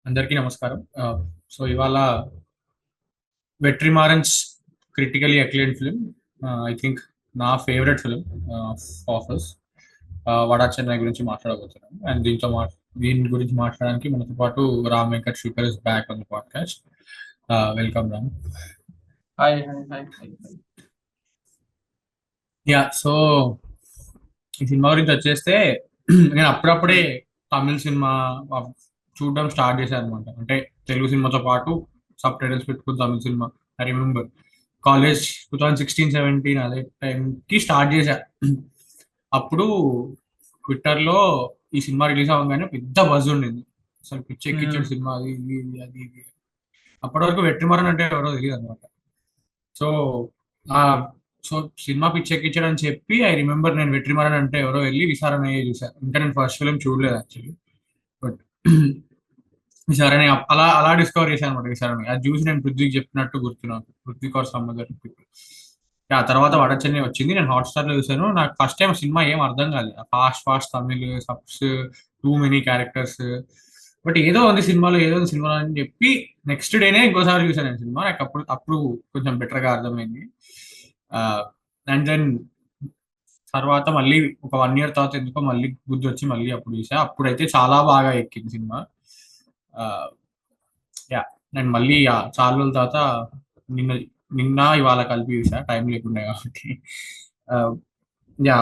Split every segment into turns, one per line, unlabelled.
అందరికీ నమస్కారం. సో ఇవాళ Vetri Maran's critically acclaimed film, I think నా favourite film of us, Vada Chennai గురించి మాట్లాడబోతున్నాం. అండ్ దీని గురించి మాట్లాడడానికి మనతో పాటు Ram Venkat Srikar is back on the podcast. Welcome Ram.
Hi hi hi hi hi.
Yeah, so ఈ సినిమా గురించి వచ్చేస్తే నేను అప్పుడప్పుడే తమిళ సినిమా చూడడం స్టార్ట్ చేశాను అనమాట. అంటే తెలుగు సినిమాతో పాటు సబ్ టైటిల్స్ పెట్టుకుని తమిళ సినిమా. ఐ రిమెంబర్ కాలేజ్ 2016-17 అదే టైంకి స్టార్ట్ చేశా. అప్పుడు ట్విట్టర్లో ఈ సినిమా రిలీజ్ అవ్వగానే పెద్ద బజ్ ఉండింది. అసలు పిచ్చెక్కిచ్చాడు సినిమా, అది ఇది ఇది అది ఇది. అప్పటి వరకు వెట్రిమారన్ అంటే ఎవరో తెలియదు అనమాట. సో ఆ సో సినిమా పిచ్చెక్కిచ్చాడు అని చెప్పి ఐ రిమెంబర్ నేను వెట్రిమారన్ అంటే ఎవరో వెళ్ళి విచారణ చూసాను. ఇంకా నేను ఫస్ట్ ఫిలిం చూడలేదు యాక్చువల్లీ, బట్ విచారణ అలా అలా డిస్కవర్ చేశాను అనమాట. విచారణ అది చూసి నేను పృథ్వీకి చెప్పినట్టు గుర్తు నాకు. Prithvi or some other people. ఆ తర్వాత వడ చెన్నై వచ్చింది, నేను హాట్‌స్టార్ లో చూసాను. నాకు ఫస్ట్ టైం సినిమా ఏం అర్థం కాలేదు. Fast fast Tamil subs, too many characters, but ఏదో ఉంది సినిమాలో, ఏదో ఉంది సినిమాలో అని చెప్పి నెక్స్ట్ డేనే ఇంకోసారి చూసాను నేను సినిమా. నాకు అప్పుడు అప్పుడు కొంచెం బెటర్ గా అర్థమైంది. అండ్ దెన్ తర్వాత మళ్ళీ ఒక 1 year తర్వాత ఎందుకో మళ్ళీ బుద్ధి వచ్చి మళ్ళీ అప్పుడు చూసా. అప్పుడైతే చాలా బాగా ఎక్కింది సినిమా. యా, నేను మళ్ళీ చాలా రోజుల తర్వాత నిన్న నిన్న ఇవాళ కలిపి చూసా, టైం లేకుండా కాబట్టి. యా,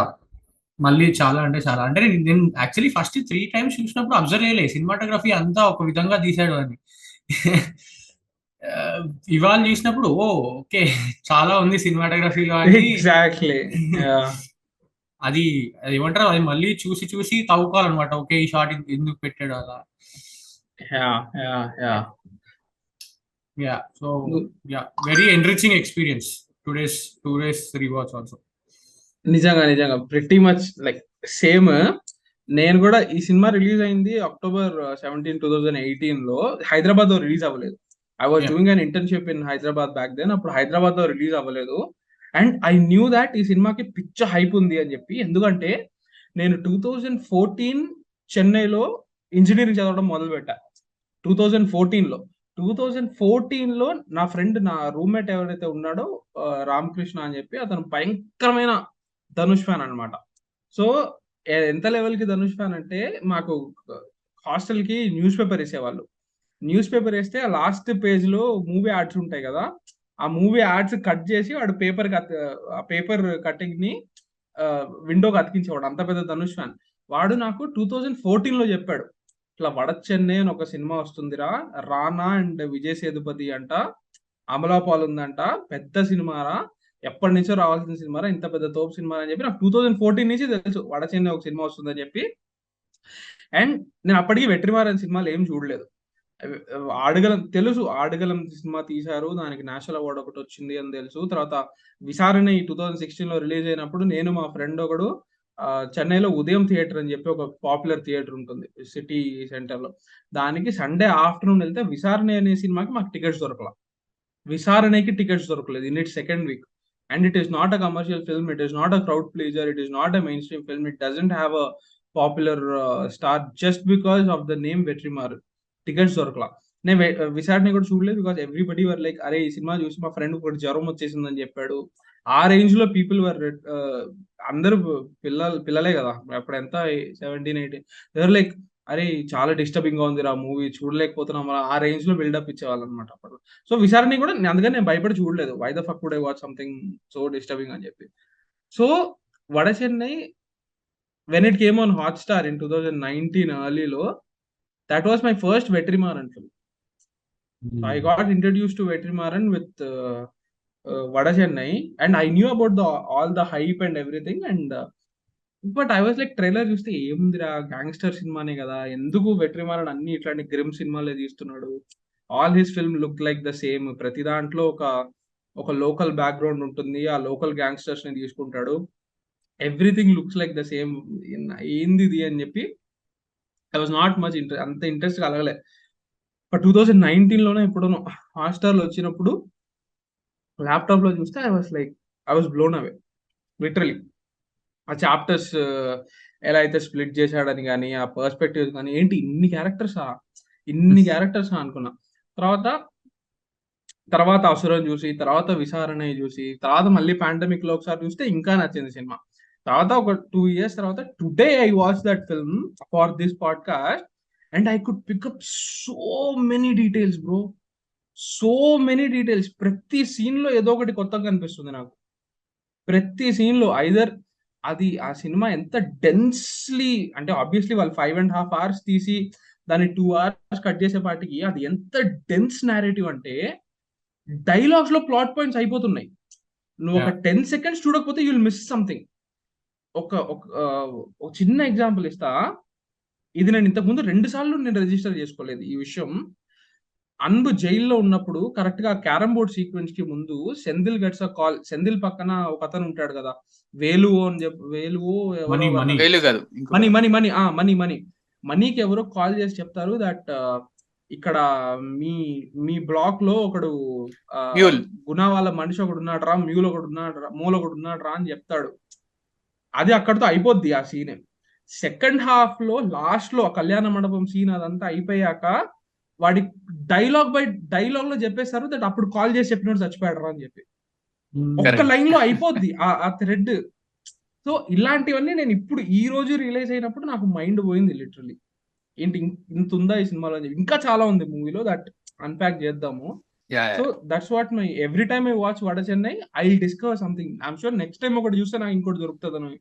మళ్ళీ చాలా అంటే చాలా అంటే నేను యాక్చువల్లీ ఫస్ట్ 3 times చూసినప్పుడు అబ్జర్వ్ చేయలేదు సినిమాటోగ్రఫీ అంతా ఒక విధంగా తీసాడు అని. ఇవాళ చూసినప్పుడు ఓకే, చాలా ఉంది సినిమాటోగ్రఫీలో అని.
ఎగ్జాక్ట్లీ.
అది అది ఏమంటారు, అది మళ్ళీ చూసి చూసి తవ్వుకోవాలన్నమాట. ఓకే, ఈ షాట్ ఎందుకు పెట్టాడు అలా.
Yeah yeah yeah
yeah, so yeah, very enriching experience today's rewatch also.
నిజంగా నిజంగా ప్రిటీ మచ్ లైక్ సేమ్. నేను కూడా ఈ సినిమా రిలీజ్ అయింది October 17, 2018 లో. హైదరాబాద్ లో రిలీజ్ అవ్వలేదు. I was doing an internship in Hyderabad back then. అప్పుడు హైదరాబాద్ లో రిలీజ్ అవ్వలేదు. అండ్ ఐ న్యూ దాట్ ఈ సినిమాకి పిచ్చ హైప్ ఉంది అని చెప్పి. ఎందుకంటే నేను 2014 చెన్నైలో ఇంజనీరింగ్ చదవడం మొదలు పెట్టా. 2014లో 2014లో నా ఫ్రెండ్, నా రూమ్మేట్ ఎవరైతే ఉన్నాడో రామకృష్ణ అని చెప్పి, అతను భయంకరమైన ధనుష్ ఫ్యాన్ అనమాట. సో ఎంత లెవెల్ కి ధనుష్ ఫ్యాన్ అంటే, మాకు హాస్టల్ కి న్యూస్ పేపర్ వేసేవాళ్ళు. న్యూస్ పేపర్ వేస్తే ఆ లాస్ట్ పేజ్ లో మూవీ యాడ్స్ ఉంటాయి కదా, ఆ మూవీ యాడ్స్ కట్ చేసి వాడు ఆ పేపర్ కటింగ్ ని విండోకి అతికించేవాడు. అంత పెద్ద ధనుష్ ఫ్యాన్ వాడు. నాకు 2014 లో చెప్పాడు, ఇట్లా వడ చెన్నై అని ఒక సినిమా వస్తుందిరా, రానా అండ్ విజయ్ సేతుపతి అంట, అమలాపాల్ ఉందంట, పెద్ద సినిమారా, ఎప్పటి నుంచో రావాల్సిన సినిమారా, ఇంత పెద్ద తోపు సినిమా అని చెప్పి నాకు 2014 నుంచి తెలుసు వడ చెన్నై ఒక సినిమా వస్తుందని చెప్పి. అండ్ నేను అప్పటికి వెట్రిమారన్ సినిమాలు ఏం చూడలేదు. తెలుసు ఆడగలం సినిమా తీశారు, దానికి నేషనల్ అవార్డు ఒకటి వచ్చింది అని తెలుసు. తర్వాత విచారణ 2016 లో రిలీజ్ అయినప్పుడు నేను మా ఫ్రెండ్ ఒకడు చెన్నైలో ఉదయం థియేటర్ అని చెప్పి ఒక పాపులర్ థియేటర్ ఉంటుంది సిటీ సెంటర్ లో, దానికి సండే ఆఫ్టర్నూన్ వెళ్తే విచారణ అనే సినిమాకి మాకు టికెట్స్ దొరకలా. విచారణకి టికెట్స్ దొరకలేదు in it second week. And it is not a commercial film, it is not a crowd pleaser, it is not a mainstream film, it doesn't have a popular star, just because of the name Vetrimaaran. Tickets దొరకలా. నేను విచారణ కూడా చూడలేదు, because everybody were like, అరే ఈ cinema చూసి మా friend ఒకటి జ్వరం వచ్చేసిందని చెప్పాడు. ఆ రేంజ్ లో పీపుల్ వర్, అందరూ పిల్లలే కదా, అప్పుడు ఎంత 17-18, ఎవరు లైక్, అరే చాలా డిస్టర్బింగ్ గా ఉంది రా మూవీ, చూడలేకపోతున్నాం, ఆ రేంజ్ లో బిల్డప్ ఇచ్చేవాళ్ళు అనమాట అప్పుడు. సో విచారణ కూడా అందుకని నేను భయపడి చూడలేదు. Why the fuck would I watch something so disturbing అని చెప్పి. So Vada Chennai, when it came on Hotstar in 2019 ఎర్లీలో, that was my first Vetri Maran film. I got introduced to Vetri Maaran with Vada Chennai, and I knew about all the hype and everything. And but I was like, trailer చూస్తే ఏముందిరా, gangster సినిమానే కదా, ఎందుకు వెట్రి మారన్ అన్ని ఇట్లాంటి grim సినిమాలే తీస్తున్నాడు, all his film look like the same, ప్రతి దాంట్లో ఒక లోకల్ బ్యాక్గ్రౌండ్ ఉంటుంది, ఆ లోకల్ గ్యాంగ్స్టర్స్ ని తీసుకుంటాడు, everything looks like the same, ఏంది ఇది అని చెప్పి ఐ వాజ్ నాట్ మచ్ అంత ఇంట్రెస్ట్ కలగలే. బట్ 2019 లోనే ఎప్పుడో హాట్‌స్టార్ లో వచ్చినప్పుడు ల్యాప్టాప్ లో చూస్తే I was blown away literally. ఆ చాప్టర్స్ ఎలా అయితే స్ప్లిట్ చేశాడని కానీ, ఆ పర్స్పెక్టివ్స్ కానీ, ఏంటి ఇన్ని క్యారెక్టర్సా, ఇన్ని క్యారెక్టర్స్ అనుకున్నా. తర్వాత తర్వాత అసురం చూసి, తర్వాత విచారణ చూసి, తర్వాత మళ్ళీ పాండమిక్ లో ఒకసారి చూస్తే ఇంకా నచ్చింది సినిమా. తర్వాత ఒక 2 years తర్వాత today I watch that film for this podcast and I could pick up so many details bro. So many details. ప్రతి సీన్ లో ఏదో ఒకటి కొత్తగా కనిపిస్తుంది నాకు. ప్రతి సీన్ లో ఐదర్ అది ఆ సినిమా ఎంత డెన్స్లీ అంటే ఆబ్వియస్లీ వాళ్ళు 5.5 hours తీసి దాన్ని 2 hours కట్ చేసేపాటికి అది ఎంత డెన్స్ నేరేటివ్ అంటే డైలాగ్స్ లో ప్లాట్ పాయింట్స్ అయిపోతున్నాయి. నువ్వు ఒక 10 seconds చూడకపోతే యూ విల్ మిస్ సంథింగ్. ఒక ఒక చిన్న ఎగ్జాంపుల్ ఇస్తా. ఇది నేను ఇంతకుముందు 2 సార్లు నేను రిజిస్టర్ చేసుకోలేదు ఈ విషయం. అన్బు జైల్లో ఉన్నప్పుడు కరెక్ట్ గా క్యారమ్ బోర్డ్ సీక్వెన్స్ కి ముందు సెంధిల్ గట్స్ కాల్. సెంధిల్ పక్కన ఒక అతను ఉంటాడు కదా, వేలువో అని చెప్పి, వేలువో ఎవరో
మనీ
ఒక
మనీ
అతను.
వేలు కాదు, ఇంకో
మనీ మనీ మనీ మనీ మనీకి ఎవరో కాల్ చేసి చెప్తారు దట్ ఇక్కడ మీ మీ బ్లాక్ లో ఒకడు
మ్యూల్.
గుణ వాళ్ళ మనిషి ఒకడు ఉన్నాడు రా, మ్యూల్ ఒకడు ఉన్నాడు రా, మూల ఒకడు ఉన్నాడు రా అని చెప్తాడు. అది అక్కడితో అయిపోద్ది ఆ సీన్. సెకండ్ హాఫ్ లో లాస్ట్ లో కళ్యాణ మండపం సీన్ అదంతా అయిపోయాక వాడి డైలాగ్ బై డైలాగ్ లో చెప్పేస్తారు దట్ అప్పుడు కాల్ చేసి చెప్పినట్టు చచ్చిపోయాడు రా అని చెప్పి ఒక్క
Correct.
లైన్ లో అయిపోద్ది ఆ థ్రెడ్. సో ఇలాంటివన్నీ నేను ఇప్పుడు ఈ రోజు రియలైజ్ అయినప్పుడు నాకు మైండ్ పోయింది లిటరలీ. ఏంటి ఇంత ఉందా ఈ సినిమాలో అని చెప్పి. ఇంకా చాలా ఉంది మూవీలో దట్ అన్పాక్ చేద్దాము. So that's what my every time I watch vada Chennai I will discover something. I'm sure next time ఒకటి చూస్తే నాకు ఇంకోటి దొరుకుతుందని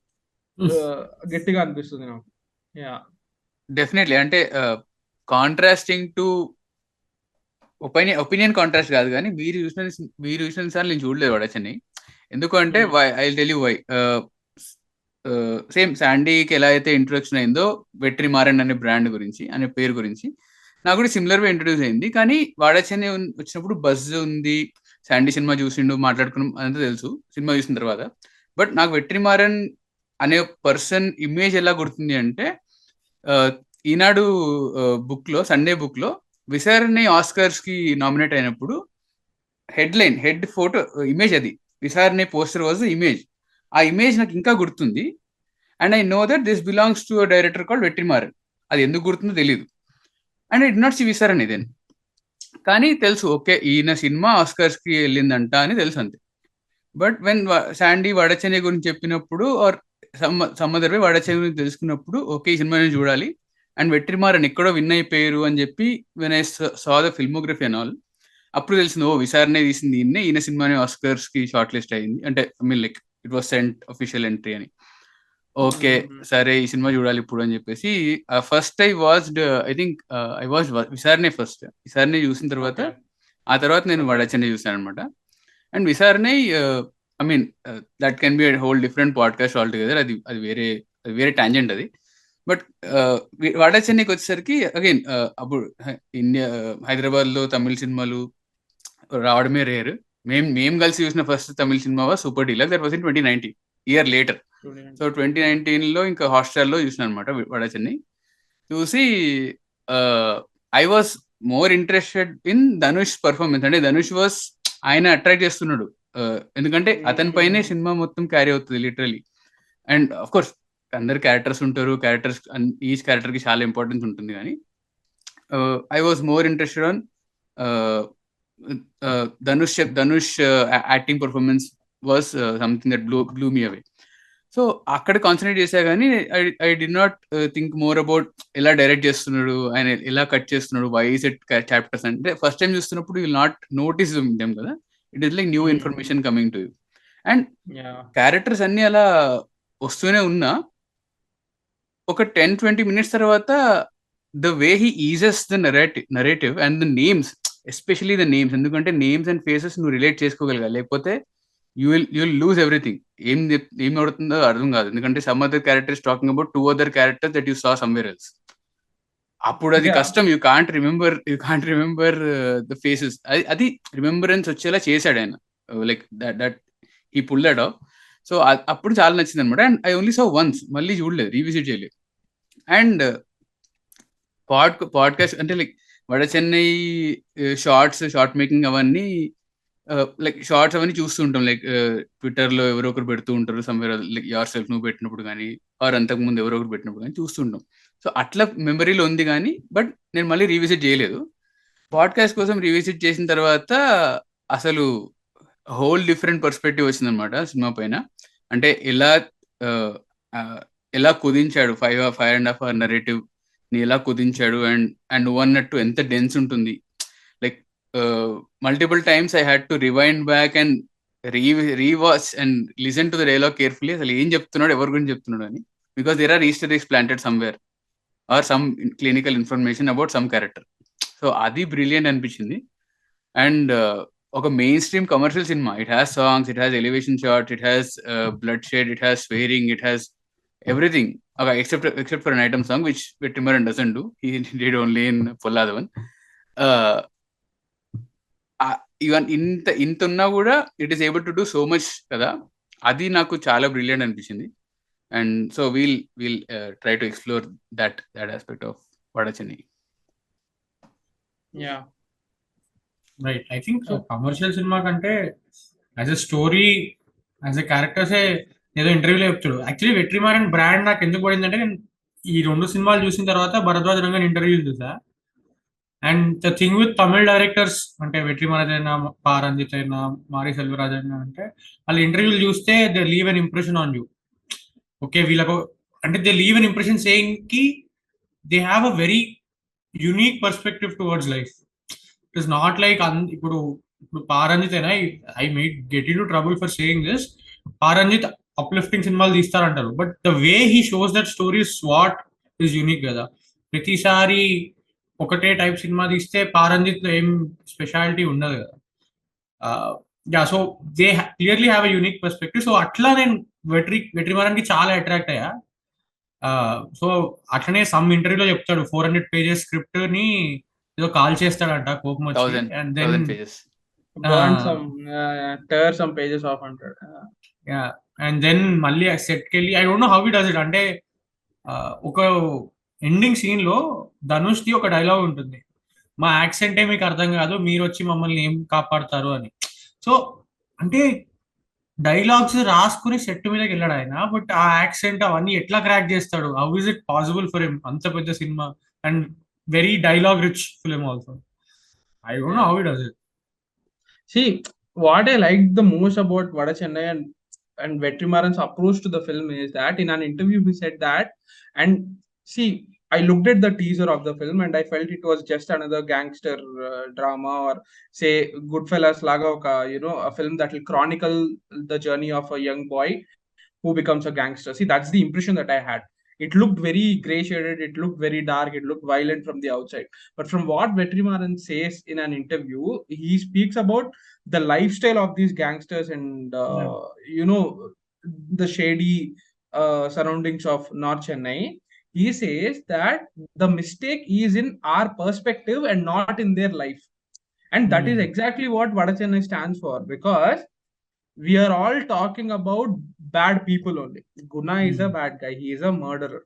గట్టిగా అనిపిస్తుంది నాకు. Yeah
definitely. అంటే కాంట్రాస్టింగ్ టు ఒపీనియన్ కాంట్రాస్ట్ కాదు, కానీ మీరు చూసిన సార్లు నేను చూడలేదు వడ చెన్నై. ఎందుకు అంటే I tell you why. Same శాండీకి ఎలా అయితే ఇంట్రొడక్షన్ అయిందో వెట్రి మారన్ అనే బ్రాండ్ గురించి, అనే పేరు గురించి నాకు కూడా సిమిలర్ గా ఇంట్రొడ్యూస్ అయింది. కానీ వాడ చెన్నై వచ్చినప్పుడు బజ్ ఉంది, శాండీ సినిమా చూసిండు, మాట్లాడుకున్నాం అంతా తెలుసు సినిమా చూసిన తర్వాత. బట్ నాకు వెట్రి మారన్ అనే పర్సన్ ఇమేజ్ ఎలా గుర్తుంది అంటే, ఈనాడు బుక్ లో, సండే బుక్ లో విచారణి ఆస్కర్స్ కి నామినేట్ అయినప్పుడు హెడ్ ఫోటో ఇమేజ్, అది విచారణి పోస్టర్ వాజ్ ఇమేజ్. ఆ ఇమేజ్ నాకు ఇంకా గుర్తుంది. And I know that this belongs to director called Vetri Maran. అది ఎందుకు గుర్తుందో తెలియదు. And I did not see Visaranai then. కానీ తెలుసు, ఓకే ఈయన సినిమా ఆస్కర్స్ కి వెళ్ళిందంట అని తెలుసు అంతే. బట్ వెన్ శాండీ వడ చెన్నై గురించి చెప్పినప్పుడు, or some other way Vada Chennai గురించి తెలుసుకున్నప్పుడు, ఓకే ఈ సినిమా నేను చూడాలి అండ్ వెట్రి మారన్ ఎక్కడో విన్ అయిపోయారు అని చెప్పి when I saw the filmography and all, అప్పుడు తెలిసింది ఓ విచారణ తీసింది ఈయన సినిమాని ఆస్కర్స్ కి షార్ట్ లిస్ట్ అయింది. అంటే I mean like it was sent official entry అని. ఓకే సరే ఈ సినిమా చూడాలి ఇప్పుడు అని చెప్పేసి first I think I watch విచారణే ఫస్ట్. విచారణే చూసిన తర్వాత ఆ తర్వాత నేను వడ చెన్నై చూసాను అనమాట. అండ్ విచారణై I mean that can be whole different podcast all together. అది వేరే టాంజెంట్ అది. బట్ వడ చెన్నైకి వచ్చేసరికి అగైన్ అప్పుడు ఇండియా హైదరాబాద్ లో తమిళ సినిమాలు రావడమే రేర్. మేము కలిసి చూసిన first Tamil cinema was super deluxe. That was in 2019, year later. So 2019 ఇంకా హాస్టల్లో చూసిన అనమాట వడ చెన్నై. చూసి I was more interested in Dhanush performance. అంటే ధనుష్ వాజ్, ఆయన అట్రాక్ట్ చేస్తున్నాడు, ఎందుకంటే అతని పైనే సినిమా మొత్తం క్యారీ అవుతుంది లిటరలీ. అండ్ ఆఫ్ కోర్స్ అందరు క్యారెక్టర్స్ ఉంటారు, ఈచ్ క్యారెక్టర్ కి చాలా ఇంపార్టెన్స్ ఉంటుంది. కానీ I was more interested on Dhanush acting performance was something that blew me away. So అక్కడ కాన్సన్ట్రేట్ చేశా, కానీ I did not think more about ఎలా డైరెక్ట్ చేస్తున్నాడు, ఆయన ఎలా కట్ చేస్తున్నాడు, వై ఇస్ ఇట్ చాప్టర్స్. అంటే ఫస్ట్ టైం చూస్తున్నప్పుడు you will not notice them కదా, it is like new information coming to you. And characters అన్ని అలా వస్తూనే ఉన్నా ఒక 10-20 minutes తర్వాత the way he eases the narrative and the names, especially the names. ఎందుకంటే నేమ్స్ అండ్ ఫేసెస్ నువ్వు relate చేసుకోగలగాలి, లేకపోతే యూ విల్ లూజ్ ఎవ్రీథింగ్. ఏం అవుతుందో అర్థం కాదు. ఎందుకంటే some other characters talking about 2 other characters that you saw somewhere else. అప్పుడు అది కష్టం. You can't remember the faces. అది రిమెంబరెన్స్ వచ్చేలా చేశాడు ఆయన, like that he pull that off. So అప్పుడు చాలా నచ్చింది అనమాట. And I only saw once, మళ్ళీ చూడలేదు, రీవిజిట్ చేయలేదు. అండ్ పాడ్కాస్ట్ అంటే like Vada Chennai short making అవన్నీ, లైక్ షార్ట్స్ అవన్నీ చూస్తూ ఉంటాం. లైక్ ట్విట్టర్లో ఎవరో ఒకరు పెడుతూ ఉంటారు, సమ్వేర్ లైక్ యువర్ సెల్ఫ్ నువ్వు పెట్టినప్పుడు కానీ, ఆర్ అంతకుముందు ఎవరో ఒకరు పెట్టినప్పుడు కానీ చూస్తుంటాం. సో అట్లా మెమరీలో ఉంది కానీ బట్ నేను మళ్ళీ రీవిజిట్ చేయలేదు. పాడ్కాస్ట్ కోసం రీవిజిట్ చేసిన తర్వాత అసలు హోల్ డిఫరెంట్ పర్స్పెక్టివ్ వచ్చిందనమాట సినిమా పైన. అంటే ఎలా కుదించాడు 5.5.5 నరేటివ్ ని ఎలా కుదించాడు, అండ్ నువ్వు అన్నట్టు ఎంత డెన్స్ ఉంటుంది. Like multiple times I had to rewind back and rewatch and listen to the dialogue carefully, అసలు ఏం చెప్తున్నాడు, ఎవరి గురించి చెప్తున్నాడు అని. Because there are Easter eggs planted somewhere or some clinical information about some character. So అది brilliant అనిపించింది. And ఒక mainstream commercial cinema. It has songs, it has elevation shots, it has bloodshed, it has swearing, it has everything, except for an item song which Vetri Maaran doesn't do. He did only in Polladavan. Even ఇంత ఉన్నా కూడా it is able to do so much కదా. అది నాకు చాలా brilliant అనిపించింది. And so we'll try to explore that aspect of Vada Chennai.
Yeah
right. I think commercial cinema కంటే as a story, as a క్యారెక్టర్సే ఏదో ఇంటర్వ్యూలో చెప్తాడు. యాక్చువల్లీ వెట్రి మారన్ బ్రాండ్ నాకు ఎందుకు పడిందంటే, నేను ఈ 2 సినిమాలు చూసిన తర్వాత భరద్వాజ్ రంగన్ ఇంటర్వ్యూలు చూసా. And the thing with Tamil directors అంటే వెట్రి మారన్ అయినా, పారంజిత్ అయినా, మారి సెల్వరాజ్ అయినా, అంటే వాళ్ళ ఇంటర్వ్యూలు చూస్తే they leave an impression on you. Okay, వీళ్ళకు అంటే they leave an impression saying కి they have a very unique perspective towards life. It is not like ఇప్పుడు పారంజిత్ అయినా, I might get into trouble for saying this, Pa Ranjith uplifting సినిమాలు తీస్తారంటారు, but the way he shows that stories what is unique కదా. ప్రతిసారి ఒకటే type cinema తీస్తే పారంజిత్ లో ఏం స్పెషాలిటీ ఉండదు కదా. Yeah, so they clearly have a unique perspective. So అట్లా నేను వెట్రి మారన్ కి చాలా అట్రాక్ట్ అయ్యా. సో అట్లనే సమ్ ఇంటర్వ్యూలో చెప్తాడు 400 pages స్క్రిప్ట్ ని ఏదో కాల్ చేస్తాడంట కోపం వచ్చి,
1000
and then
pages.
burn some tear some pages off అంటాడు.
యా, అండ్ దెన్ మళ్ళీ సెట్ కి వెళ్ళి, I don't know how he does it. అంటే ఒక ఎండింగ్ సీన్ లో ధనుష్ ది ఒక డైలాగ్ ఉంటుంది, మా యాక్సెంటే మీకు అర్థం కాదు, మీరు వచ్చి మమ్మల్ని ఏం కాపాడతారు అని. సో అంటే డైలాగ్స్ రాసుకుని సెట్ మీదకి వెళ్ళాడు ఆయన, బట్ ఆ యాక్సెంట్ అవన్నీ ఎట్లా క్రాక్ చేస్తాడు? How is it possible for him? అంత పెద్ద cinema and very dialogue rich film also. I don't know how he does it.
See, what I liked the most about Vada Chennai and Vetri Maaran's approach to the film is that in an interview he said that, and see, I looked at the teaser of the film and I felt it was just another gangster drama, or say Goodfellas laga oka, a film that will chronicle the journey of a young boy who becomes a gangster. See, that's the impression that I had. It looked very grey shaded, it looked very dark, it looked violent from the outside. But from what Vetri Maaran says in an interview, he speaks about the lifestyle of these gangsters and the shady surroundings of North Chennai. He says that the mistake is in our perspective and not in their life. And that is exactly what Vada Chennai stands for, because we are all talking about bad people only. Guna is a bad guy, he is a murderer,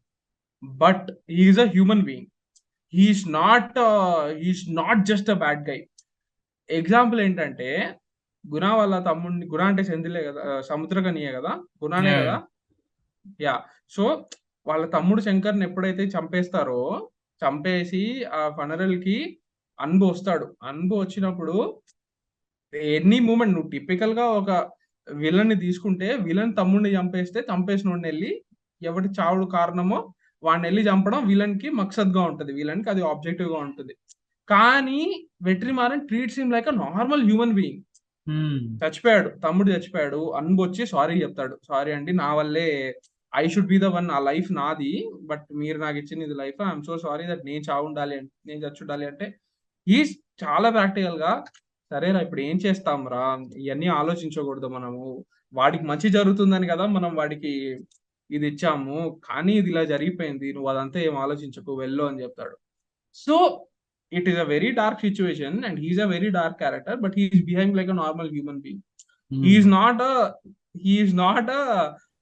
but he is a human being. He's not just a bad guy. Example ఏంటంటే, గుణ వాళ్ళ తమ్ముడిని, గుణ అంటే సెంధిలే కదా, సముద్రకనియే కదా, గుణానే కదా. Yeah, so వాళ్ళ తమ్ముడు శంకర్ని ఎప్పుడైతే చంపేస్తారో, చంపేసి ఆ ఫనరల్ కి అన్బు వస్తాడు. అన్బు వచ్చినప్పుడు ఎనీ మూమెంట్, నువ్వు టిపికల్ గా ఒక విలన్ ని తీసుకుంటే, విలన్ తమ్ముడిని చంపేసిన వాడిని వెళ్ళి, ఎవరి చావుడు కారణమో వాడిని వెళ్ళి చంపడం విలన్ కి మక్సద్ గా ఉంటుంది, విలన్ కి అది ఆబ్జెక్టివ్ గా ఉంటుంది. కానీ Vetri Maran treats him like a normal human being. చచ్చిపోయాడు, తమ్ముడు చచ్చిపోయాడు, అన్బు వచ్చి సారీ చెప్తాడు, సారీ అండి, నా వల్లే, I should be the one, ఆ లైఫ్ నాది, బట్ మీరు నాకు ఇచ్చింది ఇది life, I'm so sorry that నేను చావు ఉండాలి, నేను చచ్చి ఉండాలి అంటే, ఈ చాలా ప్రాక్టికల్ గా, సరేరా ఇప్పుడు ఏం చేస్తాం రా, ఇవన్నీ ఆలోచించకూడదు మనము, వాడికి మంచి జరుగుతుందని కదా మనం వాడికి ఇది ఇచ్చాము, కానీ ఇది ఇలా జరిగిపోయింది, నువ్వు అదంతా ఏం ఆలోచించకు, వెళ్ళు అని చెప్తాడు. So it is a very dark situation and he's a very dark character, but he is behaving like a normal human being. He is not a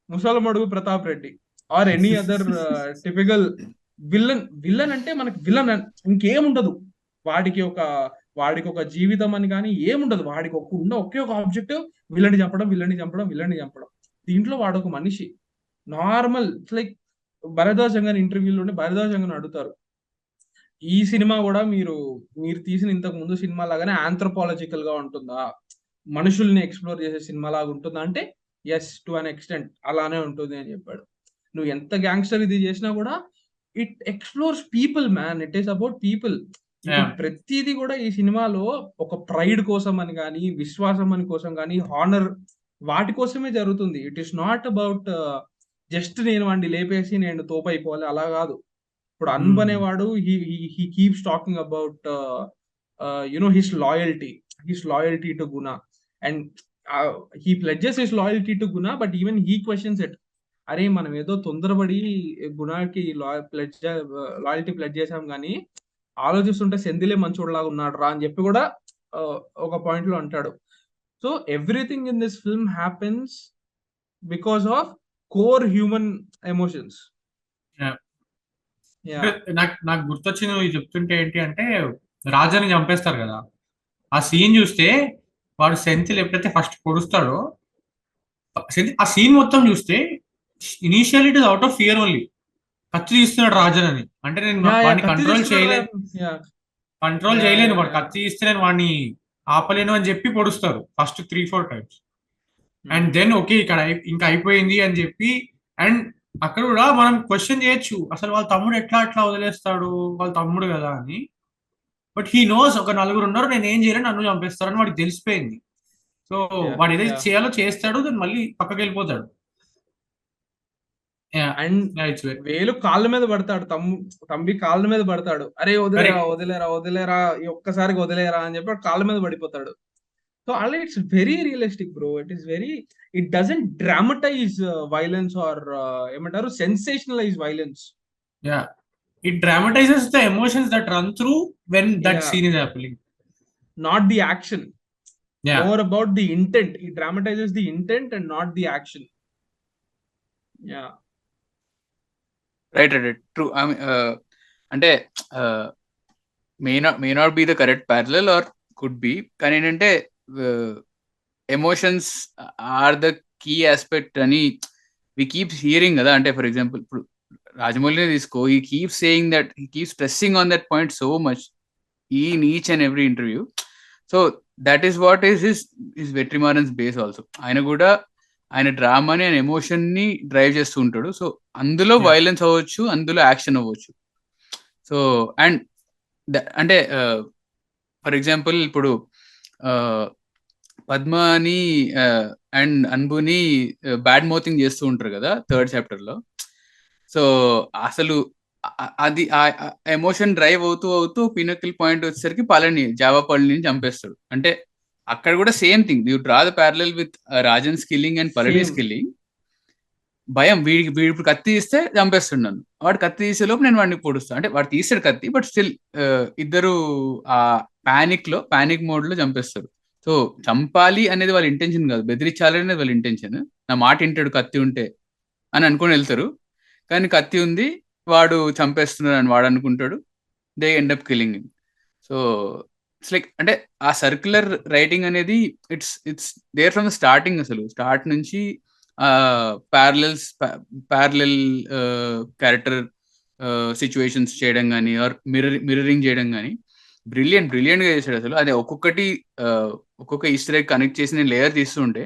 Musalamadugu Pratap Reddy or any other typical villain అంటే మనకి villain ఇంకేం ఉండదు, వాడికి ఒక జీవితం అని కానీ ఏముండదు, వాడికి ఒకే ఒక ఆబ్జెక్టివ్, విలన్ని చంపడం. దీంట్లో వాడు ఒక మనిషి, నార్మల్, లైక్ భరద్వాజ్ గారి ఇంటర్వ్యూలోనే భరద్వాజ్ గారిని అడుగుతారు, ఈ సినిమా కూడా మీరు తీసిన ఇంతకు ముందు సినిమా లాగానే ఆంథ్రోపాలజికల్ గా ఉంటుందా, మనుషుల్ని ఎక్స్ప్లోర్ చేసే సినిమా లాగా ఉంటుందా అంటే ఎస్ టు అన్ ఎక్స్టెంట్ అలానే ఉంటుంది అని చెప్పాడు. నువ్వు ఎంత గ్యాంగ్స్టర్ ఇది చేసినా కూడా it explores people man, it is about people. ఇప్పుడు ప్రతిదీ కూడా ఈ సినిమాలో ఒక ప్రైడ్ కోసం అని కానీ, విశ్వాసం అని కోసం కానీ, హానర్ వాటి కోసమే జరుగుతుంది. It is not about just నేను వాడిని లేపేసి నేను తోపైపోవాలి అలా కాదు. ఇప్పుడు అన్బు అనేవాడు he keeps talking about his loyalty to Guna, and he pledges his loyalty to Guna, but even he questions it. అరే మనం ఏదో తొందరపడి గుణకి లాయల్టీ ప్లెడ్జ్ చేసాం కానీ ఆలోచిస్తుంటే సెంధిలే మంచోడులాగా ఉన్నాడు రా అని చెప్పి కూడా ఒక పాయింట్ లో అంటాడు. So everything in this film happens because of core human emotions.
నాకు గుర్తొచ్చింది నువ్వు చెప్తుంటే ఏంటి అంటే, రాజాని చంపేస్తారు కదా, ఆ సీన్ చూస్తే వాడు సెంథిల్ ఎప్పుడైతే ఫస్ట్ పొడుస్తాడో ఆ సీన్ మొత్తం చూస్తే initial it is out of fear only. కత్తి తీస్తున్నాడు రాజన్ అని అంటే నేను వాడిని కంట్రోల్ చేయలేను, వాడు కత్తి తీస్తే నేను వాడిని ఆపలేను అని చెప్పి పొడుస్తారు first 3-4 times. And then okay ఇక్కడ ఇంకా అయిపోయింది అని చెప్పి, అండ్ అక్కడ కూడా మనం క్వశ్చన్ చేయొచ్చు అసలు వాళ్ళ తమ్ముడు ఎట్లా వదిలేస్తాడు, వాళ్ళ తమ్ముడు కదా అని. బట్ హీ నోస్ ఒక నలుగురు ఉన్నారు, నేను ఏం చేయలేను, నన్ను చంపేస్తారని వాడికి తెలిసిపోయింది. సో వాడు ఏదైతే చేయాలో చేస్తాడు, దాన్ని మళ్ళీ పక్కకి వెళ్ళిపోతాడు.
అండ్ వేలు కాళ్ళ మీద పడతాడు, తంబి కాళ్ళ మీద పడతాడు, అరే వదిలేరా ఒక్కసారికి వదిలేరా అని చెప్పి కాళ్ళ మీద పడిపోతాడు. సో అలా it's very realistic bro. It doesn't dramatize violence or ఏమంటారు sensationalize violence.
It dramatizes the emotions that run through when that scene is happening,
not the action. More about the intent. It dramatizes the intent and not the action.
Right. True. I mean, అంటే may not be the correct parallel or could be, కానీ ఏంటంటే emotions are the key aspect అని we keep hearing కదా. అంటే for example ఇప్పుడు రాజమౌళిని తీసుకో, he keeps saying that, he keeps pressing on that point so much in each and every interview. So that is what is his Vetri Maaran's base also. ఆయన కూడా ఆయన డ్రామాని ఆయన emotion ని drive చేస్తూ ఉంటాడు. So అందులో వైలెన్స్ అవ్వచ్చు, అందులో యాక్షన్ అవ్వచ్చు. సో అండ్ అంటే ఫర్ ఎగ్జాంపుల్ ఇప్పుడు పద్మని అండ్ అన్బుని బ్యాడ్ మౌతింగ్ చేస్తూ ఉంటారు కదా 3rd chapter లో. సో అసలు అది ఎమోషన్ డ్రైవ్ అవుతూ పినకిల్ పాయింట్ వచ్చేసరికి జావా పళనిని చంపేస్తాడు. అంటే అక్కడ కూడా same thing, you draw the parallel with Rajan skilling and Palani skilling. భయం, వీడు ఇప్పుడు కత్తి తీస్తే చంపేస్తున్నాను, వాడు కత్తి తీసే లోపు నేను వాడిని పొడుస్తాను. అంటే వాడు తీసాడు కత్తి, బట్ స్టిల్ ఇద్దరు ఆ పానిక్ మోడ్ లో చంపేస్తారు. సో చంపాలి అనేది వాళ్ళ ఇంటెన్షన్ కాదు, బెదిరించాలి అనేది వాళ్ళ ఇంటెన్షన్. నా మాట వింటాడు కత్తి ఉంటే అని అనుకుని వెళ్తారు, కానీ కత్తి ఉంది వాడు చంపేస్తున్నాడు అని వాడు అనుకుంటాడు. They end up killing him. So it's like అంటే ఆ సర్క్యులర్ రైటింగ్ అనేది it's there from the starting. అసలు స్టార్ట్ నుంచి ప్యారలల్ క్యారెక్టర్ సిచ్యువేషన్స్ చేయడం కానీ ఆర్ మిర్రరింగ్ చేయడం కానీ బ్రిలియంట్ గా చేశాడు. అసలు అది ఒక్కొక్క ఈస్టర్ ఎగ్ కనెక్ట్ చేసి నేను లేయర్ తీస్తుంటే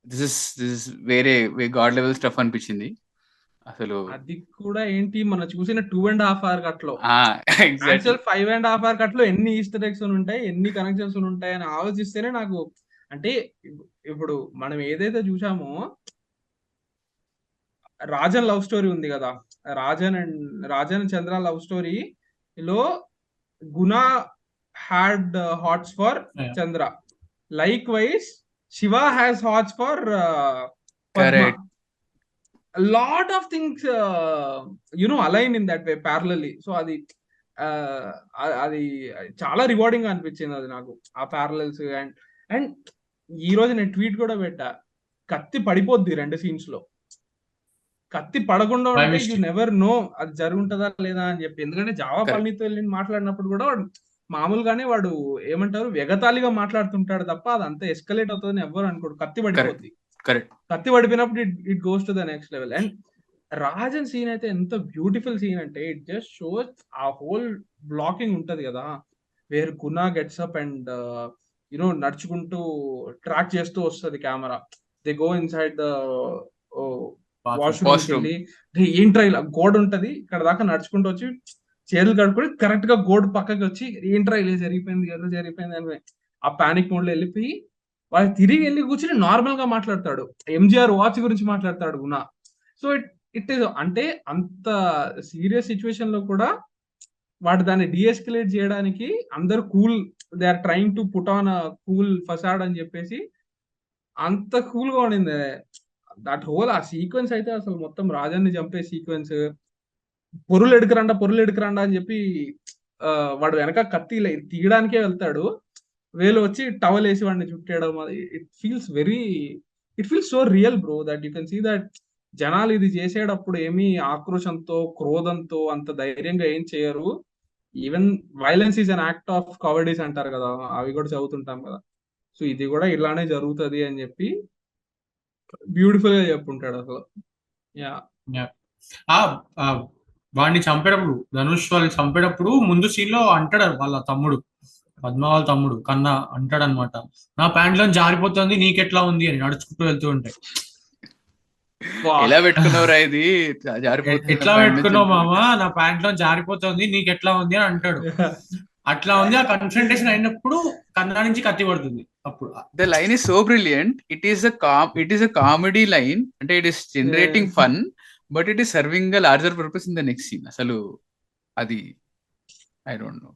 దిస్ ఇస్ వేరే గాడ్ లెవెల్ స్టఫ్ అనిపించింది. అసలు
అది కూడా ఏంటి మనం చూసిన 2.5 hour కట్లో, యాక్చువల్ 5.5 hour కట్లో ఎన్ని ఈస్టర్ ఎగ్స్ ఉంటాయి, ఎన్ని కనెక్షన్స్ ఉంటాయి అని ఆలోచిస్తేనే నాకు అంటే ఇప్పుడు మనం ఏదైతే చూసామో రాజన్ లవ్ స్టోరీ ఉంది కదా, రాజన్ చంద్ర లవ్ స్టోరీలో Guna had hots for Chandra, likewise Siva has hots for Padma. lot of things align in that way parallelly. So అది చాలా రివార్డింగ్ అనిపించింది అది నాకు ఆ ప్యారలల్స్. అండ్ ఈ రోజు నేను ట్వీట్ కూడా పెట్టా, కత్తి పడిపోద్ది 2 scenes లో, కత్తి పడకుండా ఉంటే యూ నెవర్ నో అది జరుగుంటుందా లేదా అని చెప్పి. ఎందుకంటే జావా పళనితో వెళ్ళి మాట్లాడినప్పుడు కూడా మామూలుగానే వాడు ఏమంటారు వెగతాళిగా మాట్లాడుతుంటాడు తప్ప అదంతా ఎస్కలేట్ అవుతుందని ఎవరు అనుకోడు. కత్తి పడిపోద్ది, కత్తి పడిపోయినప్పుడు it goes to the next level. And Rajan scene అయితే ఎంత బ్యూటిఫుల్ సీన్ అంటే ఇట్ జస్ట్ షోస్ ఆ హోల్ బ్లాకింగ్ ఉంటది కదా, where Guna gets up and నడుచుకుంటూ ట్రాక్ చేస్తూ వస్తుంది camera. They go inside the washroom
washroom
వెళ్ళి, "రే, ఏంట్రా ఇలా గోడ ఉంటది ఇక్కడ దాకా నడుచుకుంటూ వచ్చి చేతులు కడుక్కొని కరెక్ట్ గా గోడ పక్కకి వచ్చి ఏంట్రా ఇలా జరిగిపోయింది ఎలా జరిగిపోయింది అని ఆ పానిక్ మోడ్ లో వెళ్ళిపోయి వాళ్ళు తిరిగి వెళ్ళి కూర్చుని నార్మల్ గా మాట్లాడతాడు. ఎంజిఆర్ వాచ్ గురించి మాట్లాడతాడు గుణ. సో ఇట్ ఈస్ అంటే అంత సీరియస్ సిచ్యువేషన్ లో కూడా వాడు దాన్ని డీఎస్కలేట్ చేయడానికి అందరు cool, they are trying to put on cool facade అని చెప్పేసి అంత కూల్ గా ఉండింది. దట్ హోల్ ఆ సీక్వెన్స్ అయితే అసలు మొత్తం రాజాన్ని చంపే సీక్వెన్స్, పొరులు ఎడుకురండా అని చెప్పి వాడు వెనక కత్తి తీయడానికే వెళ్తాడు, వేలు వచ్చి టవల్ వేసి వాడిని చుట్టేయడం. It feels so real bro, that you can see that జనాలు ఇది చేసేటప్పుడు ఏమీ ఆక్రోశంతో క్రోధంతో అంత ధైర్యంగా ఏం చేయరు. Even violence is an act of cowardice అంటారు కదా, అవి కూడా చదువుతుంటాం కదా. సో ఇది కూడా ఇలానే జరుగుతుంది అని చెప్పి బ్యూటిఫుల్ గా చెప్పుంటాడు అసలు. యా
వాడిని చంపేటప్పుడు, ధనుష్ వాళ్ళని చంపేటప్పుడు ముందు సీన్ లో అంటాడు వాళ్ళ తమ్ముడు, పద్మ వాళ్ళ తమ్ముడు కన్నా అంటాడు అనమాట, నా ప్యాంట్ లో జారిపోతుంది నీకెట్లా ఉంది అని నడుచుకుంటూ వెళ్తూ ఉంటాయి.
ఎలా పెట్టుకున్నావురా ఇది
ఎట్లా పెట్టుకున్నావు మామ, నా ప్యాంట్ లో జారిపోతుంది నీకెట్లా ఉంది అని అంటాడు. అట్లా ఉంది. ఆ కన్ఫ్రంటేషన్ అయినప్పుడు కన్నా నుంచి కత్తి పడుతుంది. అప్పుడు
the line is so brilliant. It is a comedy line, అంటే it is generating fun, but it is serving a larger purpose in the next scene. అసలు అది ఐ డోంట్ నో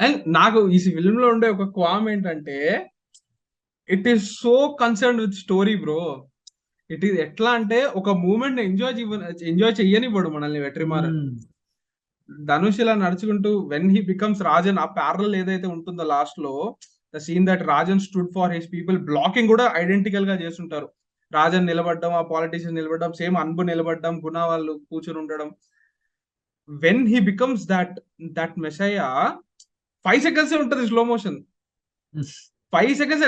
అండ్ నాకు ఈ ఫిల్మ్ లో ఉండే ఒక క్వామ్ ఏంటంటే it is so concern with story bro. It is ఎట్లా అంటే ఒక మూమెంట్ ఎంజాయ్ చెయ్యనివ్వడు మనల్ని వెట్రిమారన్. ధనుష్ ఇలా నడుచుకుంటూ వెన్ హీ బికమ్స్ రాజన్, ఆ ప్యారల్ ఏదైతే ఉంటుందో లాస్ట్ లో the scene that Rajan stood for his people, blocking కూడా ఐడెంటికల్ గా చేస్తుంటారు. రాజన్ నిలబడ్డం, ఆ పాలిటీషియన్ నిలబడ్డం, సేమ్ అన్బు నిలబడ్డం, గుణ వాళ్ళు కూర్చొని ఉండడం. When he becomes that messiah 5 seconds ఉంటది స్లో మోషన్. 5 seconds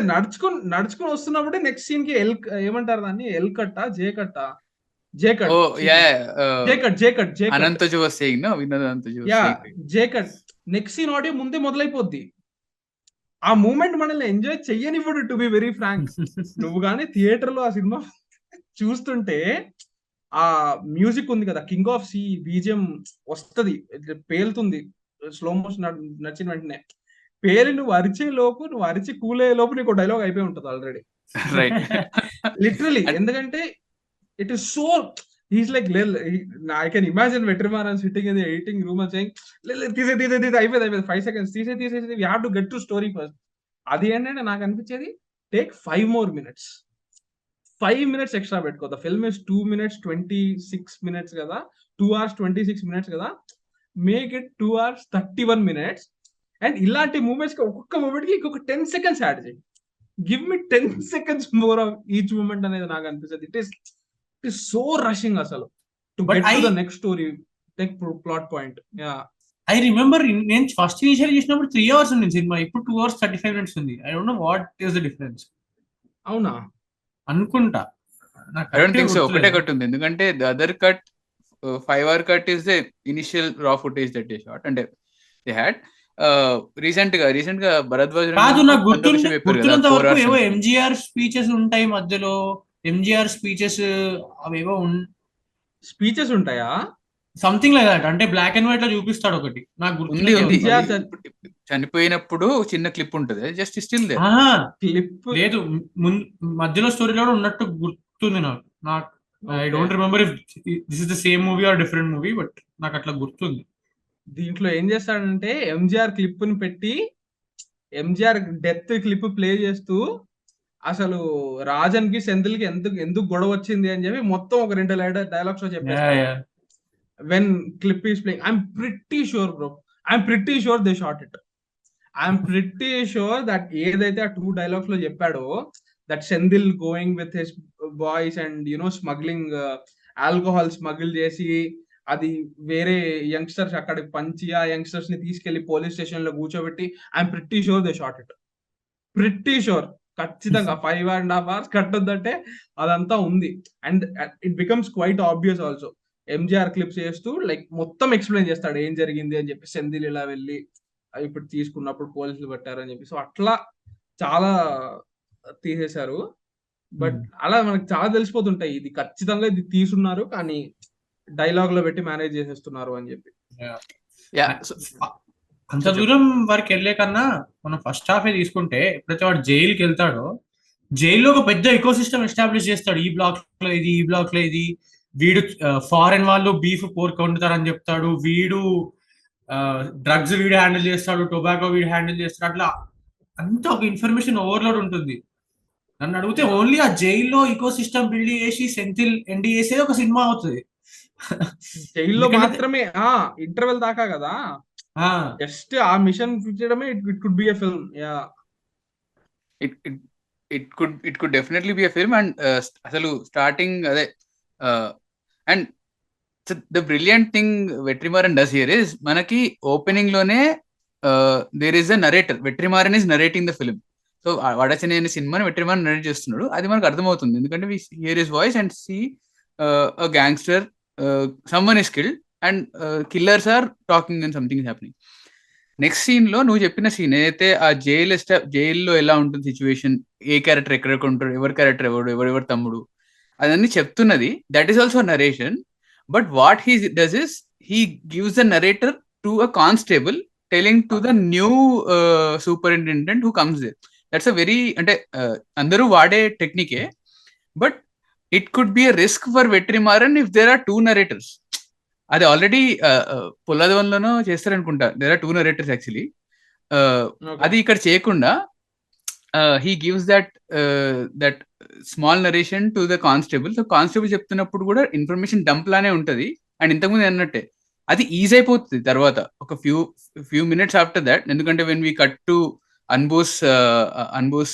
నడుచుకుని వస్తున్నప్పుడే నెక్స్ట్ సీన్ కి ఏమంటారు దాన్ని, ఎల్ కట్టా జే కట్టా నెక్స్ట్ సీన్ ఆడియో ముందే మొదలైపోద్ది. ఆ మూమెంట్ మనల్ని ఎంజాయ్ చెయ్యనివ్వడు, టు బి వెరీ ఫ్రాంక్. నువ్వు కానీ థియేటర్ లో ఆ సినిమా చూస్తుంటే ఆ మ్యూజిక్ ఉంది కదా, కింగ్ ఆఫ్ సి బీజియం వస్తుంది, పేలుతుంది స్లో మోషన్ నచ్చిన వెంటనే. పేరు నువ్వు అరిచి కూలే లోపు నీకు డైలాగ్ అయిపోయి ఉంటుంది ఆల్రెడీ, లిటరలీ. ఎందుకంటే it is so he's like, I can imagine Vetri Maran sitting in the editing room and saying తీసే అయిపోయింది 5 seconds తీసేసి we have to get to story first. అది ఏంటంటే నాకు అనిపించేది, take 5 more minutes, 5 minutes extra పెట్టుకో. The film is 2 minutes 26 minutes కదా, 2 hours 26 minutes కదా, make it 2 hours 31 minutes. And ఇలాంటి మూమెంట్స్ కి ఒక్కొక్క మూమెంట్ కి ఇంకొక 10 seconds యాడ్ చేయి. Give me 10 seconds more of each moment అనేది నాకు అనిపిస్తుంది. ఇట్ ఈస్ సో రషింగ్ అసలు to get to the next story plot point. Yeah
I remember నేను ఫస్ట్ ఇనిషియల్ చేసినప్పుడు 3 hours ఉంది సినిమా, ఇప్పుడు 2 hours 35 minutes ఉంది. I don't know what is the difference.
అవునా
అనుకుంటా,
ఐ డోంట్ థింక్ సో. ఒకటే cut ఉంది, ఎందుకంటే the other cut 5 hour cut is the initial రా ఫుటేజ్ దట్ దే షాట్, అంటే దే హ్యాడ్ రీసెంట్ గా భరద్వాజ్
కాదు, నాకు గుర్తున్నంత వరకు ఏవో ఎంజిఆర్ స్పీచెస్ ఉంటాయి మధ్యలో, ఎంజిఆర్ స్పీచెస్ అవేవో
స్పీచెస్ ఉంటాయా,
సంథింగ్ లైక్ దట్. అంటే బ్లాక్ అండ్ వైట్ లో చూపిస్తాడు ఒకటి, నాకు గుర్తు.
చనిపోయినప్పుడు చిన్న క్లిప్ ఉంటది, జస్ట్ స్టిల్
క్లిప్ లేదు, మధ్యలో స్టోరీలో ఉన్నట్టు గుర్తుంది నాకు. I don't remember if this is the same movie or different movie, but నాకు అట్లా గుర్తుంది.
దీంట్లో ఏం చేస్తాడంటే ఎంజిఆర్ క్లిప్ ని పెట్టి ఎంజిఆర్ డెత్ క్లిప్ ప్లే చేస్తూ అసలు రాజన్ కి సెంధిల్ కి ఎందుకు గొడవ వచ్చింది అని చెప్పి మొత్తం ఒక 2 డైలాగ్స్ లో చెప్పేస్తారు. When clip is playing, I'm pretty sure bro, I'm pretty sure they shot it. I'm pretty sure that ఏదైతే ఆ 2 dialogues లో చెప్పాడో, that Senthil going with his boys and smuggling alcohol smuggle చేసి అది వేరే యంగ్స్టర్స్ అక్కడికి పంచి ఆ యంగ్స్టర్స్ ని తీసుకెళ్లి పోలీస్ స్టేషన్ లో కూర్చోబెట్టి, I'm pretty sure they shot it, pretty sure. ఖచ్చితంగా 5.5 hours కట్టొద్దంటే అదంతా ఉంది. And it becomes quite obvious also. MGR clips చేస్తూ లైక్ మొత్తం ఎక్స్ప్లెయిన్ చేస్తాడు ఏం జరిగింది అని చెప్పి, సెంధిల్ ఇలా వెళ్ళి ఇప్పుడు తీసుకున్నప్పుడు పోలీసులు పట్టారు అని చెప్పి. సో అట్లా చాలా తీసేశారు. బట్ అలా మనకు చాలా తెలిసిపోతుంటాయి ఇది ఖచ్చితంగా ఇది తీసున్నారు కానీ డైలాగ్ లో పెట్టి మేనేజ్ చేసేస్తున్నారు అని చెప్పి.
అంత దూరం వరకు వెళ్ళే కన్నా మనం ఫస్ట్ హాఫ్ తీసుకుంటే ఎప్పుడైతే వాడు జైలుకి వెళ్తాడో, జైల్లో ఒక పెద్ద ఎకో సిస్టమ్ ఎస్టాబ్లిష్ చేస్తాడు. ఈ బ్లాక్ లో ఇది, ఈ బ్లాక్ లో ఇది, వీడు ఫారెన్ వాళ్ళు బీఫ్ పోర్క్ వండుతారని చెప్తాడు, వీడు డ్రగ్స్ వీడు హ్యాండిల్ చేస్తాడు, టొబాకో వీడు హ్యాండిల్ చేస్తాడు. అట్లా అంత ఒక ఇన్ఫర్మేషన్ ఓవర్లోడ్ ఉంటుంది. నన్ను అడిగితే ఓన్లీ ఆ జైల్లో ఈకో సిస్టమ్ బిల్డ్ చేసి సెంథిల్ ఎండి చేసేది ఒక సినిమా అవుతుంది.
జైల్లో మాత్రమే ఇంటర్వెల్ దాకా కదా, జస్ట్ ఆ మిషన్ చేయడమే it could be a film. Yeah,
it could definitely be a film. And అసలు స్టార్టింగ్ అదే and the brilliant thing Vetrimaaran does here is, మనకి ఓపెనింగ్ లోనే there is a narrator. Vetrimaaran is narrating the film. So Vada Chennai అనే సినిమాని Vetrimaaran narrate చేస్తున్నాడు. అది మనకు అర్థమవుతుంది ఎందుకంటే we hear his voice and see a gangster, someone is killed and killers are talking and something is happening. Next scene లో నువ్వు చెప్పిన సీన్ ఏదైతే ఆ జైల్లో ఎలా ఉంటుంది సిచ్యువేషన్, ఏ క్యారెక్టర్ ఎక్కడెక్కడ ఉంటాడు, ఎవరి క్యారెక్టర్ ఎవరెవరి తమ్ముడు, అదన్నీ చెప్తున్నది. That is also narration. But what he does is he gives the narrator to a constable telling to the new superintendent who comes there. That's a very, అంటే అందరూ వాడే టెక్నికే. But it could be a risk for Vetrimaaran if there are 2 narrators. అది already పొల్లదవన్లోనో చేస్తారనుకుంటా, there are 2 narrators actually. అది ఇక్కడ చేయకుండా he gives that small narration to the constable. So constable చెప్తున్నప్పుడు కూడా ఇన్ఫర్మేషన్ డంప్ లానే ఉంటుంది. అండ్ ఇంతకుముందు అన్నట్టే అది ఈజీ అయిపోతుంది తర్వాత ఒక ఫ్యూ మినిట్స్ ఆఫ్టర్ దాట్. ఎందుకంటే when we cut to Anbu's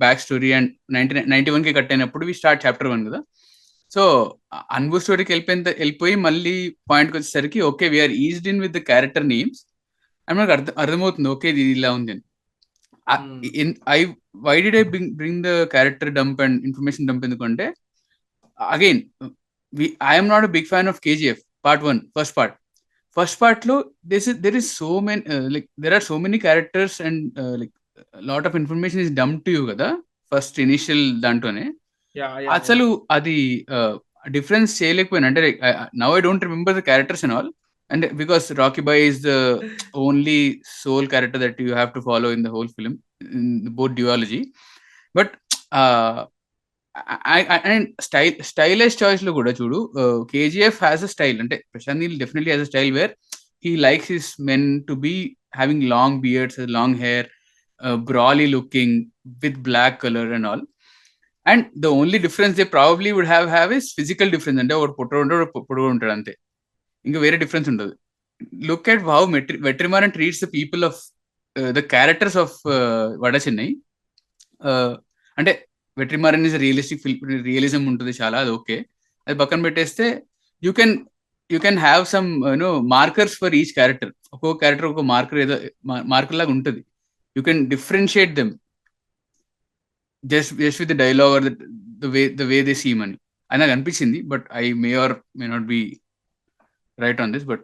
back story and 91 కి కట్ అయినప్పుడు వి స్టార్ట్ చాప్టర్ 1 కదా. సో అన్బోస్ స్టోరీకి వెళ్ళిపోయి మళ్ళీ పాయింట్కి వచ్చేసరికి okay we're eased in with the character names అని మనకు అర్థమవుతుంది. ఓకే ఇది ఇలా ఉంది అని. Why did I bring the character dump and information dump ఎందుకంటే again I'm not a big fan of KGF part 1 first part లో there is so many like there are so many characters and like lot of information is dumped to you కదా first initial దాంట్లోనే. అసలు అది difference చేయలేకపోయినా, అంటే now I don't remember the characters and all, and because Rocky Bhai is the only soul character that you have to follow in the whole film in both duology. But and stylish choice లో కూడా చూడు, KGF has a style, అంటే Prashanth Neel definitely has a style where he likes his men to be having long beards, long hair, brawly looking with black color and all. And the only difference they probably would have is physical difference. అంటే ఒకటి పొట్టగా ఉంటాడు అంతే, ఇంకా వేరే difference ఉండదు. Look at how Vetrimaran treats the people of the characters of Vada Chennai. అంటే Vetrimaran is realism ఉంటుంది చాలా, అది ఓకే. అది పక్కన పెట్టేస్తే you can have some markers for each character. ఒక్కొక్క క్యారెక్టర్ ఒక మార్కర్, ఏదో మార్కర్ లాగా ఉంటుంది. You can differentiate them just with the dialogue or the way they seem అని నాకు అనిపించింది. But I may or may not be right on this, but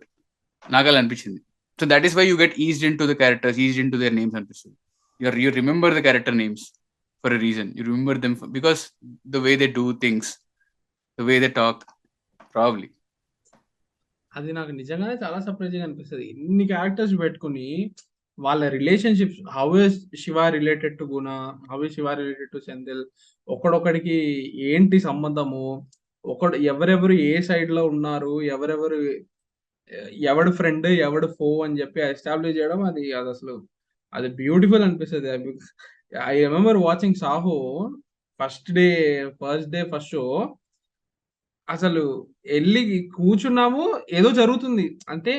నాకు అలా అనిపించింది. So that is why you get eased into the characters, eased into their names అనిపిస్తుంది. You remember the character names for a reason. You remember them because the way they do things, the way they talk probably.
అది నాకు నిజంగానే చాలా surprising అనిపిస్తుంది. ఇన్ని characters పెట్టుకుని వాళ్ళ relationships, how is Siva related to Guna, how is Siva related to Senthil, ఒకడొకడికి ఏంటి సంబంధము, ఎవరెవరు ఏ సైడ్ లో ఉన్నారు, ఎవడు ఫ్రెండ్ ఎవడు ఫో అని చెప్పి ఎస్టాబ్లిష్ చేయడం, అది అసలు అది బ్యూటిఫుల్ అనిపిస్తుంది. I remember watching Saaho first show. అసలు వెళ్ళి కూర్చున్నాము, ఏదో జరుగుతుంది అంటే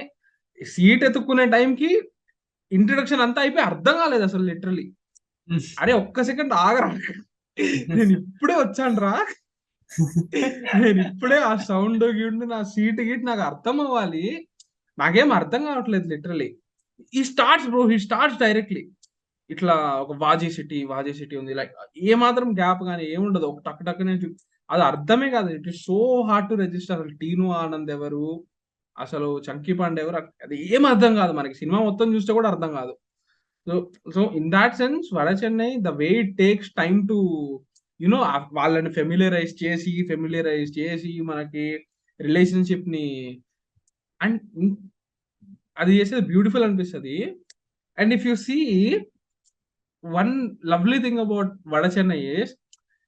సీట్ ఎత్తుక్కునే టైంకి ఇంట్రడక్షన్ అంతా అయిపోయి అర్థం కాలేదు అసలు లిటరలీ. అరే ఒక్క సెకండ్ ఆగరా, నేను ఇప్పుడే వచ్చాను రా, నేను ఇప్పుడే ఆ సౌండ్ గిట్ నా సీట్ గిట్ నాకు అర్థం అవ్వాలి, నాకేం అర్థం కావట్లేదు లిటరలీ. హీ స్టార్ట్స్ డైరెక్ట్లీ ఇట్లా ఒక వాజీ సిటీ ఉంది, లైక్ ఏ మాత్రం గ్యాప్ కానీ ఏముండదు, ఒక టక్ టక్ నుంచి అది అర్థమే కాదు. It is so hard to register. అసలు టీను ఆనంద్ ఎవరు, అసలు చంకీ పాండే ఎవరు, అది ఏం అర్థం కాదు మనకి. సినిమా మొత్తం చూస్తే కూడా అర్థం కాదు. So so in that sense Vada Chennai, the way it takes time to you know వాళ్ళని ఫెమిలియరైజ్ చేసి మనకి రిలేషన్షిప్ ని, అండ్ అది చేసేది బ్యూటిఫుల్ అనిపిస్తుంది. And if you see one lovely thing about Vada Chennai is,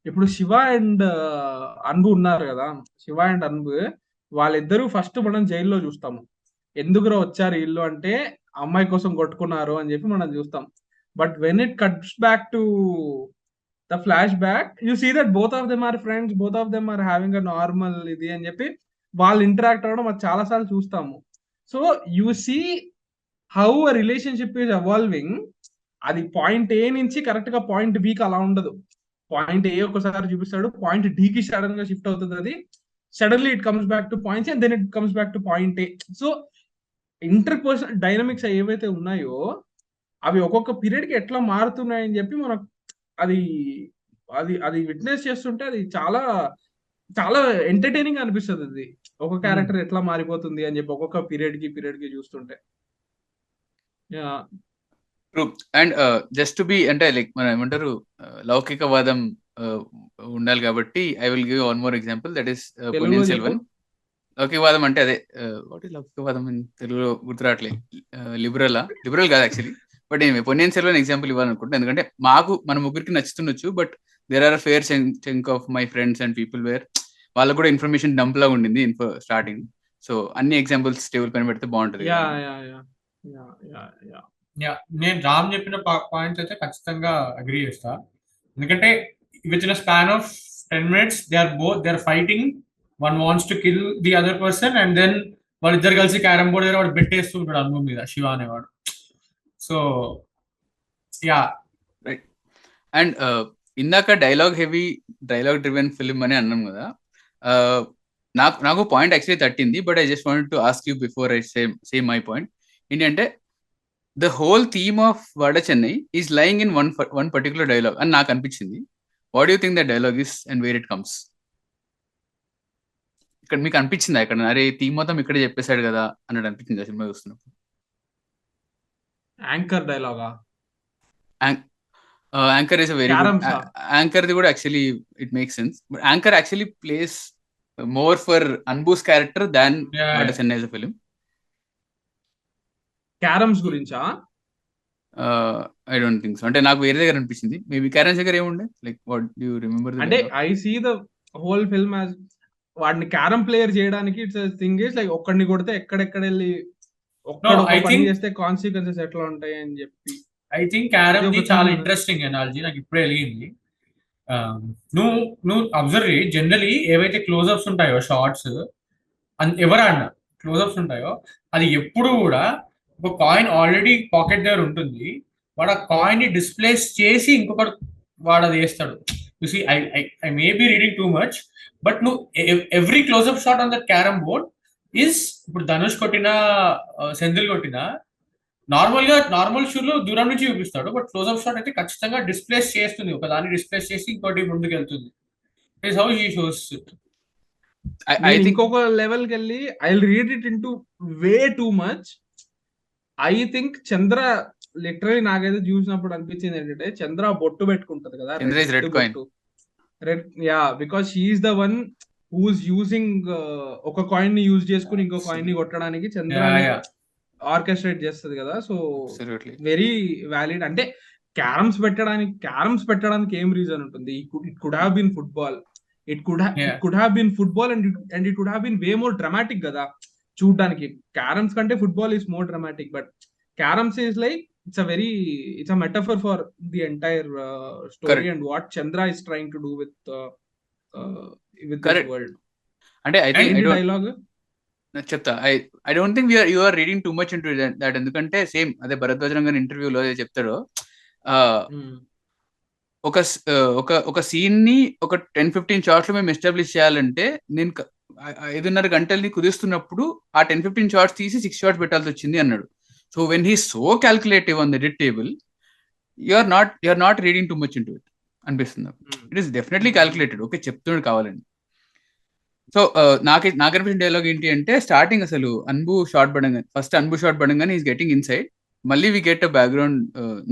ఇప్పుడు శివ అండ్ అన్బు ఉన్నారు కదా, శివ అండ్ అన్బు వాళ్ళిద్దరూ ఫస్ట్ మనం జైల్లో చూస్తాము. ఎందుకురా వచ్చారు ఇల్లు అంటే అమ్మాయి కోసం కొట్టుకున్నారు అని చెప్పి మనం చూస్తాం. But when it cuts back to the flashback, you see that both of them are friends, both of them are having a normal ఇది అని చెప్పి వాళ్ళు ఇంటరాక్ట్ అవ్వడం అది చాలా సార్లు చూస్తాము. So you see how a relationship is evolving. అది పాయింట్ ఏ నుంచి కరెక్ట్ గా పాయింట్ బికి అలా ఉండదు. పాయింట్ ఏ ఒకసారి చూపిస్తాడు, పాయింట్ కి సడన్ గా షిఫ్ట్ అవుతుంది, అది suddenly it comes back to points and then it comes back to point A. So interpersonal dynamics ఏవైతే ఉన్నాయో అవి ఒక్కొక్క పీరియడ్ కి ఎట్లా మారుతున్నాయని చెప్పి మనం అది అది అది విట్నెస్ చేస్తుంటే అది చాలా చాలా ఎంటర్టైనింగ్ అనిపిస్తుంది. అది ఒక క్యారెక్టర్ ఎట్లా మారిపోతుంది అని చెప్పి ఒక్కొక్క పీరియడ్ కి చూస్తుంటే.
True. And just to be అంటే లైక్ మనం ఏమంటారు, లౌకికవాదం ఉండాలి కాబట్టి I will give one more example, that is Ponniyin Selvan. లౌకికవాదం అంటే అదే, వాట్ ఈస్ లౌకికవాదం ఇన్ తెలుగులో గుర్తురావట్లేదు, లిబరల్ కాదు యాక్చువల్లీ. బట్ నేను పొన్నియిన్ సెల్వన్ ఎగ్జాంపుల్ ఇవ్వాలనుకుంటున్నాను, ఎందుకంటే మన ముగ్గురికి నచ్చుతుండొచ్చు, but there are fair chunk of my friends and people where వాళ్ళకు కూడా ఇన్ఫర్మేషన్ డంప్ లా ఉండింది స్టార్టింగ్. సో అన్ని ఎగ్జాంపుల్స్ టేబుల్ పైన పెడితే బాగుంటది.
నేను రామ్ చెప్పిన పాయింట్స్ అయితే ఖచ్చితంగా అగ్రీ చేస్తా. ఎందుకంటే within span of 10 minutes they are fighting. One wants to kill the other person and then వాళ్ళిద్దరు కలిసి క్యారమ్ బోర్డ్ దగ్గర వాడు పెట్టేస్తూ ఉంటాడు అనుభవం మీద, శివ అనేవాడు. So ya
right. అండ్ ఇందాక డైలాగ్ డ్రివెన్ ఫిల్మ్ అని అన్నాం కదా, నాకు పాయింట్ యాక్చువల్లీ తట్టింది, but I just wanted to ask you before I say my point. ఏంటంటే the whole theme of Vada Chennai is lying in one particular dialogue and నాకు అనిపించింది. What do you think that dialogue is and where it comes? ఇక్కడ మీకు అనిపించిందా ఇక్కడ అరే theme మొత్తం ఇక్కడే చెప్పేశాడు కదా అన్నట్టు అనిపించింది సినిమా చూస్తున్నప్పుడు?
యాంకర్ డైలాగా?
Anchor is a very anchor ది కూడా actually it makes sense, but anchor actually plays more for Anbu's character than Vada Chennai as a film.
Carroms గురించా?
I don't think so. అంటే నాకు వేరే దగ్గర అనిపించింది. మేబీ క్యారమ్స్ దగ్గర ఏముండే, like what do you remember?
అంటే I see the whole film as వాడిని క్యారమ్ ప్లేయర్ చేయడానికి ఇట్స్ థింగ్ ఇస్ లైక్ ఒక్కడిని కొడితే ఎక్కడెక్కడ వెళ్ళి పని చేస్తే కాన్సిక్వెన్సెస్ ఎట్లా ఉంటాయి అని చెప్పి.
ఐ థింక్ క్యారమ్ ది చాలా ఇంట్రెస్టింగ్ ఎనాలజీ, నాకు ఇప్పుడే వెలిగింది. నువ్వు అబ్జర్వ్ చేయి, జనరలీ ఏవైతే క్లోజ్అప్స్ ఉంటాయో షార్ట్స్ ఎవరన్నా క్లోజ్అప్స్ ఉంటాయో అది ఎప్పుడు కూడా ఒక కాయిన్ ఆల్రెడీ పాకెట్ దగ్గర ఉంటుంది, వాడు ఆ కాయిన్ ని డిస్ప్లేస్ చేసి ఇంకొకటి వాడు అది వేస్తాడు. You see I may be reading too much, but నువ్వు every close up shot on that carrom board is, ఇప్పుడు ధనుష్ కొట్టినా సెంధిల్ కొట్టినా నార్మల్ షూలో దూరం నుంచి చూపిస్తాడు, బట్ క్లోజ్అప్ షాట్ అయితే ఖచ్చితంగా డిస్ప్లేస్ చేస్తుంది, ఒక దాన్ని డిస్ప్లేస్ చేసి ఇంకోటి ముందుకు వెళ్తుంది. Is how he shows it.
ఇంకొక లెవెల్కి వెళ్ళి I will read it into way too much. I think Chandra literally నాకైతే చూసినప్పుడు అనిపించింది ఏంటంటే, చంద్ర బొట్టు పెట్టుకుంటది కదా, red, yeah, because she's the one who's using ఒక కాయిన్ ని యూజ్ చేసుకుని ఇంకో కాయిన్ ని కొట్టడానికి చంద్ర ఆర్కెస్ట్రేట్ చేస్తుంది కదా. So very valid. అంటే క్యారమ్స్ పెట్టడానికి ఏం రీజన్ ఉంటుంది? It could have been football, it could have been football and it could have been way more dramatic కదా చూడడానికి. క్యారమ్స్ కంటే football is more dramatic, but carroms is like it's a metaphor for the entire story. Correct. And what Chandra is trying to do with this world.
అంటే I think
dialogue
చెప్తా. I don't think you are reading too much into that. ఎందుకంటే same అదే భరద్వాజన్ గారి ఇంటర్వ్యూలో చెప్తాడు, ఒక scene ని ఒక 10-15 షార్ట్స్ లో మేము ఎస్టాబ్లిష్ చేయాలంటే నేను 5.5 గంటల్ని కుదిస్తున్నప్పుడు ఆ 10-15 షార్ట్స్ తీసి 6 షార్ట్స్ పెట్టాల్సి వచ్చింది అన్నాడు. So when he so calculative on the edit table, you're not reading too much into it అనిపిస్తుంది నాకు. It is definitely calculated, okay చెప్తున్నాడు కావాలని. సో నాకు అనిపించిన డైలాగ్ ఏంటి అంటే, స్టార్టింగ్ అసలు ఫస్ట్ అన్బు షార్ట్ పడంగానే ఈస్ గెటింగ్ ఇన్సైడ్, మళ్ళీ we get a background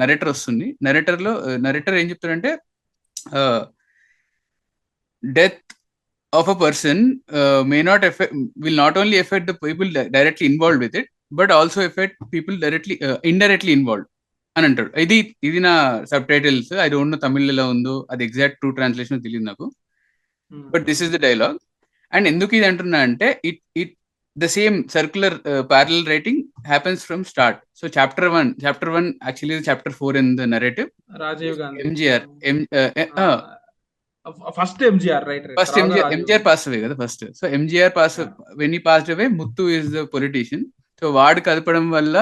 narrator వస్తుంది. నరేటర్ ఏం చెప్తాడంటే, death of a person will not only affect the people directly involved with it, but also affect people indirectly involved అని అంటాడు. ఇది నా subtitles, I don't know Tamil ఎలా ఉందో, అది ఎగ్జాక్ట్ ట్రూ ట్రాన్స్లేషన్ తెలియదు నాకు, but this is the dialogue. And ఎందుకు ఇది అంటున్నా అంటే, it the same circular parallel writing happens from start. So chapter 1 actually chapter 4 in the narrative.
Rajiv Gandhi
MGR
first MGR right
first MGR pass away కదా first. So MGR when he passed away, Muthu is the politician. So వాడు కదపడం వల్ల,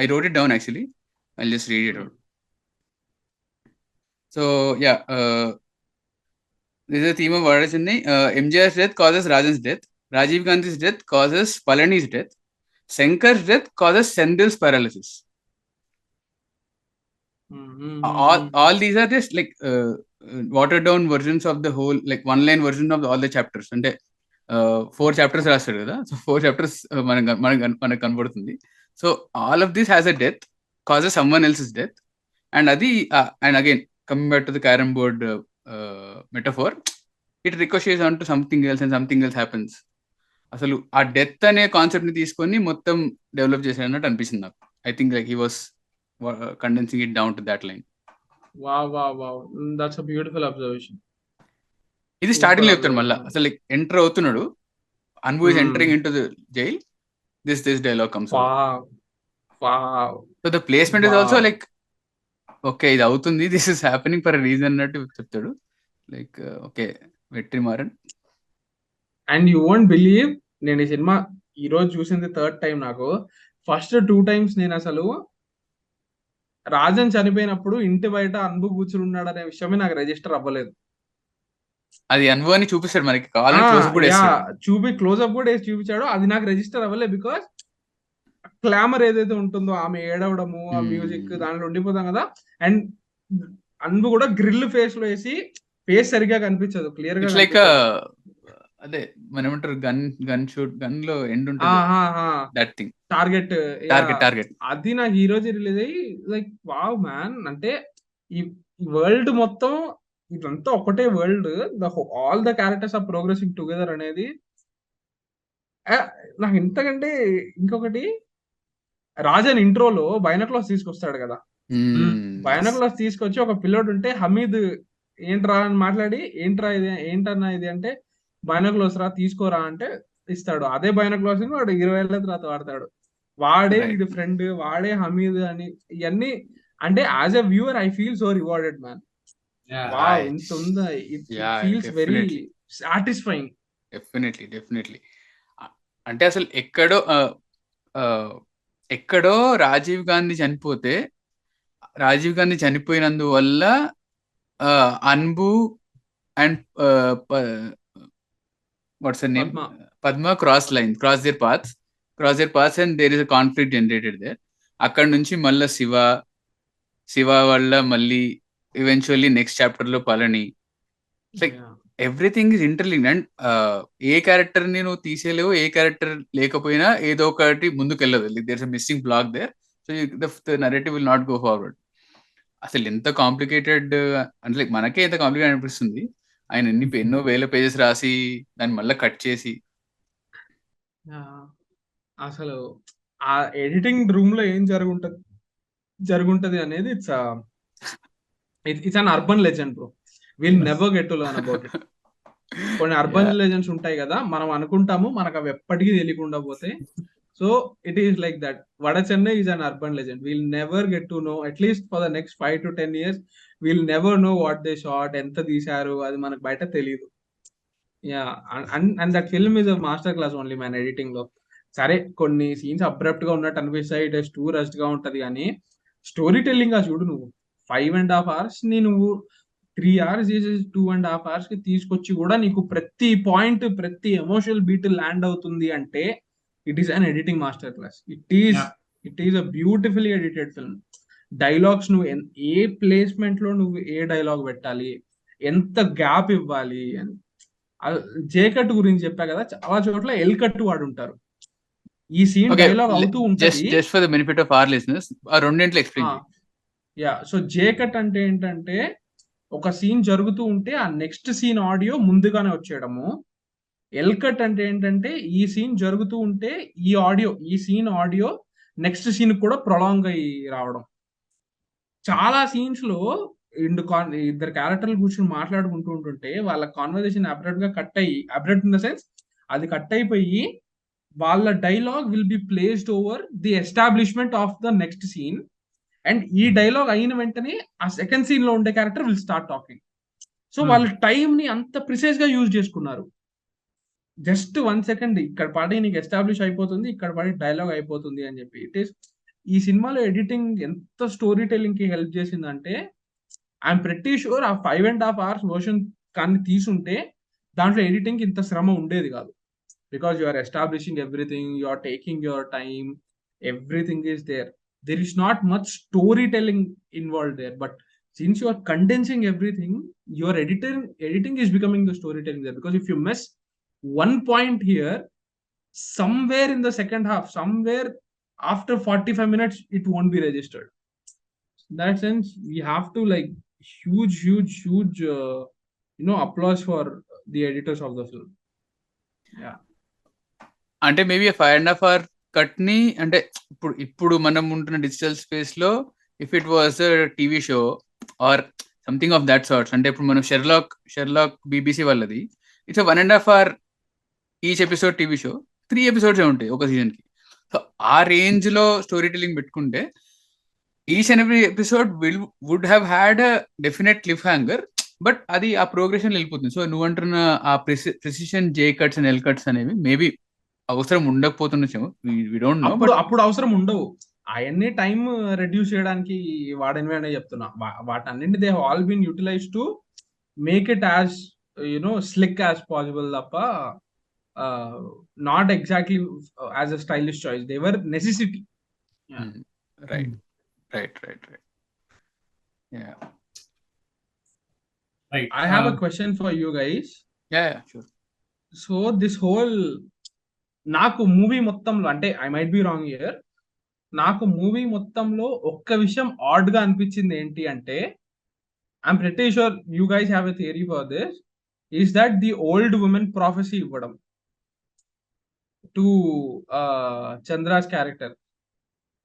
I wrote it down actually, I'll just read it out. So ya, this is the theme of Vada Chennai. MGR's death causes Rajan's death, Rajiv Gandhi's death causes Palani's death, Shankar's death causes Senthil's paralysis. All these are just like watered down versions of the whole, like one line version of all the chapters. అంటే 4 chapters రాస్తాడు కదా, so 4 chapters మనకు కనబడుతుంది. So all of this has a death, causes someone else's death. And అది and again coming back to the carrom board metaphor, it ricochets on to something else and something else happens. అసలు ఆ death అనే concept ని తీసుకొని మొత్తం develop చేశాడు అన్నట్టు అనిపిస్తుంది నాకు. I think like he was condensing it down to that line.
Wow, that's a beautiful observation.
ఇది స్టార్టింగ్ లో చెప్తాడు, మళ్ళీ అసలు లైక్ ఎంటర్ అవుతున్నాడు, Anbu is entering into the jail, this dialogue comes. So the placement is also like, okay ఇది అవుతుంది, this is happening for a reason అన్నట్టు చెప్తాడు. Like okay, Vetri Maaran.
And you won't believe, నేను ఈ సినిమా ఈ రోజు చూసింది 3rd టైం. నాకు ఫస్ట్ 2 times నేను అసలు రాజన్ చనిపోయినప్పుడు ఇంటి బయట అన్బు కూర్చుని ఉన్నాడు అనే విషయమే నాకు రిజిస్టర్ అవ్వలేదు.
అది అనుభవాన్ని చూపిస్తాడు మనకి,
క్లోజ్అప్ కూడా వేసి చూపించాడు, అది నాకు రిజిస్టర్ అవ్వలేదు. బికాస్ క్లామర్ ఏదైతే ఉంటుందో, ఆమె ఏడవడము, ఆ మ్యూజిక్ దానిలో ఉండిపోతాం కదా. అండ్ అన్బు కూడా గ్రిల్ ఫేస్ లో వేసి, ఫేస్ సరిగా కనిపించదు, క్లియర్ గా
లైక్ అదే మనం ఏమంటారు, గన్ లో ఎండ్ ఉంటుంది, దట్ థింగ్, టార్గెట్.
అది నాకు ఈ రోజు రిలీజ్ అయ్యి లైక్ వావ్ మ్యాన్, అంటే ఈ వరల్డ్ మొత్తం ఇదంతా ఒకటే world, all the characters are progressing together అనేది నాకు ఇంతకంటే. ఇంకొకటి, రాజన్ ఇంట్రోలో బైనాక్యులర్స్ తీసుకొస్తాడు కదా, బైనాక్యులర్స్ తీసుకొచ్చి ఒక పిల్లోడు ఉంటే హమీద్ ఏంట్రా అని మాట్లాడి, ఏంటన్నా ఇది అంటే, బైనాక్యులర్స్ రా తీసుకోరా అంటే ఇస్తాడు. అదే బైనాక్యులర్స్ వాడు 20 ఏళ్ల తర్వాత వాడతాడు. వాడే ఇది ఫ్రెండ్, వాడే హమీద్ అని. ఇవన్నీ అంటే as a viewer I feel so rewarded man. ఇంత ఉందా, it feels very satisfying.
Definitely. అంటే అసలు ఎక్కడో రాజీవ్ గాంధీ చనిపోయినందువల్ల Anbu and what's her name, Padma cross their paths and there is a conflict generated there. అక్కడ నుంచి మళ్ళీ శివ వల్ల మళ్ళీ eventually నెక్స్ట్ చాప్టర్ లో Palani, like everything is interlinked. And A character ని నువ్వు తీసేలేవు, ఏ క్యారెక్టర్ లేకపోయినా ఏదో ఒకటి ముందుకు వెళ్ళదు, like there is a missing block there. So the narrative will not go forward. అసలు ఎంత కాంప్లికేటెడ్ అంటే, లైక్ మనకే ఎంత కాంప్లికేటెడ్ అనిపిస్తుంది. ఆయన ఎన్నో వేల పేజెస్ రాసి దాన్ని మళ్ళీ కట్ చేసి,
అసలు ఆ ఎడిటింగ్ రూమ్ లో ఏం జరుగుంటది అనేది it's an urban legend bro. Will never get to learn about it. కొన్ని అర్బన్ లెజెండ్స్ ఉంటాయి కదా, మనం అనుకుంటాము, మనకు అవి ఎప్పటికీ తెలియకుండా పోతే. So it is like that. Vada Chennai is an urban legend. We'll never get to know, at least for the next 5 to 10 years, we'll never know what they shot, ఎంత తీశారు, అది మనకు బయట తెలియదు. And that film is a master class only man editing లో. సరే కొన్ని scenes abrupt గా ఉన్నట్టు అనిపిస్తాయి, ఇట్ ఇస్ టూ రష్డ్ గా ఉంటది, కానీ స్టోరీ టెల్లింగ్ గా చూడు నువ్వు. 5.5 hours ని నువ్వు 3 hours చేసేసి 2.5 hours కి తీసుకొచ్చి కూడా నీకు ప్రతి పాయింట్, ప్రతి ఎమోషనల్ బీట్ ల్యాండ్ అవుతుంది అంటే it is an editing masterclass. It is a beautifully edited film. Dialogues నువ్వు ఏ ప్లేస్మెంట్ లో నువ్వు ఏ డైలాగ్ పెట్టాలి, ఎంత గ్యాప్ ఇవ్వాలి అని. జే కట్ గురించి చెప్పా కదా, చాలా చోట్ల ఎల్ కట్ వాడుంటారు. ఈ సీన్
ఓకే,
డైలాగ్ అవుతూ ఉంటది.
Just for the benefit of our listeners ఆ రెండింటిలో ఎక్స్ప్లెయిన్ చేయి.
యా, సో జే కట్ అంటే ఏంటంటే ఒక సీన్ జరుగుతూ ఉంటే ఆ నెక్స్ట్ సీన్ ఆడియో ముందుగానే వచ్చేయడము. ఎల్ కట్ అంటే ఏంటంటే ఈ సీన్ జరుగుతూ ఉంటే ఈ సీన్ ఆడియో నెక్స్ట్ సీన్ కూడా ప్రొలాంగ్ అయ్యి రావడం. చాలా సీన్స్ లో ఇద్దరు క్యారెక్టర్లు కూర్చొని మాట్లాడుకుంటూ ఉంటుంటే వాళ్ళ కాన్వర్సేషన్ అబ్రప్ట్ గా కట్ అయ్యి, అబ్రప్ట్ ఇన్ ద సెన్స్ అది కట్ అయిపోయి వాళ్ళ dialogue will be placed over the establishment of the next scene. And ఈ డైలాగ్ అయిన వెంటనే ఆ సెకండ్ సీన్ లో ఉండే character will start talking. So వాళ్ళ టైం ని అంత ప్రిసైజ్ గా యూజ్ చేసుకున్నారు. జస్ట్ 1 సెకండ్ ఇక్కడ పాడి నీకు ఎస్టాబ్లిష్ అయిపోతుంది, ఇక్కడ పాడి డైలాగ్ అయిపోతుంది అని చెప్పి. ఇట్ ఈస్ ఈ సినిమాలో ఎడిటింగ్ ఎంత స్టోరీ టెల్లింగ్ కి హెల్ప్ చేసిందంటే ఐఎమ్ ప్రెటీ షూర్ ఆ 5.5 hours వర్షన్ కానీ తీసుంటే దాంట్లో ఎడిటింగ్ ఇంత శ్రమ ఉండేది కాదు. Because you are establishing everything, you are taking your time, everything is there. There is not much storytelling involved there, but since you are condensing everything, your editing is becoming the storytelling there. Because if you miss one point here, somewhere in the second half, somewhere after 45 minutes, it won't be registered. In that sense, we have to like huge applause for the editors of the film. Yeah.
అంటే maybe 5.5 hour cut ని, అంటే ఇప్పుడు మనం ఉంటున్న digital space లో if it was TV show or something of that sorts, అంటే ఇప్పుడు మనం షెర్లాక్ బీబీసీ వాళ్ళది, it's 1.5 hour each episode TV show, 3 episodes ఉంటాయి ఒక సీజన్ కి. సో ఆ రేంజ్ లో స్టోరీ టెల్లింగ్ పెట్టుకుంటే each and every episode would have had a definite cliffhanger, but అది ఆ ప్రోగ్రెషన్ వెళ్ళిపోతుంది. సో నువ్వు అంటున్న ఆ precision J cuts and L cuts అనేవి మేబీ అవసరం ఉండకపోతుండొచ్చు, వి డోంట్ నో.
అప్పుడు అవసరం ఉండవు, అవన్నీ టైం రెడ్యూస్ చేయడానికి వాడనివి అనే చెప్తున్నా. వాటన్నింటి they all been utilize to make it as slick as possible తప్ప not exactly as a stylish choice. They were necessity.
Right.
I have a question for you guys.
Yeah, sure.
So this whole నాకు movie మొత్తంలో, అంటే I might be wrong here, నాకు movie మొత్తంలో ఒక్క విషయం add గా అనిపించింది ఏంటి అంటే, I'm pretty sure you guys have a theory for this, is that the old women prophecy ఇవ్వడం టు చంద్రాస్ క్యారెక్టర్.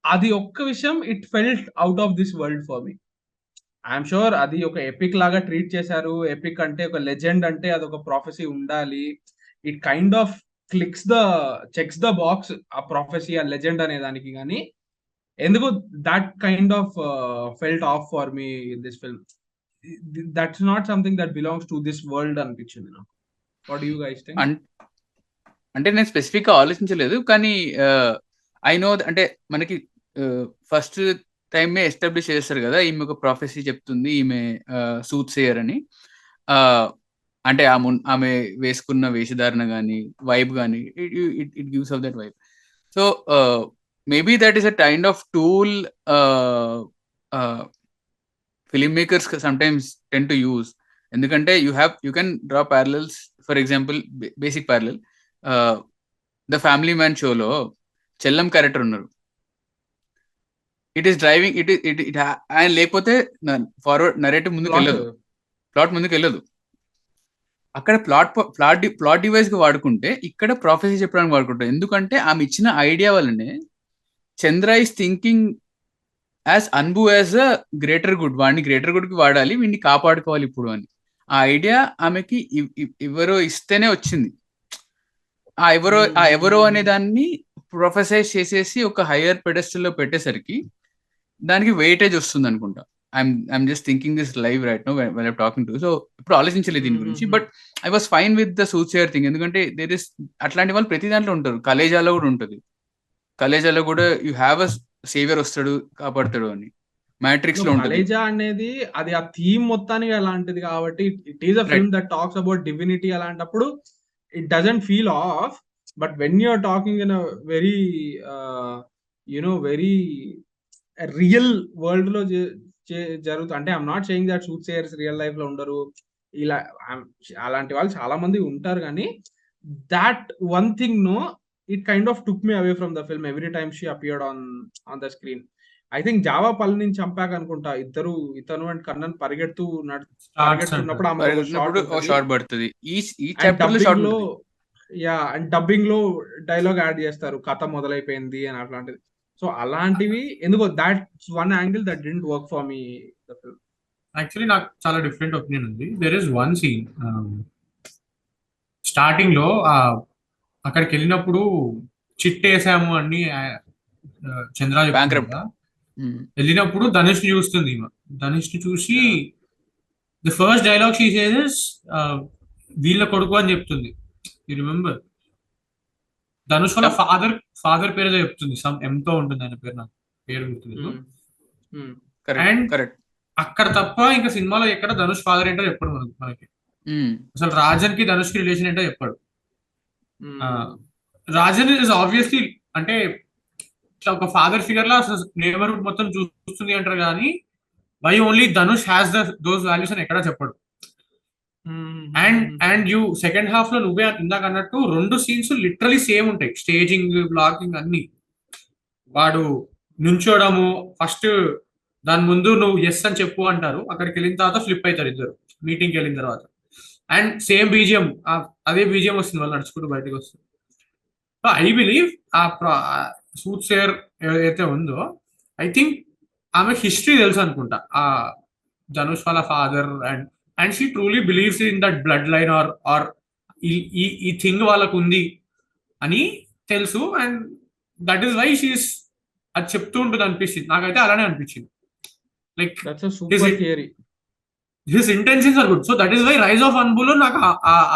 అది ఒక్క విషయం, it felt out of this world for me. I'm sure అది ఒక ఎపిక్ లాగా ట్రీట్ చేశారు. ఎపిక్ అంటే ఒక లెజెండ్ అంటే అదొక ప్రాఫెసీ ఉండాలి. It kind of checks the box ఆ ప్రాఫెసీ, ఆ లెజెండ్ అనే దానికి. కానీ ఎందుకు that kind of felt of for me in this film. That's not something that belongs to this world అనిపించింది నాకు. What do you guys think?
అంటే నేను స్పెసిఫిక్ గా ఆలోచించలేదు, కానీ ఐ నో, అంటే మనకి ఫస్ట్ టైమే ఎస్టాబ్లిష్ చేస్తారు కదా, ఈమె ఒక ప్రాఫెసీ చెప్తుంది, ఈమె సూట్ సేయర్ అని. అంటే ఆమె వేసుకున్న వేషధారణ కానీ వైబ్ కానీ it gives off that vibe. So maybe that is a kind of tool film makers sometimes tend to use. ఎందుకంటే you can draw parallels. For example, basic parallel, the family man షోలో Chellam character ఉన్నారు. It is driving, it ఆయన లేకపోతే forward narrative ముందుకు వెళ్ళదు, plot ముందుకు వెళ్ళదు. అక్కడ ప్లాట్ డివైస్ గా వాడుకుంటే ఇక్కడ ప్రాఫెసీ చెప్పడానికి వాడుకుంటారు. ఎందుకంటే ఆమె ఇచ్చిన ఐడియా వల్లనే Chandra is thinking as Anbu as a greater good, వాడిని గ్రేటర్ గుడ్ కి వాడాలి, వీడిని కాపాడుకోవాలి ఇప్పుడు అని. ఆ ఐడియా ఆమెకి ఎవరో ఇస్తేనే వచ్చింది. ఆ ఎవరో అనే దాన్ని ప్రొఫెసైజ్ చేసేసి ఒక హయ్యర్ పెడెస్టల్ లో పెట్టేసరికి దానికి వెయిటేజ్ వస్తుంది అనుకుంటా. I'm just thinking this live right now when I'm talking to you. So ఇప్పుడు ఆలోచించలేదు దీని గురించి, but I was fine with the soothsayer thing. ఎందుకంటే దేర్ ఇస్ అట్లాంటి వాళ్ళు ప్రతి దాంట్లో ఉంటారు. కలేజాలో కూడా ఉంటుంది. కలేజాలో కూడా యూ హ్యావ్ అ సేవియర్ వస్తాడు, కాపాడతాడు అని. మ్యాట్రిక్స్ లో ఉంటుంది.
కలేజా అనేది అది ఆ థీమ్ మొత్తానికి అలాంటిది కాబట్టి it is a film that talks about divinity. అలాంటప్పుడు it doesn't feel off. But when you're talking in a very very real world లో జరుగుతుంది. అంటే I'm not saying that soothsayers real life లో ఉండరు, ఇలా అలాంటి వాళ్ళు చాలా మంది ఉంటారు, కానీ that one thing no it kind of took me away from the film every time she appeared on the screen. I think Java పల్లిని చంపాక అనుకుంటా ఇతను అండ్ కన్నన్ పరిగెడుతున్నప్పుడు ఆమె
షార్ట్ పడుతుంది. ఈ
చాప్టర్ లో షార్ట్ లో అండ్ డబ్బింగ్ లో డైలాగ్ యాడ్ చేస్తారు, కథ మొదలైపోయింది అని అట్లాంటిది. సో అలాంటివి ఎందుకో that one angle that didn't work for me the film.
Actually నాకు చాలా డిఫరెంట్ ఒపీనియన్ ఉంది. There is one scene starting లో అక్కడికి వెళ్ళినప్పుడు చిట్ వేసాము అని చంద్ర వెళ్ళినప్పుడు ధనుష్ ని చూస్తుంది. ధనుష్ ని చూసి the first dialogue she says వీళ్ళ కొడుకు అని చెప్తుంది. You remember? ధనుష్ వాళ్ళ ఫాదర్ పేరు చెప్తుంది, సమ్ ఎంతో ఉంటుంది ఆయన పేరు, నాకు పేరు గుర్తులేదు. అండ్ అక్కడ తప్ప ఇంకా సినిమాలో ఎక్కడ ధనుష్ ఫాదర్ ఏంటో చెప్పడు మనకి. అసలు రాజన్ కి ధనుష్ కి రిలేషన్ ఏంటో చెప్పాడు. రాజన్ ఇస్ ఆబ్వియస్లీ అంటే ఒక ఫాదర్ ఫిగర్ లా నేబర్హుడ్ మొత్తం చూస్తుంది అంటారు, కానీ why only Dhanush has those values అని ఎక్కడ చెప్పడు. అండ్ యూ సెకండ్ హాఫ్ లో నువ్వే ఇందాక అన్నట్టు 2 సీన్స్ లిటరలీ సేమ్ ఉంటాయి, స్టేజింగ్, బ్లాకింగ్ అన్ని. వాడు నుంచోడము, ఫస్ట్ దాని ముందు నువ్వు ఎస్ అని చెప్పు అంటారు, అక్కడికి వెళ్ళిన తర్వాత ఫ్లిప్ అవుతారు ఇద్దరు మీటింగ్కి వెళ్ళిన తర్వాత. అండ్ సేమ్ బీజిఎం, అదే బీజిఎం వస్తుంది వాళ్ళు నడుచుకుంటూ బయటకు వస్తుంది. సో ఐ బిలీవ్ ఆ సూట్ సేర్ ఏదైతే ఉందో, ఐ థింక్ ఆమె హిస్టరీ తెలుసు అనుకుంటా ఆ ధనుష్ వాళ్ళ father, and she truly believes in that blood line or ఈ థింగ్ వాళ్ళకు ఉంది అని తెలుసు. And that is why she's అది చెప్తూ ఉంటుంది అనిపించింది, నాకైతే అలానే అనిపించింది. Like his intentions are good, so that is why rise of అన్బులో నాకు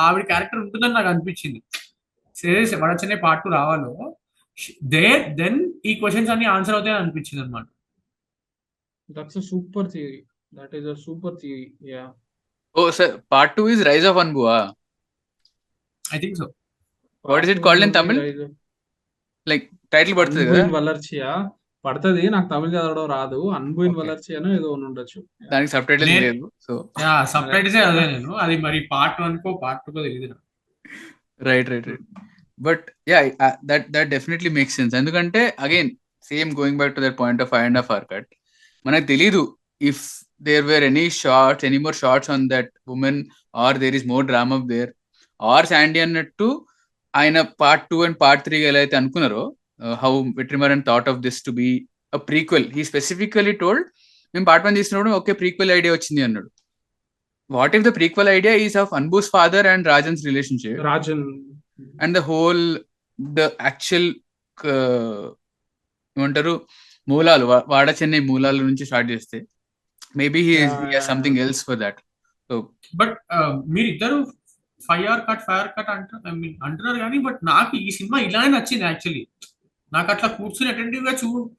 ఆవిడ క్యారెక్టర్ ఉంటుందని నాకు అనిపించింది. వడ చెన్నై పార్ట్ 2 రావాలో దెన్ ఈ క్వశ్చన్స్ అన్ని ఆన్సర్ అవుతాయని అనిపించింది అనమాట.
That's a super theory. That is a super theory. Yeah.
Oh, sir, part 2 is Rise of Anbu.
I think so.
What is it called in Tamil? Like title పడుతుంది కదా,
వలర్చియా పడుతుంది, నాకు తమిళ చదవడం రాదు. అన్బుయిన్ వలర్చియా ఏదో ఉండొచ్చు,
దానికి సబ్ టైటిల్ లేదు. సో
సబ్ టైటిల్స్ అదే, నేను అది మరి పార్ట్ 1 కో పార్ట్ 2 కో తెలియదు.
Right. But ya that definitely makes sense. ఎందుకంటే again same going back to that point of 5.5 hour cut, మనకు తెలీదు if there were any more shots on that women, or there is more drama there, or Sandy అన్నట్టు ఆయన part 2 and part 3 ఎలా అయితే అనుకున్నారో, how Vetri Maaran thought of this to be a prequel. He specifically told, మేము part 1 తీసినప్పుడు okay prequel idea వచ్చింది అన్నాడు. What if the prequel idea is of Anbu's father and Rajan's relationship, and the whole the actual ఏమంటారు మూలాలు, వాడ చెన్నై మూలాల నుంచి స్టార్ట్ చేస్తే maybe he has something else for that. So
but మీరిద్దరు 5 hour cut అంటున్నారు కానీ, బట్ నాకు ఈ సినిమా ఇలానే నచ్చింది. యాక్చువల్లీ నాకు అట్లా కూర్చుని అటెంటివ్ గా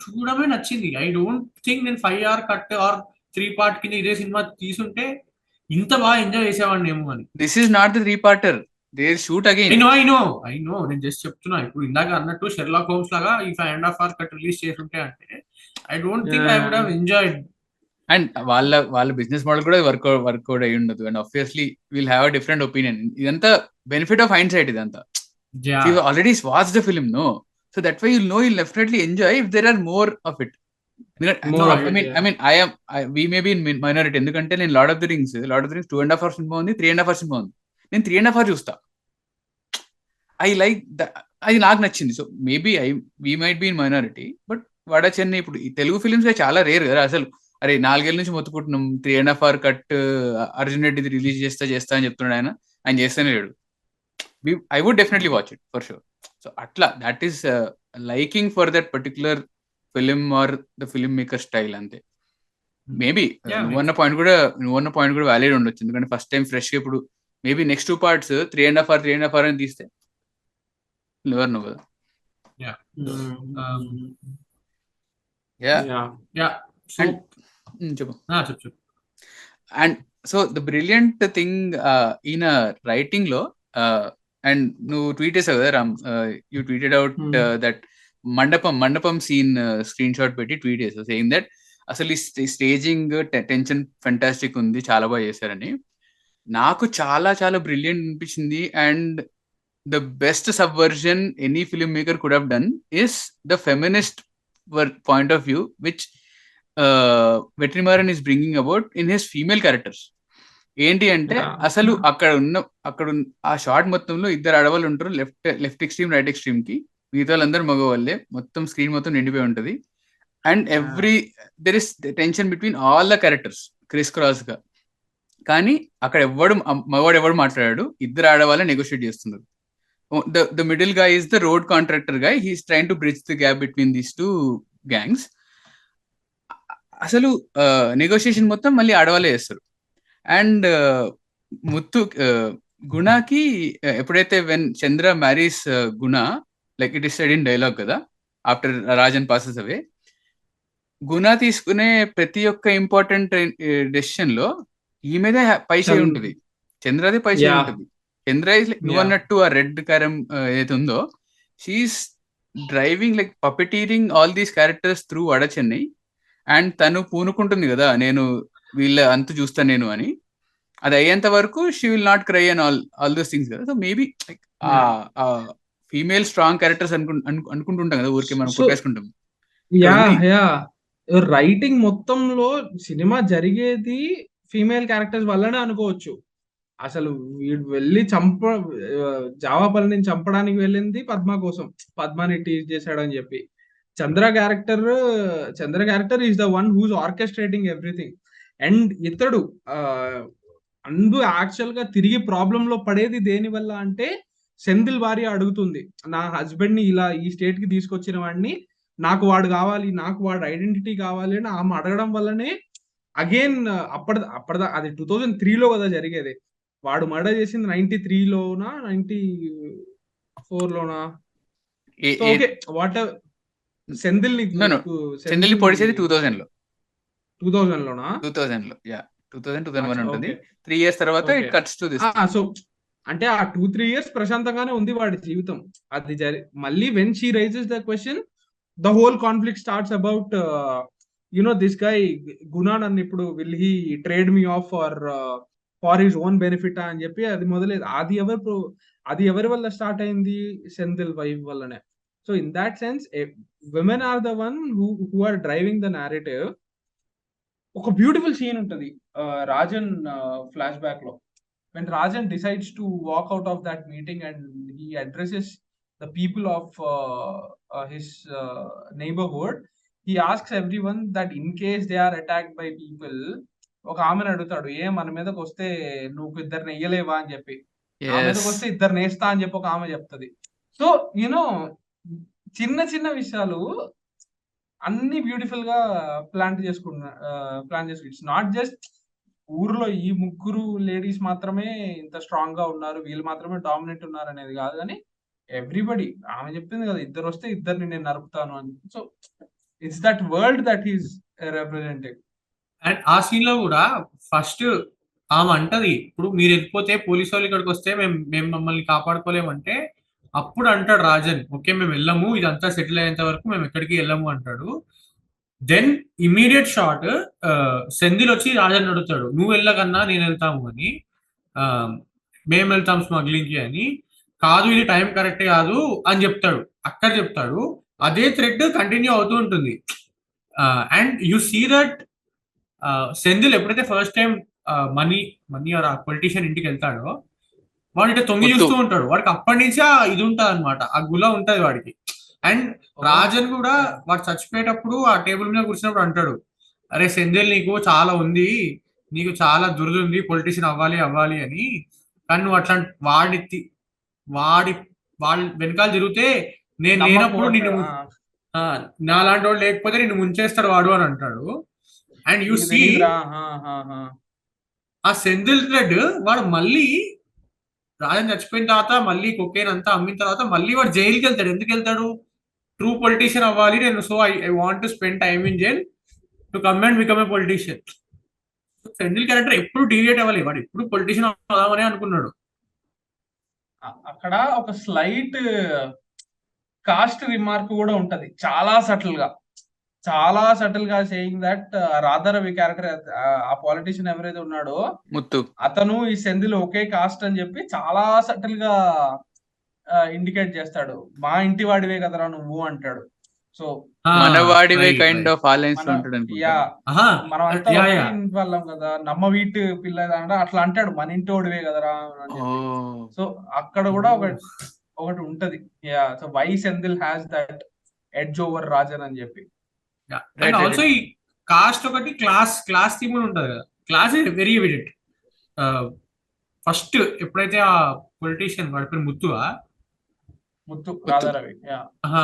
చూడడమే నచ్చింది. ఐ డోంట్ థింక్ నేను 5 hour cut ఆర్ 3 part కింద ఇదే సినిమా తీసుంటే ఇంత బాగా ఎంజాయ్ చేసేవాడిని ఏమో అని.
This is not the 3 parter, they shoot again.
I know నేను జస్ట్ చెప్తున్నా. ఇప్పుడు ఇందాక అన్నట్టు షెర్లాక్ హోమ్స్ లాగా ఈ 5.5 hour cut రిలీజ్ చేసి ఉంటే అంటే I don't think I would have enjoyed.
And వాళ్ళ బిజినెస్ మోడల్ కూడా వర్కౌట్ అయి ఉండదు. And obviously will have a different opinion. ఇదంతా బెనిఫిట్ ఆఫ్ హైండ్ సైట్. ఇదంతా already watch the film, no, so that why you'll know, you'll definitely enjoy if there are more of it. We may be in minority, ఎందుకంటే నేను Lord of the Rings 2.5 hours సినిమా ఉంది, 3.5 hours సినిమా ఉంది, నేను 3.5 hours చూస్తా. I like అది నాకు నచ్చింది. So maybe we might be in minority, but Vada Chennai ఇప్పుడు ఈ తెలుగు ఫిలిమ్స్ చాలా రేర్ కదా అసలు. అరే 4 ఏళ్ళ నుంచి మొత్తుకుంటున్నాం 3.5 hour cut Arjun Reddy release చేస్తా అని చెప్తున్నాడు ఆయన చేస్తేనే లేడు. I would definitely watch it for sure. So అట్లా that is liking for that particular film or the film maker style అంతే. మేబీ నువ్వన్న పాయింట్ కూడా వ్యాలిడ్ ఉండొచ్చు, ఎందుకంటే ఫస్ట్ టైం ఫ్రెష్ గా ఇప్పుడు మేబీ నెక్స్ట్ 2 parts 3.5 hour అని తీస్తే ఎవరు నువ్వు కదా. చెప్పు. And so the brilliant thing ఈయన రైటింగ్ లో, అండ్ నువ్వు ట్వీట్ చేసావు కదా Ram, you tweeted out that మండపం సీన్ స్క్రీన్ షాట్ పెట్టి ట్వీట్ చేశారు, సేయింగ్ దట్ అసలు ఈ స్టేజింగ్ టెన్షన్ ఫెంటాస్టిక్ ఉంది, చాలా బాగా చేశారని. నాకు చాలా చాలా బ్రిలియంట్ అనిపించింది. And the best subversion any film maker could have done is the feminist point of view which Vetri Maaran is bringing about in his female characters. ఏంటి అంటే అసలు అక్కడ ఆ షార్ట్ మొత్తంలో ఇద్దరు ఆడవాళ్ళు ఉంటారు, లెఫ్ట్ ఎక్స్ట్రీమ్ రైట్ ఎక్స్ట్రీమ్ కి, మిగతా వాళ్ళందరూ మగవాళ్ళే, మొత్తం స్క్రీన్ మొత్తం నిండిపోయి ఉంటది. And there is tension between all the characters criss cross గా. కానీ అక్కడ మగవాడు ఎవడు మాట్లాడాడు, ఇద్దరు ఆడవాళ్ళే నెగోషియేట్ చేస్తున్నారు. The middle guy is the road contractor guy, he's train to bridge the gap between these two gangs. అసలు నెగోషియేషన్ మొత్తం మళ్ళీ ఆడవాళ్ళే చేస్తారు. అండ్ ముత్తు గుణకి ఎప్పుడైతే when Chandra marries Guna, like it is said in dialogue కదా, after Rajan passes away, గుణ తీసుకునే ప్రతి ఒక్క ఇంపార్టెంట్ డెసిషన్ లో ఈమెదే పై చేయి ఉంటుంది, చంద్రది పై చేయి ఉంటుంది. చంద్ర నువ్వు అన్నట్టు ఆ రెడ్ కారం ఏదైతే ఉందో, she's driving like puppeteering all these characters through Vada Chennai. And తను పూనుకుంటుంది కదా, నేను వీళ్ళ అంతు చూస్తాను నేను అని. అది అయ్యేంత వరకు she will not cry and all those things కదా. So maybe female strong characters అనుకుంటుంటాం కదా, ఊరికే మనం కొట్టేసుకుంటాం.
రైటింగ్ మొత్తంలో సినిమా జరిగేది ఫీమేల్ క్యారెక్టర్స్ వల్లనే అనుకోవచ్చు. అసలు వీడు వెళ్ళి జావాపల్లిని చంపడానికి వెళ్ళింది పద్మ కోసం, పద్మని టీజ్ చేశాడని చెప్పి. Chandra character is the one who's orchestrating everything. And ఇతడు అందు యాక్చువల్ గా తిరిగి ప్రాబ్లం లో పడేది దేని వల్ల అంటే, సెంధిల్ భార్య అడుగుతుంది, నా హస్బెండ్ ని ఇలా ఈ స్టేట్ కి తీసుకొచ్చిన వాడిని, నాకు వాడు కావాలి, నాకు వాడు ఐడెంటిటీ కావాలి అని ఆమె అడగడం వల్లనే అగైన్ అప్పటిదా అది 2003లో కదా జరిగేది. వాడు మర్డర్ చేసింది 93లోనా 94లోనా, ఓకే వాట్ సెంధిల్
పొడిచేది 2000లో.
2000లోనా?
2000లో, యా 2001 ఉంటుంది. 3 years తర్వాత it cuts to this.
So అంటే ఆ 2-3 years ప్రశాంతంగానే ఉంది వాడి జీవితం. అది మళ్ళీ when she raises the question, the whole conflict starts about this guy Guna నన్ను ఇప్పుడు will he trade me off for his own benefit అని చెప్పి అది మొదలేదు. అది ఎవరి వల్ల స్టార్ట్ అయింది? సెంధిల్ వైఫ్ వల్లనే. So in that sense women are the one who are driving the narrative. ఒక బ్యూటిఫుల్ సీన్ ఉంటది రాజన్ ఫ్లాష్ బ్యాక్ లో, when Rajan decides to walk out of that meeting and he addresses the people of his neighborhood. He asks everyone that in case they are attacked by people, ఒక ఆమెను అడుగుతాడు, ఏ మన మీదకి వస్తే నువ్వు ఇద్దరిని వెయ్యలేవా అని చెప్పి. ఆ మీదకి వస్తే ఇద్దరిని వేస్తా అని చెప్పి ఒక ఆమె చెప్తుంది. సో యూనో చిన్న చిన్న విషయాలు అన్ని బ్యూటిఫుల్ గా ప్లాన్ చేసుకుంటున్నా. ఇట్స్ నాట్ జస్ట్ ఊర్లో ఈ ముగ్గురు లేడీస్ మాత్రమే ఇంత స్ట్రాంగ్ గా ఉన్నారు, వీళ్ళు మాత్రమే డామినేట్ ఉన్నారు అనేది కాదు, కానీ ఎవ్రీబడి. ఆమె చెప్పింది కదా, ఇద్దరు వస్తే ఇద్దరిని నేను నరుపుతాను అని. So it's that world that is representing.
And ఆ సీన్ లో కూడా ఫస్ట్ ఆమె అంటది, ఇప్పుడు మీరు వెళ్ళిపోతే పోలీసు వాళ్ళు ఇక్కడికి వస్తే మేము మమ్మల్ని కాపాడుకోలేమంటే, అప్పుడు అంటాడు రాజన్, ఓకే మేము వెళ్ళము, ఇదంతా సెటిల్ అయ్యేంత వరకు మేము ఎక్కడికి వెళ్ళము అంటాడు. దెన్ ఇమీడియట్ షాట్ సెంధిల్ వచ్చి రాజన్ అడుగుతాడు, నువ్వు వెళ్ళకన్నా నేను వెళ్తాము అని, మేము వెళ్తాం స్మగ్లింగ్ కి అని. కాదు ఇది టైం కరెక్ట్ కాదు అని చెప్తాడు, అక్కడ చెప్తాడు. అదే థ్రెడ్ కంటిన్యూ అవుతూ ఉంటుంది. And you see that Senthil ఎప్పుడైతే ఫస్ట్ టైం మనీ ఆ పొలిటీషియన్ ఇంటికి వెళ్తాడో, వాడు ఇట్లా తొంగి చూస్తూ ఉంటాడు. వాడికి అప్పటి నుంచి ఇది ఉంటుంది అనమాట, ఆ గుల ఉంటది వాడికి. అండ్ రాజన్ కూడా వాడు చచ్చిపోయేటప్పుడు ఆ టేబుల్ మీద కూర్చున్నప్పుడు అంటాడు, అరే సెంధిల్ నీకు చాలా ఉంది, నీకు చాలా దురద ఉంది, పొలిటీషియన్ అవ్వాలి అని. కానీ నువ్వు అట్లా వాడి వెనకాల తిరిగితే నేను లేనప్పుడు నిన్ను నాలాంటి వాడు లేకపోతే నిన్ను ముంచేస్తాడు వాడు అని అంటాడు. అండ్ యు సీ ఆ సెంధిల్ థ్రెడ్ వాడు మళ్ళీ రాజన్ చచ్చిపోయిన తర్వాత మళ్ళీ కొకేన్ అంతా అమ్మిన తర్వాత మళ్ళీ వాడు జైలుకి వెళ్తాడు. ఎందుకు వెళ్తాడు? ట్రూ పొలిటీషియన్ అవ్వాలి నేను, so I want to spend time in jail to come and become a politician. Senthil character ఎప్పుడు డీవియేట్ అవ్వాలి, వాడు ఎప్పుడు పొలిటీషియన్ అవుదామని అనుకున్నాడు.
అక్కడ ఒక స్లైట్ కాస్ట్ రిమార్క్ కూడా ఉంటది చాలా సటిల్ గా సేయింగ్ దట్ రాధారవి క్యారెక్టర్, ఆ పాలిటిషియన్ ఎవరైతే ఉన్నాడో
ముత్తు
అతను ఈ సెంధిల్ ఒకే కాస్ట్ అని చెప్పి చాలా సటిల్ గా ఇండికేట్ చేస్తాడు. మా ఇంటి వాడివే కదరా నువ్వు అంటాడు. సో
మనవాడివే
right,
kind
right.
Of alliance లో
మన
ఉంటాడు అనుకుంటా.
యా
ఆహా,
మనం అంతా
యా
ఒకే
యా
ఇంటి వాళ్ళం కదా, నమ్మ వీటి పిల్ల అంటే అట్లా అంటాడు, మన ఇంటి వాడివే కదరా అని
ఓ
చెప్పి. సో అక్కడ కూడా ఒకటి ఉంటది. Yeah, so why Senthil has that edge over Rajan అని చెప్పి.
And
right
also
right.
ఈ కాస్ట్ ఒకటి క్లాస్ థీమ్ కూడా ఉంటుంది కదా. Class is very evident. First ఎప్పుడైతే ఆ పొలిటీషియన్ వాడి పేరు ముత్తువా,
ముత్తు రాధారవి. యా
ఆహా,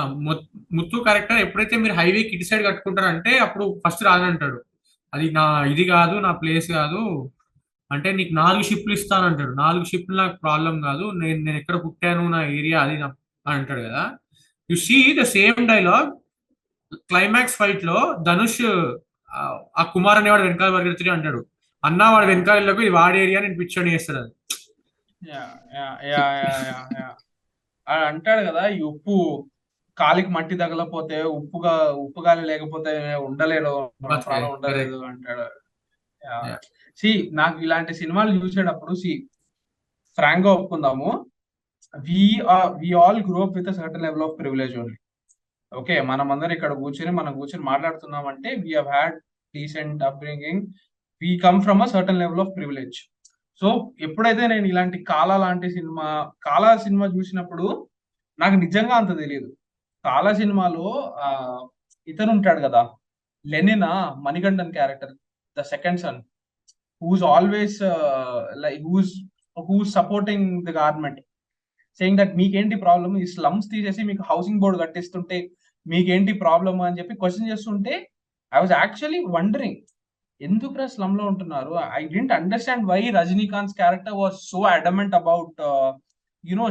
ముత్తు క్యారెక్టర్ ఎప్పుడైతే మీరు హైవేకి ఇటు సైడ్ కట్టుకుంటారంటే అప్పుడు ఫస్ట్ రానంటాడు, అది ఇది కాదు, నా ప్లేస్ కాదు, అంటే నీకు 4 షిప్లు ఇస్తానంటాడు. 4 షిప్లు నాకు ప్రాబ్లం కాదు, నేను ఎక్కడ పుట్టాను, నా ఏరియా అది అని అంటాడు కదా. You see the same dialogue climax fight లో ధనుష్ ఆ కుమార్ అనేవాడు వెనకాల పరిగెత్తి అంటాడు, అన్నా వాడు వెనకాలకు ఇది వాడి ఏరియా, నేను పిచ్చోని చేస్తాడు అది.
Yeah yeah yeah yeah yeah అంటాడు కదా, ఈ ఉప్పు కాలికి మట్టి తగలపోతే ఉప్పు గాలి లేకపోతే ఉండలేడు, ప్రాణం ఉండలేదు అంటాడు. సి నాకు ఇలాంటి సినిమాలు చూసేటప్పుడు ఫ్రాంక్ గా ఒప్పుకుందాము, we all grow up with certain level of privilege only. Okay, మనం అందరం ఇక్కడ కూర్చొని మాట్లాడుతున్నాం అంటే we have had decent upbringing, we come from a certain level of privilege. So ఎప్పుడైతే నేను ఇలాంటి కాలా సినిమా చూసినప్పుడు నాకు నిజంగా అంత తెలియదు. కాలా సినిమాలో ఇతను ఉంటాడు కదా, Lenin, Manikandan character, the second son, who's always like who's supporting the government, saying that మీకేంటి ప్రాబ్లమ్, ఈ స్లమ్స్ తీసేసి మీకు హౌసింగ్ బోర్డు కట్టిస్తుంటే మీకేంటి ప్రాబ్లమ్ అని చెప్పి క్వశ్చన్ చేస్తుంటే ఐ వాజ్ యాక్చువల్లీ వండరింగ్ ఎందుకు స్లమ్ లో ఉంటున్నారు. I didn't understand why Rajinikanth character was so adamant about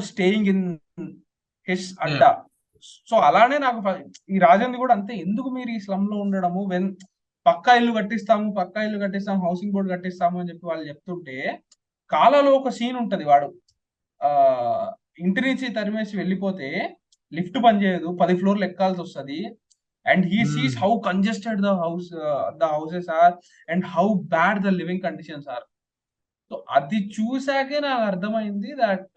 staying in his adda. So అలానే నాకు ఈ రాజేంద్ర కూడా అంతే, ఎందుకు మీరు ఈ స్లమ్ లో ఉండడము, పక్కా ఇల్లు కట్టిస్తాము, హౌసింగ్ బోర్డు కట్టిస్తాము అని చెప్పి వాళ్ళు చెప్తుంటే, కాలాలో ఒక సీన్ ఉంటది, వాడు ఇంటి నుంచి తరిమేసి వెళ్ళిపోతే లిఫ్ట్ పనిచేయదు, 10 ఫ్లోర్లు ఎక్కాల్సి వస్తుంది, and he sees how congested the houses are and how bad the living conditions are. So అది చూసాకే నాకు అర్థమైంది దట్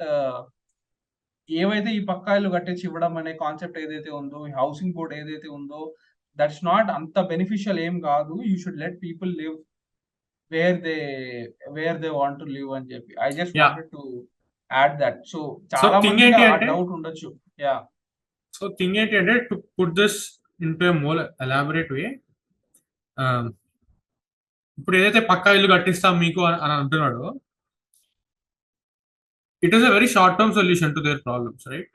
ఏవైతే ఈ పక్కాయిలు కట్టించి ఇవ్వడం అనే కాన్సెప్ట్ ఏదైతే ఉందో, ఈ హౌసింగ్ బోర్డ్ ఏదైతే ఉందో, దట్స్ నాట్ అంత బెనిఫిషియల్ ఏం కాదు. You should let people live where they want to live అని చెప్పి I just wanted to add that. So చాలా మందికి ఆ డౌట్ ఉండొచ్చు. యా,
సో థింగ్ ఏంటి అంటే, to put this into more elaborate way, ఇప్పుడు ఏదైతే పక్కా ఇల్లు కట్టిస్తాం మీకు అని అంటున్నాడో, it is a very short term solution to their problems, right?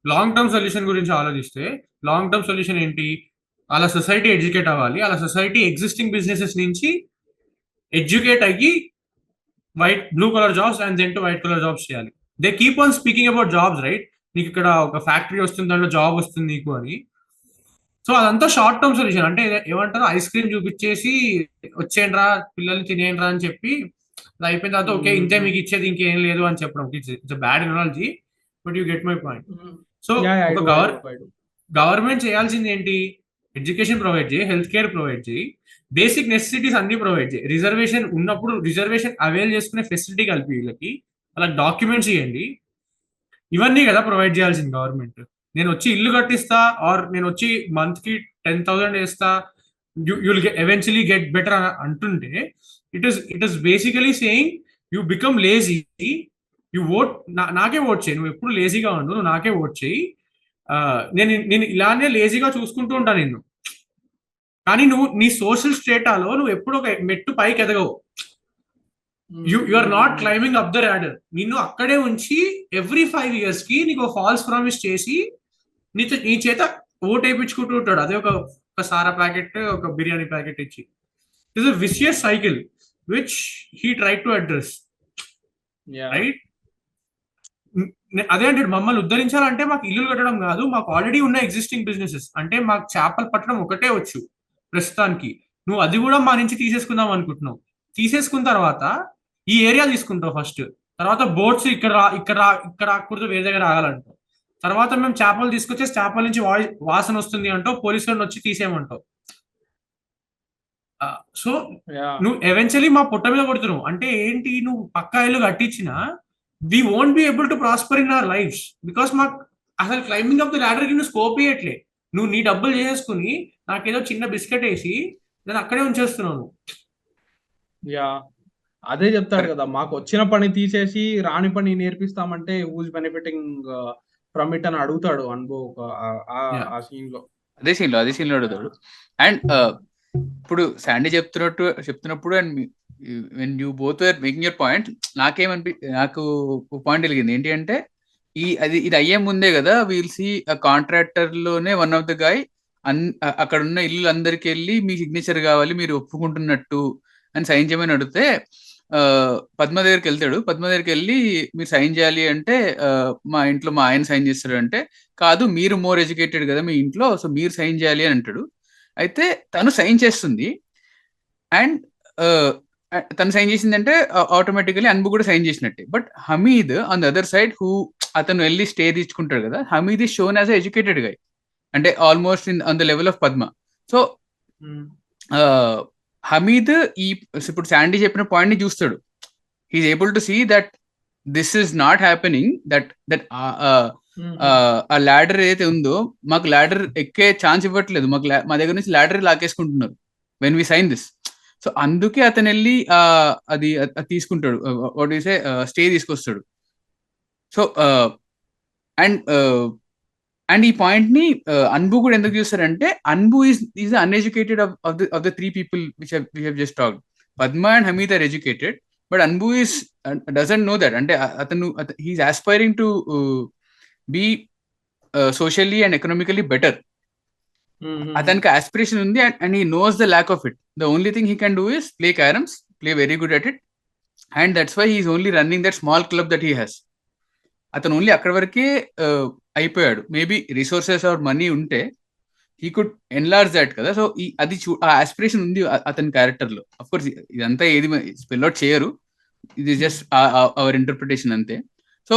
Long term solution గురించి ఆలోచిస్తే, లాంగ్ టర్మ్ సొల్యూషన్ ఏంటి? అలా సొసైటీ ఎడ్యుకేట్ అవ్వాలి, అలా సొసైటీ ఎగ్జిస్టింగ్ బిజినెసెస్ నుంచి ఎడ్యుకేట్ అయ్యి blue collar jobs and then to white collar jobs చేయాలి. They keep on speaking about jobs, right? నీకు ఇక్కడ ఒక ఫ్యాక్టరీ వస్తుంది, దాంట్లో జాబ్ వస్తుంది నీకు అని. సో అదంతా షార్ట్ టర్మ్ సొల్యూషన్. అంటే ఏమంటారు, ఐస్ క్రీమ్ చూపించేసి వచ్చేయండిరా పిల్లల్ని తినేయండిరా అని చెప్పి అది అయిపోయిన తర్వాత ఓకే ఇంతే మీకు ఇచ్చేది ఇంకేం లేదు అని చెప్పడం. It's bad analogy, but you get my point. So ఒక గవర్నమెంట్ చేయాల్సింది ఏంటి? ఎడ్యుకేషన్ ప్రొవైడ్ చేయి, హెల్త్ కేర్ ప్రొవైడ్ చేయి, బేసిక్ నెసెసిటీస్ అన్ని ప్రొవైడ్ చేయి. రిజర్వేషన్ ఉన్నప్పుడు రిజర్వేషన్ అవైల్ చేసుకునే ఫెసిలిటీ కలిపి వీళ్ళకి, అలా డాక్యుమెంట్స్ ఇవ్వండి. ఇవన్నీ కదా ప్రొవైడ్ చేయాల్సింది గవర్నమెంట్. నేను వచ్చి ఇల్లు కట్టిస్తా ఆర్ నేను వచ్చి మంత్ కి 10,000 వేస్తా, యుల్ ఎవెన్చువలీ గెట్ బెటర్ అని అంటుంటే, it is basically saying you become lazy, you vote, నాకే ఓట్ చేయి, నువ్వు ఎప్పుడు లేజీగా ఉండు, నువ్వు నాకే ఓట్ చేయి, నేను ఇలానే లేజీగా చూసుకుంటూ ఉంటాను నిన్ను, కానీ నువ్వు నీ సోషల్ స్టేటాలో నువ్వు ఎప్పుడు ఒక మెట్టు పైకి ఎదగవు. You are not climbing up the ladder. నిన్ను అక్కడే ఉంచి ఎవ్రీ 5 years కి నీకు ఫాల్స్ ప్రామిస్ చేసి నీ చేత ఓట్ వేయించుకుంటూ ఉంటాడు. అదే ఒక సారా ప్యాకెట్, ఒక బిర్యానీ ప్యాకెట్ ఇచ్చి. It is a vicious cycle which he try to address, right? అదే అంటే మమ్మల్ని ఉద్ధరించాలంటే మాకు ఇల్లు కట్టడం కాదు, మాకు ఆల్రెడీ ఉన్న ఎగ్జిస్టింగ్ బిజినెసెస్, అంటే మాకు చేపలు పట్టడం ఒకటే వచ్చు ప్రస్తుతానికి, నువ్వు అది కూడా మా నుంచి తీసేసుకుందాం అనుకుంటున్నావు. తీసేసుకున్న తర్వాత ఈ ఏరియా తీసుకుంటావు ఫస్ట్, తర్వాత బోట్స్ ఇక్కడ రాకూడదు, వేరే దగ్గర ఆగాలంటావు. తర్వాత మేము చేపలు తీసుకొచ్చే చేపల నుంచి వాసన వస్తుంది అంటావు, పోలీసులను వచ్చి తీసేయమంటావు. సో నువ్వు ఎవెన్చువలీ మా పొట్ట మీద కొడుతున్నావు. అంటే ఏంటి, నువ్వు పక్కా ఇల్లు కట్టించినా we won't be able to prosper in our lives because మాకు అసలు క్లైంబింగ్ ఆఫ్ ద లాడర్ కి నువ్వు స్కోప్ ఇయ్యట్లే. నువ్వు నీ డబ్బులు చేసేసుకుని నాకేదో చిన్న బిస్కెట్ వేసి నేను అక్కడే ఉంచేస్తున్నావు.
యా, అదే చెప్తాడు కదా, మాకు వచ్చిన పని తీసేసి రాని పని నేర్పిస్తామంటే హూజ్ బెనిఫిటింగ్ ఫ్రమ్ ఇట్ అని అడుగుతాడు అనుభవ్ ఆ సీన్ లో.
అదే సీన్ లో అడుగుతాడు. అండ్ ఇప్పుడు శాండీ చెప్తున్నప్పుడు and when you both are making your point, నాకు పాయింట్ వెలిగింది ఏంటి అంటే, ఇది అయ్యే ముందే కదా వీల్ సి కాంట్రాక్టర్ లోనే వన్ ఆఫ్ ద గాయ్ అక్కడ ఉన్న ఇల్లు అందరికి వెళ్ళి మీ సిగ్నేచర్ కావాలి, మీరు ఒప్పుకుంటున్నట్టు అని సైన్ చేయమని అడిగితే పద్మ దగ్గరికి వెళ్తాడు. పద్మ దగ్గరికి వెళ్ళి మీరు సైన్ చేయాలి అంటే మా ఇంట్లో మా ఆయన సైన్ చేస్తాడు అంటే, కాదు మీరు మోర్ ఎడ్యుకేటెడ్ కదా మీ ఇంట్లో, సో మీరు సైన్ చేయాలి అని అంటాడు. అయితే తను సైన్ చేస్తుంది. అండ్ తను సైన్ చేసిందంటే ఆటోమేటికలీ అన్బు కూడా సైన్ చేసినట్టే. But Hameed on the other side అతను వెళ్ళి స్టే తీసుకుంటాడు కదా, Hameed is shown as educated guy, అంటే almost on the level of Padma. So Hameed ఇప్పుడు శాండీ చెప్పిన పాయింట్ ని చూస్తాడు. He's able to see that this is not happening, that ఆ ల్యాడర్ ఏదైతే ఉందో మాకు ల్యాడర్ ఎక్కే ఛాన్స్ ఇవ్వట్లేదు, మా దగ్గర నుంచి ల్యాడర్ లాకేసుకుంటున్నారు when we sign this. So అందుకే అతను వెళ్ళి అది తీసుకుంటాడు, వాట్ యు సే స్టే తీసుకొస్తాడు. సో అండ్ ఈ పాయింట్ ని అన్బు కూడా ఎందుకు చూస్తారంటే, Anbu is uneducated of the three people which have just talked. Padma and Hameed are educated, but Anbu doesn't know that. అంటే అతను he's aspiring to be socially and economically better. అతనికి aspiration ఉంది and he knows the lack of it. The only thing he can do is play carroms, play very good at it, and that's why he's only running that small club that he has. అతను only అక్కడి వరకే అయిపోయాడు. Maybe resources or money ఉంటే he could enlarge that కదా. So అది ఆ aspiration ఉంది అతని క్యారెక్టర్ లో. అఫ్ కోర్స్ ఇదంతా ఏది స్పెల్ అవుట్ చేయరు, ఇది జస్ట్ అవర్ ఇంటర్ప్రిటేషన్ అంతే. So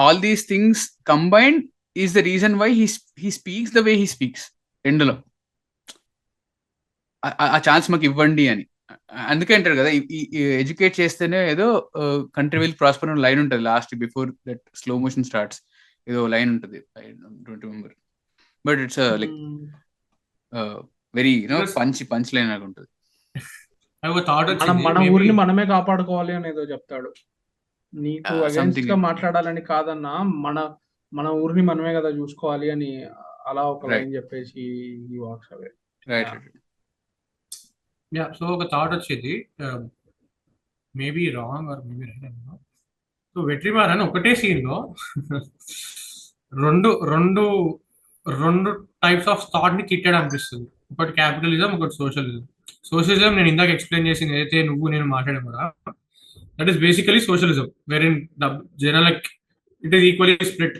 all these things combined is the reason why he speaks the way he speaks. రెండులో ఆ ఛాన్స్ మాకు ఇవ్వండి అని. అందుకే అంటారు కదా, ఎడ్యుకేట్ చేస్తేనే ఏదో కంట్రీ విల్ ప్రాస్పర్ అనే లైన్ ఉంటుంది last before that slow motion starts. ఏదో లైన్ ఉంటుంది, I don't remember, but it's like very punch line లాగా ఉంటుంది.
మన ఊరిని మనమే కాపాడుకోవాలి అని ఏదో చెప్తాడు. నీకు అగైన్స్ గా మాట్లాడాలని కాదన్నా, మన ఊరిని మనమే కదా చూసుకోవాలి అని అలా ఒక లైన్ చెప్పేసి ఈ వాక్స్ అవే.
సో ఒక థాట్ వచ్చేది, maybe wrong or maybe right. So Vetri Maaran ఒకటే సీన్ లో రెండు టైప్స్ ఆఫ్ థాట్ ని తిట్టాడు అనిపిస్తుంది. ఒకటి క్యాపిటలిజం, ఒకటి సోషలిజం. సోషలిజం నేను ఇందాక ఎక్స్ప్లెయిన్ చేసింది ఏదైతే నేను మాట్లాడాను కదా, that is basically socialism, where in జనాలకి it is equally split.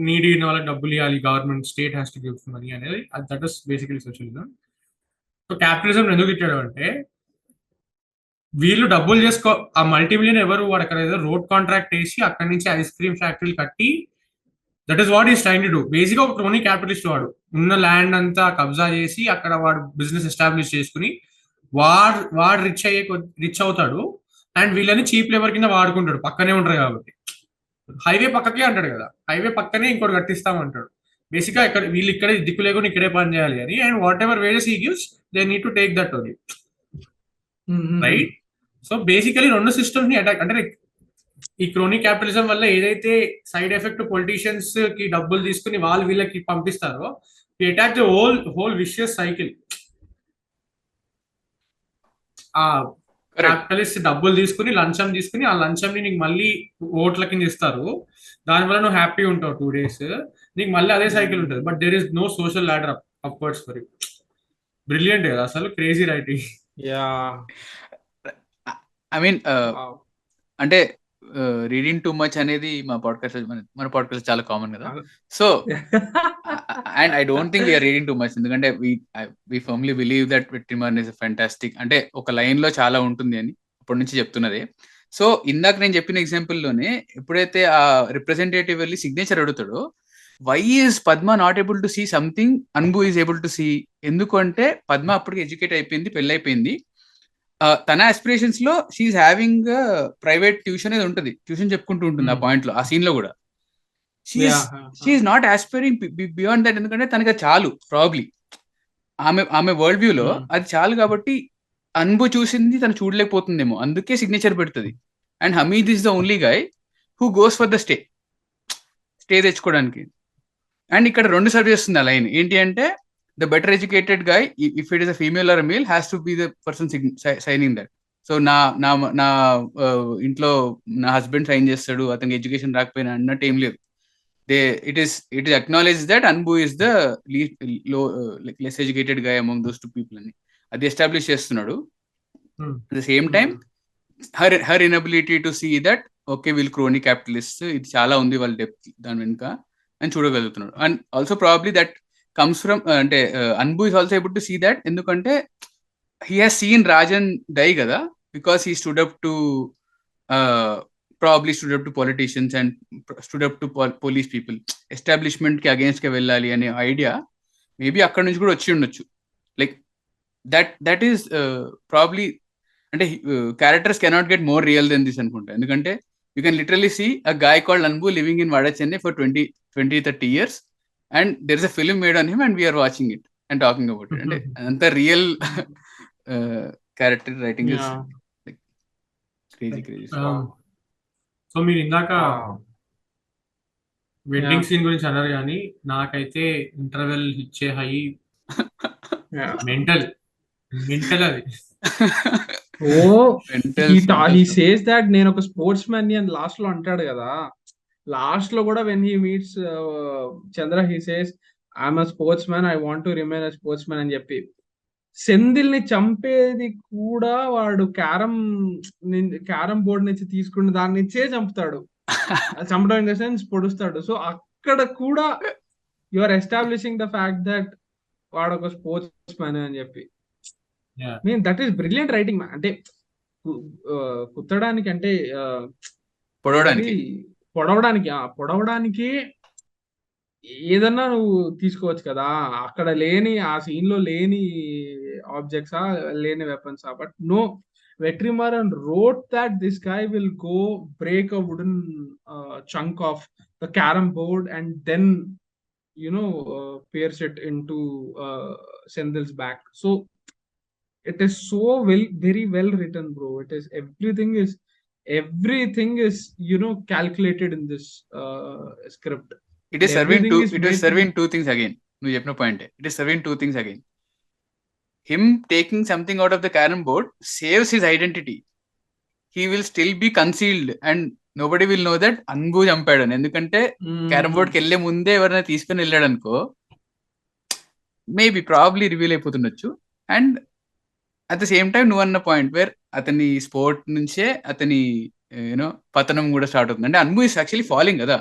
Needy వాళ్ళకి డబ్బులు ఇవ్వాలి, government state has to give money అనేది, that is basically socialism. So capitalism ఎందుకు ఇచ్చాడు అంటే, వీళ్ళు డబ్బులు చేసుకో, ఆ మల్టీమిలియన్ ఎవరు వాడు అక్కడ ఏదో రోడ్ కాంట్రాక్ట్ వేసి అక్కడి నుంచి ఐస్ క్రీమ్ ఫ్యాక్టరీలు కట్టి, that is what is trying to do. బేసిక్గా ఒక క్రోనీ క్యాపిటలిస్ట్. వాడు ఉన్న ల్యాండ్ అంతా కబ్జా చేసి అక్కడ వాడు బిజినెస్ ఎస్టాబ్లిష్ చేసుకుని వాడు రిచ్ అవుతాడు, అండ్ వీళ్ళని చీప్ లేబర్ కింద వాడుకుంటాడు, పక్కనే ఉంటారు కాబట్టి. హైవే పక్కకే అంటాడు కదా, హైవే పక్కనే ఇంకోటి కట్టిస్తామంటాడు. బేసిక్గా వీళ్ళు ఇక్కడ దిక్కు లేకుండా ఇక్కడే పని చేయాలి అని, and what ever wages he gives they need to take that only, right? So basically రెండు సిస్టమ్స్ ని అటాక్, అంటే ఈ క్రోనీ క్యాపిటలిజం వల్ల ఏదైతే సైడ్ ఎఫెక్ట్ పొలిటీషియన్స్ కి డబ్బులు తీసుకుని వాళ్ళు వీళ్ళకి పంపిస్తారో, attack the whole vicious cycle. ఆ క్యాపిటలిస్ట్ డబ్బులు తీసుకుని లంచం తీసుకుని ఆ లంచం ని నీకు మళ్ళీ ఓట్ల కింద ఇస్తారు, దానివల్ల నువ్వు హ్యాపీ ఉంటావు 2 days, నీకు మళ్ళీ అదే సైకిల్ ఉంటుంది. But there is no social ladder upwards for it. Brilliant కదా అసలు, క్రేజీ రైటింగ్.
ఐ మీన్ అంటే రీడింగ్ టూ మచ్ అనేది మన పాడ్కాస్ట్ చాలా కామన్ కదా. So and I don't think we're reading too much, ఎందుకంటే we firmly believe that Vetri Maaran is fantastic. అంటే ఒక లైన్ లో చాలా ఉంటుంది అని అప్పటి నుంచి చెప్తున్నదే. సో ఇందాక నేను చెప్పిన ఎగ్జాంపుల్ లోనే ఎప్పుడైతే ఆ రిప్రజెంటేటివ్ వెళ్ళి సిగ్నేచర్ అడుగుతాడో, why is Padma not able to see something Anbu is able to see? ఎందుకంటే పద్మ అప్పటికి ఎడ్యుకేట్ అయిపోయింది, పెళ్ళి అయిపోయింది. తన ఆస్పిరేషన్స్ లో షీఈ్ హ్యావింగ్ ప్రైవేట్ ట్యూషన్ అనేది ఉంటుంది, ట్యూషన్ చెప్పుకుంటూ ఉంటుంది ఆ పాయింట్ లో, ఆ సీన్ లో కూడా. She's not aspiring beyond that, ఎందుకంటే తనకి అది చాలు. ప్రాబ్లీ ఆమె వరల్డ్ వ్యూ లో అది చాలు. కాబట్టి అన్బు చూసింది తను చూడలేకపోతుందేమో, అందుకే సిగ్నేచర్ పెడుతుంది. And Hameed is the only guy who goes for the stay తెచ్చుకోవడానికి. అండ్ ఇక్కడ రెండు సర్వ్ చేస్తుంది ఆ లైన్ ఏంటి అంటే, the better educated guy if it is a female or male has to be the person signing that. So నా నా నా ఇంట్లో నా హస్బెండ్ సైన్ చేస్తాడు, అతనికి ఎడ్యుకేషన్ రాకపోయినా అన్నట్టు ఏం లేదు. It is acknowledged that Anbu is the less educated guy among those two people అని అది ఎస్టాబ్లిష్ చేస్తున్నాడు. At the same time her inability to see that okay వీళ్ళు క్రోనీ క్యాపిటలిస్ట్, ఇది చాలా ఉంది వాళ్ళ డెప్త్ దాని వెనుక అని చూడగలుగుతున్నాడు. And also probably that comes from అంటే Anbu is also able to see that, ఎందుకంటే he has seen Rajan die కదా, because he stood up to probably stood up to politicians and stood up to police people. Establishment కి against కి వెళ్ళాలి అనే idea maybe అక్కడ నుంచి కూడా వచ్చి ఉండొచ్చు. లైక్ దట్ ఈస్ ప్రాబ్లీ అంటే characters cannot get more real than this అనుకుంటా. ఎందుకంటే you can literally see a guy called Anbu living in Vada Chennai for 20-30 years and there is a film made on him and we are watching it and talking about it. అంటే అంత real character writing is like crazy.
So మీరు ఇందాక wedding scene గురించి అన్నారు, కానీ నాకైతే interval ఇచ్చే high mental అది.
హీ సేస్ దట్ నేను ఒక స్పోర్ట్స్ మ్యాన్ అని లాస్ట్ లో అంటాడు కదా. లాస్ట్ లో కూడా when he meets Chandra he says I'm a sportsman, I want to remain a sportsman అని చెప్పి. సెంధిల్ ని చంపేది కూడా వాడు క్యారమ్ బోర్డ్ నుంచి తీసుకుని దాని నుంచే చంపుతాడు, చంపడం ఇన్ ద సెన్స్ పొడుస్తాడు. సో అక్కడ కూడా you are establishing the fact that వాడు ఒక స్పోర్ట్స్ మ్యాన్ అని చెప్పి. Mean that is brilliant writing. అంటే కుత్తడానికి అంటే పొడవడానికి ఏదన్నా నువ్వు తీసుకోవచ్చు కదా, అక్కడ లేని ఆ సీన్ లో లేని ఆబ్జెక్ట్సా, లేని వెపన్సా. But no, Vetri Maaran wrote that this guy will go break a wooden chunk of the carom board and then pierce it into Sendhil's back. So it is so very well written, bro. It is everything is calculated in this script.
It is serving two things again. నువ్వు చెప్పిన point, it is serving two things again. Him taking something out of the carom board saves his identity. He will still be concealed and nobody will know that Anbu చంపాడు అని. ఎందుకంటే carrom board కి వెళ్లే ముందే ఎవరైనా తీసుకుని వెళ్ళాడు అనుకో, మేబీ ప్రాబ్లీ రివీల్ అయిపోతుండొచ్చు. And at the same time నువ్వు అన్న పాయింట్ వేర్ అతని స్పోర్ట్ నుంచే అతని పతనం కూడా స్టార్ట్ అవుతుంది. అంటే అన్బు ఇస్ యాక్చువల్లీ ఫాలింగ్ కదా,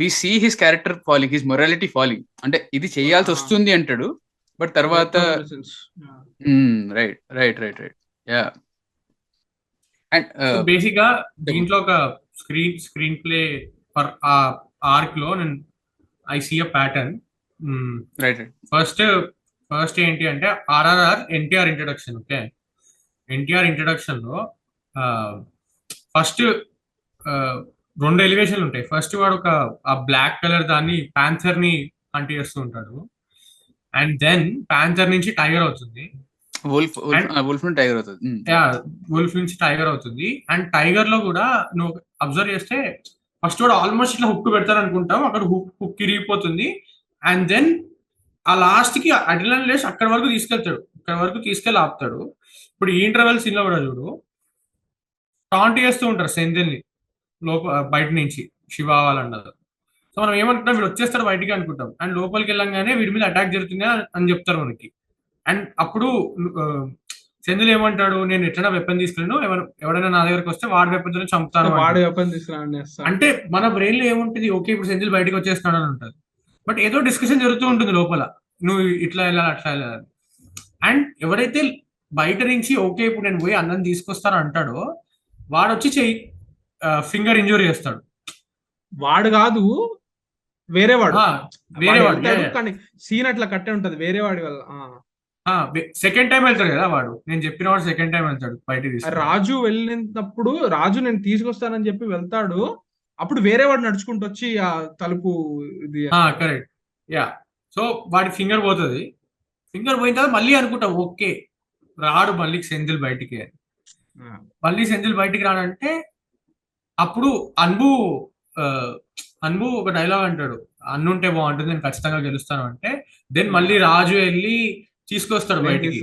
we see his character falling, his morality falling. అంటే ఇది చేయాల్సి వస్తుంది అంటాడు, బట్ తర్వాత రైట్ యా. అండ్
బేసిక్ గా దీంట్లో ఒక స్క్రీన్ ప్లే ఫర్ ఆ ఆర్క్ లో నేను I see a pattern.
Right
first ఏంటి అంటే RRR NTR introduction. Okay, NTR introduction లో ఫస్ట్ 2 ఎలివేషన్లు ఉంటాయి. ఫస్ట్ వాడు ఒక ఆ బ్లాక్ కలర్ దాన్ని ప్యాంథర్ ని కంటి చేస్తూ ఉంటాడు, అండ్ దెన్ ప్యాంథర్ నుంచి టైగర్ అవుతుంది,
వుల్ఫ్
నుంచి టైగర్ అవుతుంది. అండ్ టైగర్ లో కూడా నువ్వు అబ్జర్వ్ చేస్తే ఫస్ట్ వాడు ఆల్మోస్ట్ ఇట్లా హుక్ పెడతారు అనుకుంటావు, అక్కడ హుక్ ఇరిగిపోతుంది. అండ్ దెన్ ఆ లాస్ట్ కి అడ్రినల్ లేసి అక్కడ వరకు తీసుకెళ్ళి ఆపుతాడు. ఇప్పుడు ఈ ఇంటర్వెల్ సీన్ లో కూడా చూడు, టాంట్ చేస్తూ ఉంటారు సెంధిల్ని బయట నుంచి, శివ వాళ్ళన్నారు. సో మనం ఏమనుకుంటాం, వీడు వచ్చేస్తాడు బయటికి అనుకుంటాం, అండ్ లోపలికి వెళ్ళంగానే వీడి మీద అటాక్ జరుగుతుంది అని చెప్తారు మనకి. అండ్ అప్పుడు సెంధిల్ ఏమంటాడు, నేను ఎట్లా వెపన్ తీసుకెళ్ళను, ఎవరైనా నా దగ్గరకు వస్తే వాడి వెపన్ తో చంపుతాను. అంటే మన బ్రెయిన్ లో ఏముంటుంది, ఓకే ఇప్పుడు సెంధిల్ బయటకు వచ్చేస్తాడు అని ఉంటుంది, బట్ ఏదో డిస్కషన్ జరుగుతూ ఉంటుంది లోపల, నువ్వు ఇట్లా వెళ్ళాలి అట్లా వెళ్ళాలి. అండ్ ఎవరైతే బయట నుంచి ఓకే ఇప్పుడు నేను పోయి అన్నం తీసుకొస్తాను అంటాడో, వాడు వచ్చి ఫింగర్ ఇంజూరీ చేస్తాడు.
వాడు కాదు, వేరేవాడు
వేరే
వాడు
వాడు
వెళ్తాడు కానీ సీన్ అట్లా కట్టే ఉంటది వేరేవాడి వల్ల.
సెకండ్ టైం వెళ్తాడు కదా వాడు, నేను చెప్పిన వాడు సెకండ్ టైం వెళ్తాడు బయటికి తీసుకుని.
రాజు వెళ్ళినప్పుడు రాజు నేను తీసుకొస్తానని చెప్పి వెళ్తాడు, అప్పుడు వేరే వాడు నడుచుకుంటూ వచ్చి ఆ తలుపు ఇది
కరెక్ట్. యా, సో వాడి ఫింగర్ పోతుంది. ఫింగర్ పోయిన తర్వాత మళ్ళీ అనుకుంటా ఓకే రాడు మళ్ళీ సెంధిల్ బయటికి అని. మళ్ళీ సెంధిల్ బయటికి రాడంటే అప్పుడు అన్బు ఆ, అన్బు ఒక డైలాగ్ అంటాడు, అన్నుంటే బాగుంటుంది నేను ఖచ్చితంగా గెలుస్తాను అంటే. దెన్ మళ్ళీ రాజు వెళ్ళి తీసుకొస్తాడు బయటికి.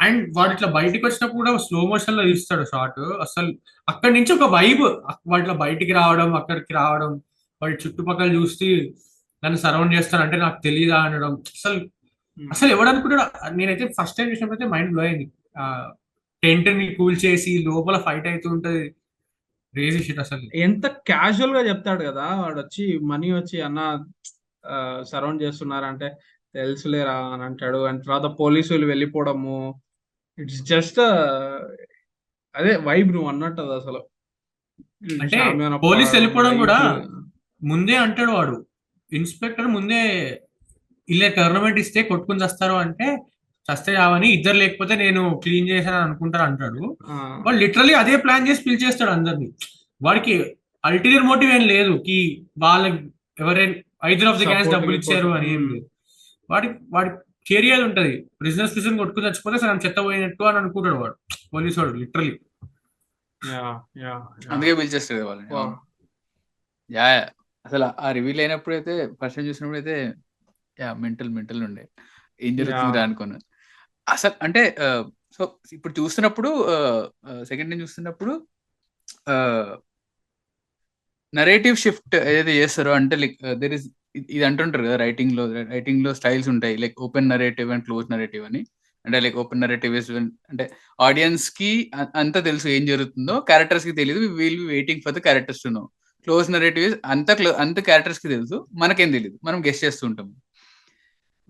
అండ్ వాడు ఇట్లా బయటికి వచ్చినప్పుడు కూడా స్లో మోషన్ లో తీస్తాడు షాట్. అసలు అక్కడి నుంచి ఒక వైబ్, వాడు ఇట్లా బయటికి రావడం, అక్కడికి రావడం, వాడి చుట్టుపక్కల చూసి నన్ను సరౌండ్ చేస్తాడు అంటే నాకు తెలియదా అనడం. అసలు అసలు ఎవడు అనుకుంటాడు. నేనైతే ఫస్ట్ టైం చూసినప్పుడైతే మైండ్ బ్లో అయింది. టెంట్ ని కూల్ చేసి లోపల ఫైట్ అవుతూ ఉంటది, క్రేజీ షిట్ అసలు.
ఎంత క్యాజువల్ గా చెప్తాడు కదా వాడు, వచ్చి మనీ వచ్చి అన్న సరౌండ్ చేస్తున్నారంటే తెలుసులేరా అని అంటాడు. అండ్ తర్వాత పోలీసులు వెళ్ళిపోవడము, ఇట్స్ జస్ట్ అదే వైబ్ నువ్వు అన్నట్టు అది అసలు.
అంటే పోలీస్ వెళ్ళిపోవడం కూడా ముందే అంటాడు వాడు, ఇన్స్పెక్టర్ ముందే ఇలా టోర్నమెంట్ ఇస్తే కొట్టుకుని చస్తారు అంటే చస్తే రావని, ఇద్దరు లేకపోతే నేను క్లీన్ చేశాను అనుకుంటారు అంటాడు. వాడు లిటరలీ అదే ప్లాన్ చేసి పిలిచేస్తాడు అందరినీ. వాడికి అల్టీరియర్ మోటివ్ ఏం లేదు కి వాళ్ళ ఎవరైనా ఐదర్ ఆఫ్ ది గ్యాంగ్స్ డబ్బులు ఇచ్చారు అని ఏం లేదు. వాడి కెరియర్ ఉంటది, బిజినెస్ పిజన్ కొట్టుకుని చచ్చిపోతే సగం చెత్త పోయినట్టు అని అనుకుంటాడు వాడు, పోలీసు వాడు లిటరలీ.
అందుకే పిలిచేస్తాడు వాళ్ళని. యా, అసలు ఆ రివీల్ అయినప్పుడు అయితే ఫస్ట్ టైం చూసినప్పుడు అయితే మెంటల్ ఉండే ఏం జరుగుతుంది అనుకున్నాను అసలు. అంటే సో ఇప్పుడు చూస్తున్నప్పుడు సెకండ్ టైం చూస్తున్నప్పుడు నరేటివ్ షిఫ్ట్ ఏదైతే చేస్తారో అంటే లైక్ దెర్ ఇస్ ఇది అంటుంటారు కదా రైటింగ్ లో స్టైల్స్ ఉంటాయి, like open narrative and close narrative అని. అంటే లైక్ ఓపెన్ నరేటివ్ ఇస్ అంటే ఆడియన్స్ కి అంతా తెలుసు ఏం జరుగుతుందో, క్యారెక్టర్స్ కి తెలియదు, will be waiting for the characters to know. Close narrative is అంత క్యారెక్టర్స్ కి తెలుసు, మనకేం తెలియదు, మనం గెస్ట్ చేస్తూ ఉంటాం.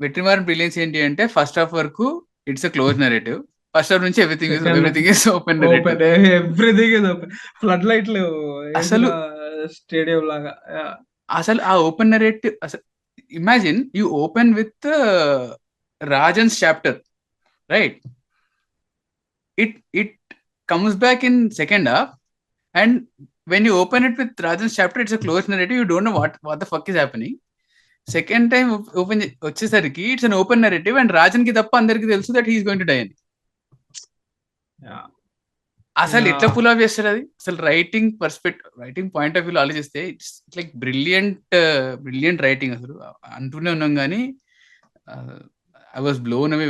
వెట్రిమారన్ బ్రిలియన్స్ ఏంటి అంటే ఫస్ట్ హాఫ్ వరకు it's a close narrative, first half నుంచి everything is open narrative.
Everything is open, flood లైట్లు
అసలు
స్టేడియం లాగా.
అసలు ఆ ఓపెన్ నరేటివ్ అసలు imagine you open with Rajan's chapter, right? It comes back in second half and when you open it with Rajan's chapter, it's a closed narrative, you don't know what the fuck is happening. Second time open వచ్చేసరికి it's an open narrative and Rajan కి తప్ప అందరికి తెలుసు that he's going to die అని. అసలు ఎట్లా pull off చేస్తారు అది? అసలు రైటింగ్ పాయింట్ ఆఫ్ వ్యూలో ఆలోచిస్తే ఇట్స్ లైక్ బ్రిలియంట్ రైటింగ్. అసలు అంటూనే ఉన్నాం కానీ I was blown away.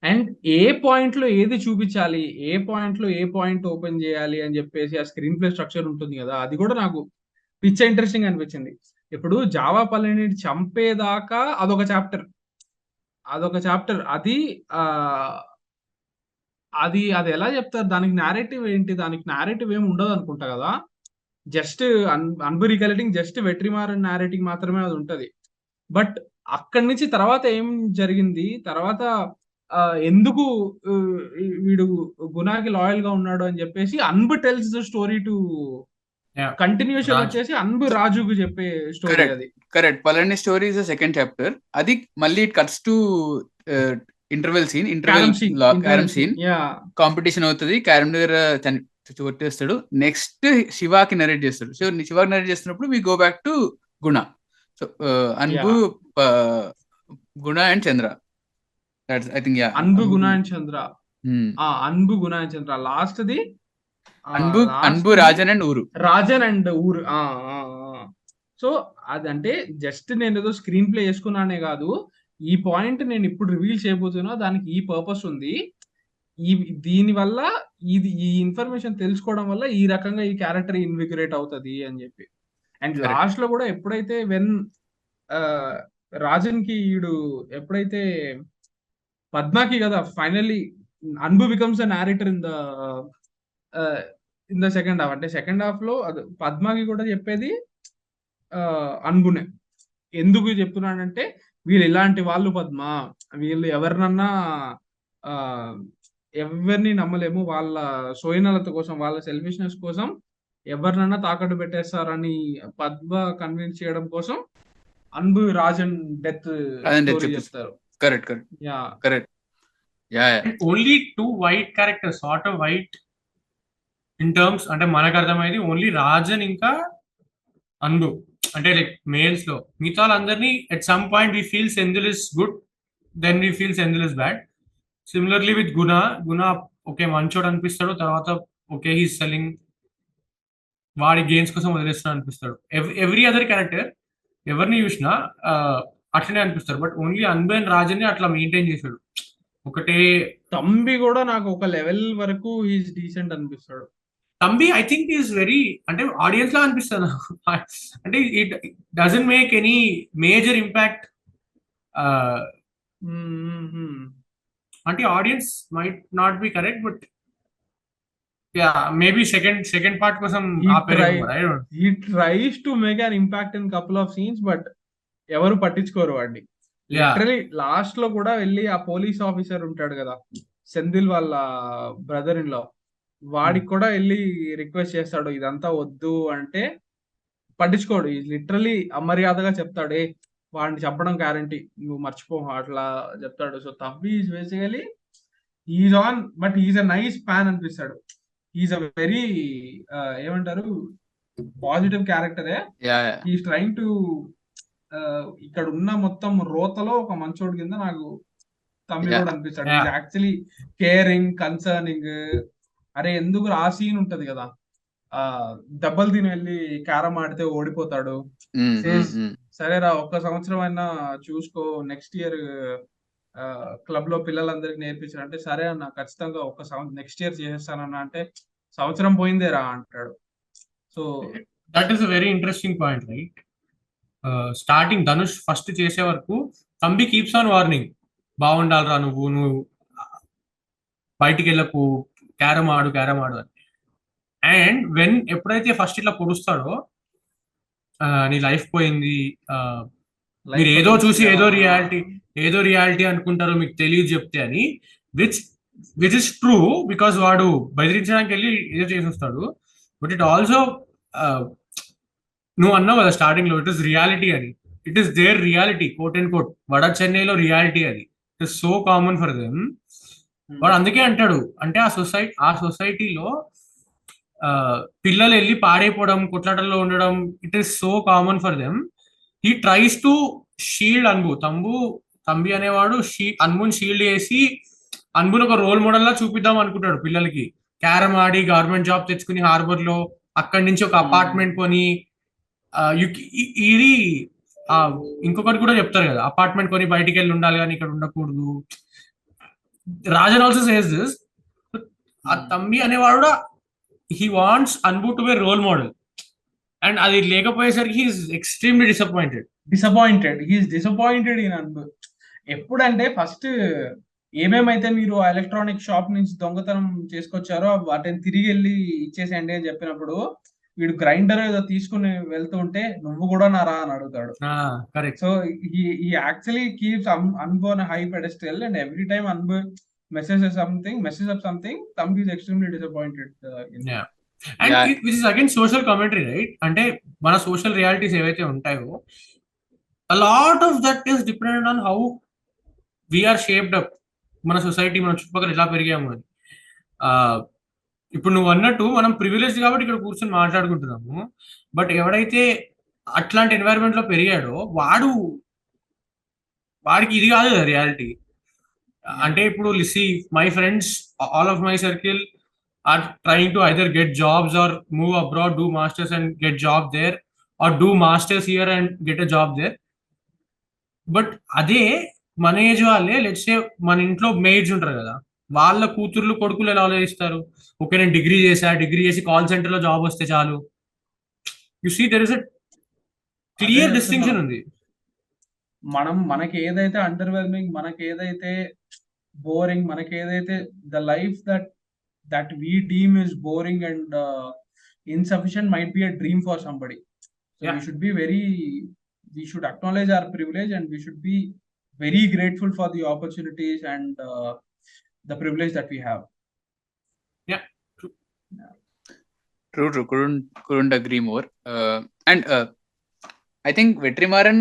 And A point లో ఏది చూపించాలి, ఏ పాయింట్ లో ఏ పాయింట్ ఓపెన్ చేయాలి అని చెప్పేసి ఆ స్క్రీన్ ప్లే స్ట్రక్చర్ ఉంటుంది కదా, అది కూడా నాకు పిచ్చ ఇంట్రెస్టింగ్ అనిపించింది. ఇప్పుడు జావా పల్లెని చంపేదాకా అదొక చాప్టర్, అది ఎలా చెప్తారు, దానికి నేరేటివ్ ఏంటి, దానికి నేరేటివ్ ఏమి ఉండదు అనుకుంటా కదా. Just Anbu recollecting, just Vetrimaaran narrating మాత్రమే అది ఉంటది. బట్ అక్కడి నుంచి తర్వాత ఏం జరిగింది, తర్వాత ఎందుకు వీడు గుణాకి లాయల్ గా ఉన్నాడు అని చెప్పేసి Anbu tells the story to continuation వచ్చేసి అన్బు రాజుకు చెప్పే స్టోరీ. అది
correct. Palani story is second chapter. అది మళ్ళీ it cuts to interval scene competition అవుతుంది, క్యారమ్ దగ్గర కొట్టేస్తాడు. నెక్స్ట్ శివాకి నరేట్ చేస్తాడు. శివాకి నరేట్ చేస్తున్నప్పుడు we go back to Guna. So Anbu, Guna and Chandra.
Anbu, Guna and Chandra. Anbu, Guna and Chandra. Last the
Anbu, Rajan and ooru.
So అదంటే జస్ట్ నేను ఏదో స్క్రీన్ ప్లే చేసుకున్నానే కాదు, ఈ పాయింట్ నేను ఇప్పుడు రివీల్ చేయబోతున్నా, దానికి ఈ పర్పస్ ఉంది, దీని వల్ల ఈ ఇన్ఫర్మేషన్ తెలుసుకోవడం వల్ల ఈ రకంగా ఈ క్యారెక్టర్ ఇన్విగరేట్ అవుతుంది అని చెప్పి. అండ్ లాస్ట్ లో కూడా ఎప్పుడైతే రాజన్ కి ఎప్పుడైతే పద్మాకి కదా finally Anbu becomes a narrator in the second half. అంటే సెకండ్ హాఫ్ లో పద్మాకి కూడా చెప్పేది అన్బునే. ఎందుకు చెప్తున్నానంటే వీళ్ళు ఇలాంటి వాళ్ళు పద్మ, వీళ్ళు ఎవరినన్నా ఎవరిని నమ్మలేము, వాళ్ళ సోయనలత కోసం, వాళ్ళ సెల్ఫిష్నెస్ కోసం ఎవరినైనా తాకట్టు పెట్టేస్తారని పద్మ కన్విన్స్ చేయడం కోసం అన్బు రాజన్ డెత్ స్టోరీ చెప్తారు.
Correct
yeah
correct yeah
only 2 white characters, sort off white in terms, అంటే మనకు అర్థమైంది ఓన్లీ రాజన్ ఇంకా అన్బు, అంటే లైక్ మేల్స్ లో. మిగతా వాళ్ళందరినీ at some point we feel Senthil is good, then we feel Senthil is bad. Similarly with Guna okay మంచోడు అనిపిస్తాడు, తర్వాత ఓకే హీ సెల్లింగ్, వాడి గేమ్స్ కోసం వదిలేస్తున్నా అనిపిస్తాడు. ఎవ్రీ అదర్ క్యారెక్టర్ ఎవరిని చూసినా అట్లనే అనిపిస్తారు, but only Anbu and Rajan అట్లా మెయింటైన్ చేశాడు. ఒకటే
తంబి కూడా నాకు ఒక లెవెల్ వరకు ఈజ్ డీసెంట్ అనిపిస్తాడు.
Thambi I think is very, అంటే ఆడియన్స్ లా అనిపిస్తుంది నాకు. అంటే it doesn't make any major impact. అంటే audience might not be correct, but yeah maybe second part కోసం
he tries to make an impact in couple of scenes, but ఎవరు పట్టించుకోరు వాడిని. లిటరలీ లాస్ట్ లో కూడా వెళ్ళి ఆ పోలీస్ ఆఫీసర్ ఉంటాడు కదా, సెంధిల్ వాళ్ళ బ్రదర్ ఇన్ లా, వాడికి కూడా వెళ్ళి రిక్వెస్ట్ చేస్తాడు ఇదంతా వద్దు అంటే పట్టించుకోడు. లిటరలీ అమర్యాదగా చెప్తాడు, ఏ వాడిని చెప్పడం గ్యారంటీ, నువ్వు మర్చిపో అట్లా చెప్తాడు. So Thambi is basically is on, but is a nice pan అనిపిస్తాడు. ఈజ్ అ వెరీ ఏమంటారు పాజిటివ్ క్యారెక్టరే. ఈజ్ ట్రైంగ్ టు ఇక్కడ ఉన్న మొత్తం రోతలో ఒక మంచోడు కింద నాకు తంబి కూడా అనిపిస్తాడు. Is actually caring, concerning. అరే ఎందుకు ఆ సీన్ ఉంటది కదా, దెబ్బలు తిని వెళ్ళి క్యారమ్ ఆడితే ఓడిపోతాడు, సరేరా ఒక్క సంవత్సరం అయినా చూసుకో, నెక్స్ట్ ఇయర్ క్లబ్ లో పిల్లలందరికి నేర్పించారు అంటే, సరే అన్న ఖచ్చితంగా నెక్స్ట్ ఇయర్ చేసేస్తానన్నా అంటే, సంవత్సరం పోయిందేరా అంటాడు. So
that is a very interesting point right. Starting Dhanush first చేసే వరకు తంబి కీప్స్ ఆన్ వార్నింగ్, బాగుండాలిరా నువ్వు బయటికి వెళ్ళకు, క్యారమ్ ఆడు అని. అండ్ ఎప్పుడైతే ఫస్ట్ ఇట్లా పొడుస్తాడో నీ లైఫ్ పోయింది, మీరు ఏదో చూసి ఏదో రియాలిటీ అనుకుంటారో మీకు తెలియదు చెప్తే అని, విచ్ ఇస్ ట్రూ, బికాస్ వాడు బెదిరించడానికి వెళ్ళి ఏదో చేసి వస్తాడు. బట్ ఇట్ ఆల్సో నువ్వు అన్నావు కదా స్టార్టింగ్ లో, ఇట్ ఇస్ రియాలిటీ అని. It is their reality, quote and quote Vada చెన్నైలో రియాలిటీ అది. It is so common for them. వాడు అందుకే అంటాడు, అంటే ఆ సొసైటీలో పిల్లలు వెళ్ళి పాడైపోవడం, కొట్లాటల్లో ఉండడం, it is so common for them. He tries to shield Thambi అనేవాడు అన్బుని షీల్డ్ చేసి అన్బుని ఒక రోల్ మోడల్ లా చూపిద్దాం అనుకుంటాడు పిల్లలకి. క్యారమ్ ఆడి గవర్నమెంట్ జాబ్ తెచ్చుకుని హార్బర్ లో, అక్కడి నుంచి ఒక అపార్ట్మెంట్ కొని, ఇది ఇంకొకటి కూడా చెప్తారు కదా, అపార్ట్మెంట్ కొని బయటికి వెళ్ళి ఉండాలి కానీ ఇక్కడ ఉండకూడదు. Rajan also says this. ఆ తంబి అనేవాడు he wants Anbu to be role model, and అది లేకపోయేసరికి he's extremely disappointed in Anbu. ఎప్పుడంటే ఫస్ట్ ఏమేమైతే మీరు ఎలక్ట్రానిక్ షాప్ నుంచి దొంగతనం చేసుకొచ్చారో వాటిని తిరిగి వెళ్ళి ఇచ్చేసేయండి అని చెప్పినప్పుడు, వీడు గ్రైండర్ ఏదో తీసుకుని వెళ్తుంటే నువ్వు కూడా నారా అని అడుగుతాడు. సో ఈ actually keeps Anbu on high pedestal, and every time Anbu messes up something, Thambi is extremely disappointed in that. And which is again social commentary, right? అంటే మన సోషల్ రియాలిటీస్ ఏవైతే ఉంటాయో, a lot of that is dependent on how we are shaped up. మన society, మన చుట్టుపక్కల ఎలా పెరిగాము అని. ఇప్పుడు నువ్వు అన్నట్టు మనం ప్రివిలేజ్ కాబట్టి ఇక్కడ కూర్చొని మాట్లాడుకుంటున్నాము, బట్ ఎవడైతే అట్లాంటి ఎన్వైరన్మెంట్ లో పెరిగాడో వాడికి ఇది కాదు కదా రియాలిటీ. అంటే ఇప్పుడు my friends, all of my circle are trying to either get jobs or move abroad, do masters and get job there, or do masters here and get a job there. But అదే మన age వాళ్ళే, let's say మన ఇంట్లో maids ఉంటారు కదా, వాళ్ళ కూతుర్లు కొడుకులు ఎలా ఆలోచిస్తారు, ఓకే నేను డిగ్రీ చేసి కాల్ సెంటర్ లో జాబ్ వస్తే చాలు. You see there is a clear distinction ఉంది.
మనకి ఏదైతే అండర్వెల్మింగ్, మనకి ఏదైతే బోరింగ్, మనకి ఏదైతే the life that we deem is boring and insufficient might be a dream for somebody. So we should acknowledge our privilege, and we should be very grateful for the opportunities and the privilege that we have.
True. Couldn't agree more. And I think Vetri Maaran,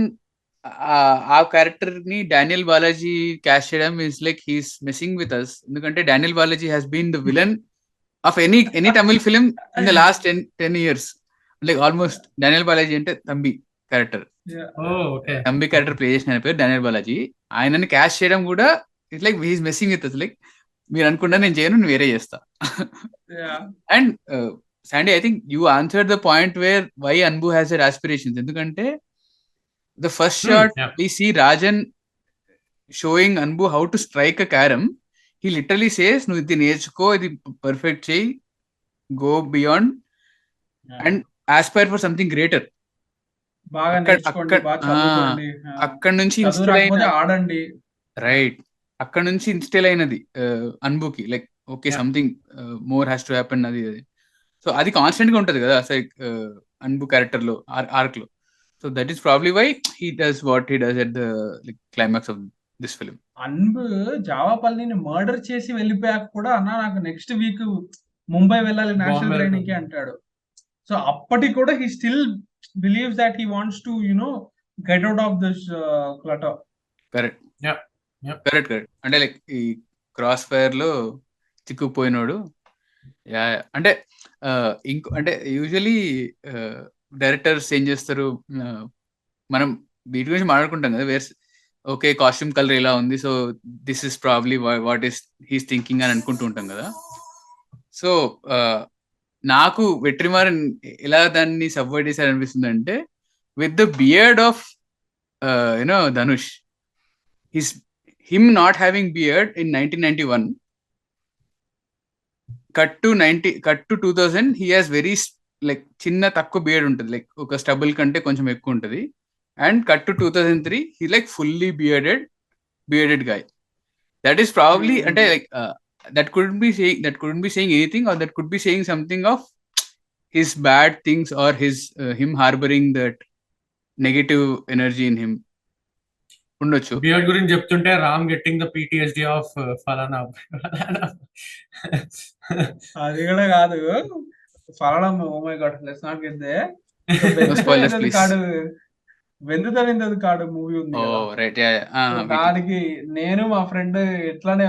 ఆ character ని Daniel Balaji cast చేయడం is like he's missing with us. ఎందుకంటే Daniel Balaji has been the villain of any Tamil film in the last 10 years. Like almost Daniel Balaji అంటే Thambi character, Thambi character play చేసిన పేరు Daniel Balaji. ఆయనని cast చేయడం కూడా it's like he's missing with us. Like మీరు అనుకుంటా నేను చేయను, నేను వేరే చేస్తా. And Sandy, I think you answered the point where why Anbu has her aspirations. ఎందుకంటే the first shot we see Rajan showing Anbu how to strike a carom. He literally says, "నువ్వు ఇది నేర్చుకో, ఇది పర్ఫెక్ట్ చేయి, go beyond and aspire for something greater."
బాగా నేర్చుకోండి, బాగా చదువుకోండి,
అక్కడ నుంచి
ఆడండి.
రైట్, అక్కడ నుంచి ఇన్స్టిల్ అయినది అన్బుకి. Like okay, something more has to happen. అది సో అది కాన్స్టెంట్ గా ఉంటది కదా అన్బు క్యారెక్టర్ లో, ఆర్క్ లో. So that is probably why he does what he does at the climax of this film.
Anbu జావాపల్లిని మర్డర్ చేసి వెళ్ళిపోయాక కూడా అన్న నాకు నెక్స్ట్ వీక్ ముంబై వెళ్ళాలి నేషనల్ ట్రైనింగ్ కి అంటాడు. సో అప్పటికి కూడా he still believes that he wants to get out of this clutter.
Correct. అంటే లైక్ ఈ క్రాస్ ఫైర్ లో చిక్కుపోయినోడు. అంటే ఇంకో అంటే యూజువలీ డైరెక్టర్స్ ఏం చేస్తారు, మనం వీటి గురించి మాట్లాడుకుంటాం కదా, వేర్ ఓకే కాస్ట్యూమ్ కలర్ ఇలా ఉంది, so this is probably what is he's thinking అని అనుకుంటూ ఉంటాం కదా. సో నాకు వెట్రిమారన్ ఎలా దాన్ని సబ్వర్ట్ చేశారు అనిపిస్తుంది అంటే, with the beard of Dhanush, him not having beard in 1991, cut to 2000 he has very like చిన్న తక్కువ బియర్డ్ ఉంటుంది, లైక్ ఒక స్టబుల్ కంటే కొంచెం ఎక్కువ ఉంటుంది. And cut to 2003 he like fully bearded guy. That is probably అంటే like that couldn't be saying anything, or that could be saying something of his bad things, or him harboring that negative energy in him. ఉండొచ్చు.
Beard గురించి చెప్తుంటే Ram getting the PTSD of ఫలానా.
అది కూడా కాదు ఫలానా. Oh my God, let's not get there. కాడు వెందుతనిందది కాడు మూవీ ఉంది కదా, దానికి నేను మా ఫ్రెండ్ ఎట్లానే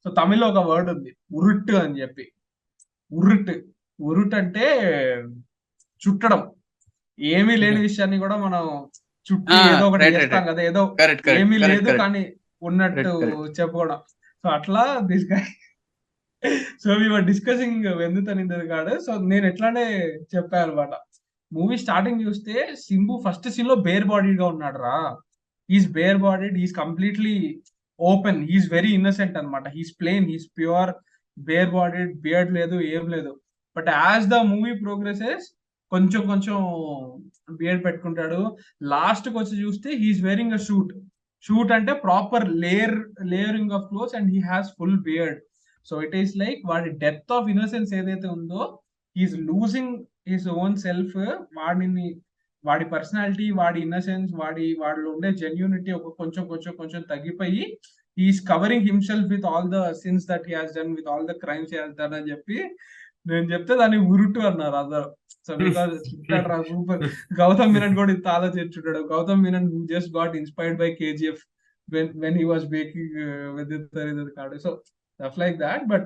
సో తమిళ్లో ఒక వర్డ్ ఉంది ఉరుట్ అని చెప్పి. ఉరుట్ అంటే చుట్టడం, ఏమీ లేని విషయాన్ని కూడా మనం చుట్టి ఏదో ఒకటి చేస్తాం కదా, ఏదో ఏమీ లేదు కానీ ఉన్నట్టు చెప్పుకోవడం. సో అట్లా this guy. So we were discussing వెందుతనిందది కాడు. సో నేను ఎట్లానే చెప్పాను అనమాట. మూవీ స్టార్టింగ్ చూస్తే సింబు ఫస్ట్ సీన్ లో బేర్ బాడీడ్ గా ఉన్నాడు రా. He's bare bodied, he's completely open, he's very innocent అనమాట. He's plain, he's pure bare bodied, beard లేదు, ఏం లేదు. But as the movie progresses కొంచెం బియర్డ్ పెట్టుకుంటాడు. లాస్ట్ కి వచ్చి చూస్తే హీస్ వేరింగ్ అ షూట్ అంటే proper layering of clothes, and he has full beard. So it is like వాడి డెప్త్ ఆఫ్ ఇన్నసెన్స్ ఏదైతే ఉందో, he's losing his own self. వాడి పర్సనాలిటీ, వాడి ఇన్నసెన్స్, వాడిలో ఉండే జెన్యూనిటీ కొంచెం తగ్గిపోయి he's covering himself with all the sins that he has done, with all the crimes he has done అని చెప్పి నేను చెప్తే దాన్ని ఉరుటు అన్నారు అందరు. So because super. Gautham Menon కూడా ఇంత ఆలోచించుంటాడు. Gautham Menon who just got inspired by KGF when he was making Veditharidadu Kaadu. So stuff like that. But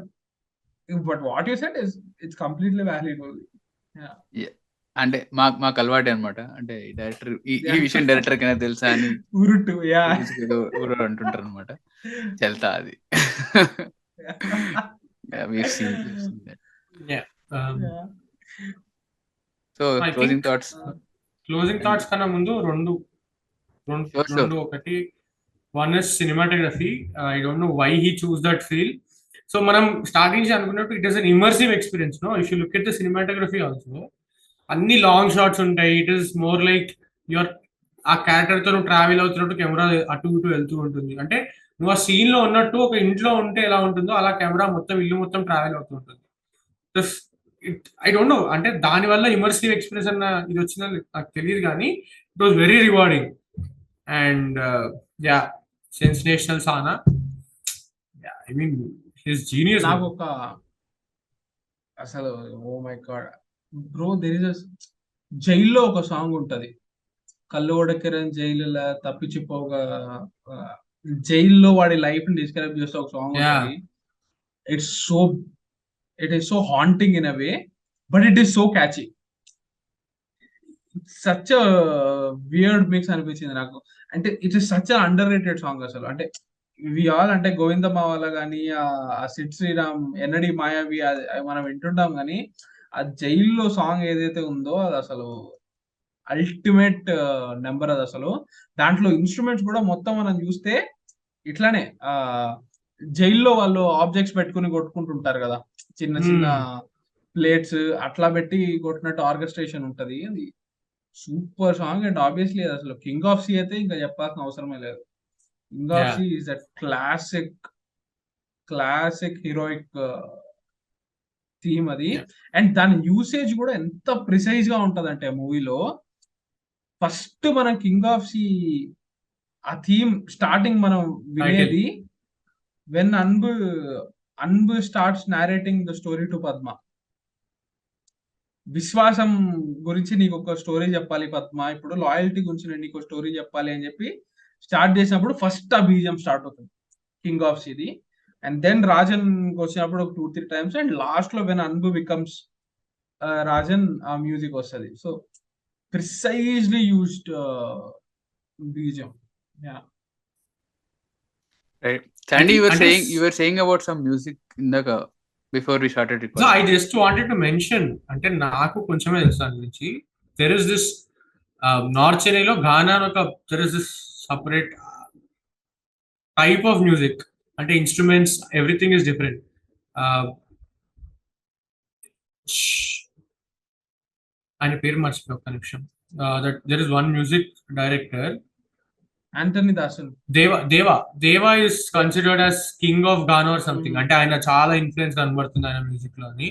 what you said is it's completely valid only.
Yeah. అంటే మాకు అలవాటే అనమాట. అంటే డైరెక్టర్ ఈ విషయం డైరెక్టర్ కైనా తెలుసా అని
ఉరుటు
అంటుంటారు అనమాట. చెల్తా అది. సో క్లోజింగ్ థాట్స్
కన్నా ముందు రెండు ఒకటి, one is cinematography. I don't know why he chose that feel. So మనం స్టార్టింగ్ నుంచి అనుకున్నట్టు it is an immersive experience. No, if you look at the cinematography also, అన్ని లాంగ్ షాట్స్ ఉంటాయి. It is more like your ఆ character తో నువ్వు travel అవుతున్నట్టు camera అటు ఇటు వెళ్తూ ఉంటుంది. అంటే నువ్వు ఆ సీన్ లో ఉన్నట్టు ఒక ఇంట్లో ఉంటే ఎలా ఉంటుందో అలా కెమెరా మొత్తం ఇల్లు మొత్తం ట్రావెల్ అవుతూ ఉంటుంది. ఐ డోంట్ నో, అంటే దానివల్ల ఇమర్సివ్ ఎక్స్పీరియన్స్ అన్న ఇది వచ్చిందని నాకు తెలియదు, కానీ it was very rewarding. And sensational సానా. I mean his genius.
నాకు అసలు oh my god, bro there is జైల్లో ఒక సాంగ్ ఉంటది, కళ్ళు ఓడకెరని జైలులా తప్పించిపోగా, ఆ, జైల్లో వాడి లైఫ్ ని డిస్క్రైబ్ చేస్తే ఒక సాంగ్
యా
ఉంటది. It's so it is so haunting in a way, but it is so catchy. Such weird mix అనిపించింది నాకు. అంటే it is such under rated song అసలు. అంటే వి ఆల్ అంటే గోవిందమావల కానీ, ఆ సిడ్ శ్రీరామ్ ఎన్నడి మాయావి అది మనం వింటుంటాం కానీ, ఆ జైల్లో సాంగ్ ఏదైతే ఉందో అది అసలు అల్టిమేట్ నెంబర్ అది అసలు. దాంట్లో ఇన్స్ట్రుమెంట్స్ కూడా మొత్తం మనం చూస్తే ఇట్లానే జైల్లో వాళ్ళు ఆబ్జెక్ట్స్ పెట్టుకుని కొట్టుకుంటుంటారు కదా, చిన్న చిన్న ప్లేట్స్ అట్లా పెట్టి కొట్టినట్టు ఆర్కెస్ట్రేషన్ ఉంటది. అది సూపర్ సాంగ్. అండ్ ఆబ్వియస్లీ అసలు కింగ్ ఆఫ్ సి అయితే ఇంకా చెప్పాల్సిన అవసరమే లేదు. King of
yeah
sea is a classic heroic theme అది.
యా
అండ్ దాని యూసేజ్ కూడా ఎంత ప్రిసైజ్ గా ఉంటదంటే మూవీలో, ఫస్ట్ మనం కింగ్ ఆఫ్ సి ఆ థీమ్ స్టార్టింగ్ మనం
టైటిల్
వినేది when Anbu starts narrating the story to Padma. విశ్వాసం గురించి నీకు ఒక స్టోరీ చెప్పాలి పద్మ, ఇప్పుడు లాయల్టీ గురించి నేను నీకు స్టోరీ చెప్పాలి అని చెప్పి స్టార్ట్ చేసినప్పుడు ఫస్ట్ ఆ బీజియం స్టార్ట్ అవుతుంది కింగ్ ఆఫ్ సిది. అండ్ దెన్ రాజన్ వచ్చినప్పుడు ఒక 2-3 టైమ్స్, అండ్ లాస్ట్ లో వెన్ అన్బు బికమ్స్ రాజన్ ఆ మ్యూజిక్ వస్తుంది. So precisely used BGM.
Right. Sandy,
అంటే
you were saying about some music in the before we started
so
recording.
I just wanted to mention, అంటే నాకు కొంచెమే తెలుసు దాని గురించి. దెర్ ఇస్ దిస్ నార్త్ చెన్నైలో గానా అని ఒక there is this separate type of music, అంటే ఇన్స్ట్రుమెంట్స్ ఎవ్రీథింగ్ ఇస్ డిఫరెంట్. ఆయన పేరు మర్చిపోయి ఒక్క నిమిషం. That there is one music director,
Antony Dasan.
Deva is considered as king of gaana or something. అంటే ఆయన చాలా ఇన్ఫ్లుయెన్స్ కనబడుతుంది ఆయన మ్యూజిక్ లో అని.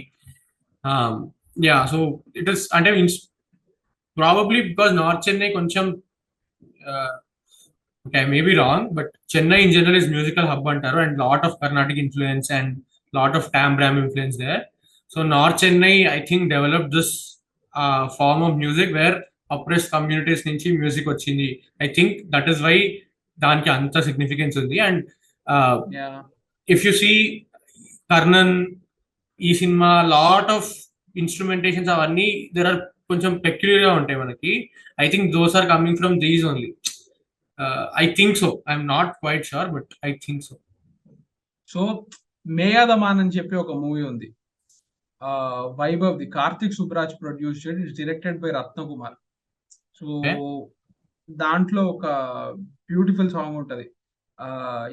యా సో ఇట్ ఇస్ అంటే ప్రాబబ్లీ బికాస్ నార్త్ చెన్నై కొంచెం okay, I may be wrong, but Chennai in general is musical hub antaru, and lot of Carnatic influence and lot of Tambram influence there. So North Chennai, I think, developed this form of music where oppressed communities nunchi music vachindi. I think that is why daniki anta significance undi. And if you see Karnan ఈ cinema lot of instrumentations అవన్నీ there are కొంచెం peculiar గా ఉంటాయి మనకి. I think those are coming from these only. I think so. I'm not quite sure, but I think so.
So Meyaadhamaan అని చెప్పి ఒక movie ఉంది, వైభవ్ ది, Karthik Subbaraj produced, it's directed by Ratnakumar. So దాంట్లో ఒక బ్యూటిఫుల్ సాంగ్ ఉంటది,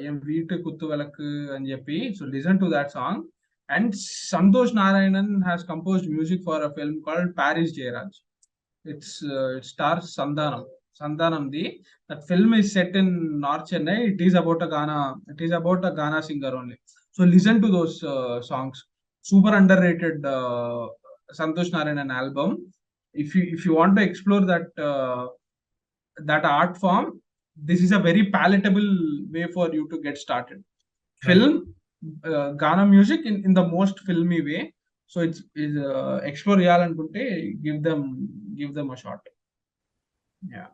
ఏం వీటు కుత్తు వెలక్ అని చెప్పి. So listen to that song. And Santosh Narayanan has composed music for a film called Paris Jayaraj. it stars Sandanamdi. That film is set in North Chennai. It is about a Ghana singer only. So listen to those songs. Super underrated Santosh Narayanan album. If you want to explore that art form, this is a very palatable way for you to get started. Film Ghana music in the most filmy way. So it's explore చేయాలనుకుంటే give them a shot. Yeah.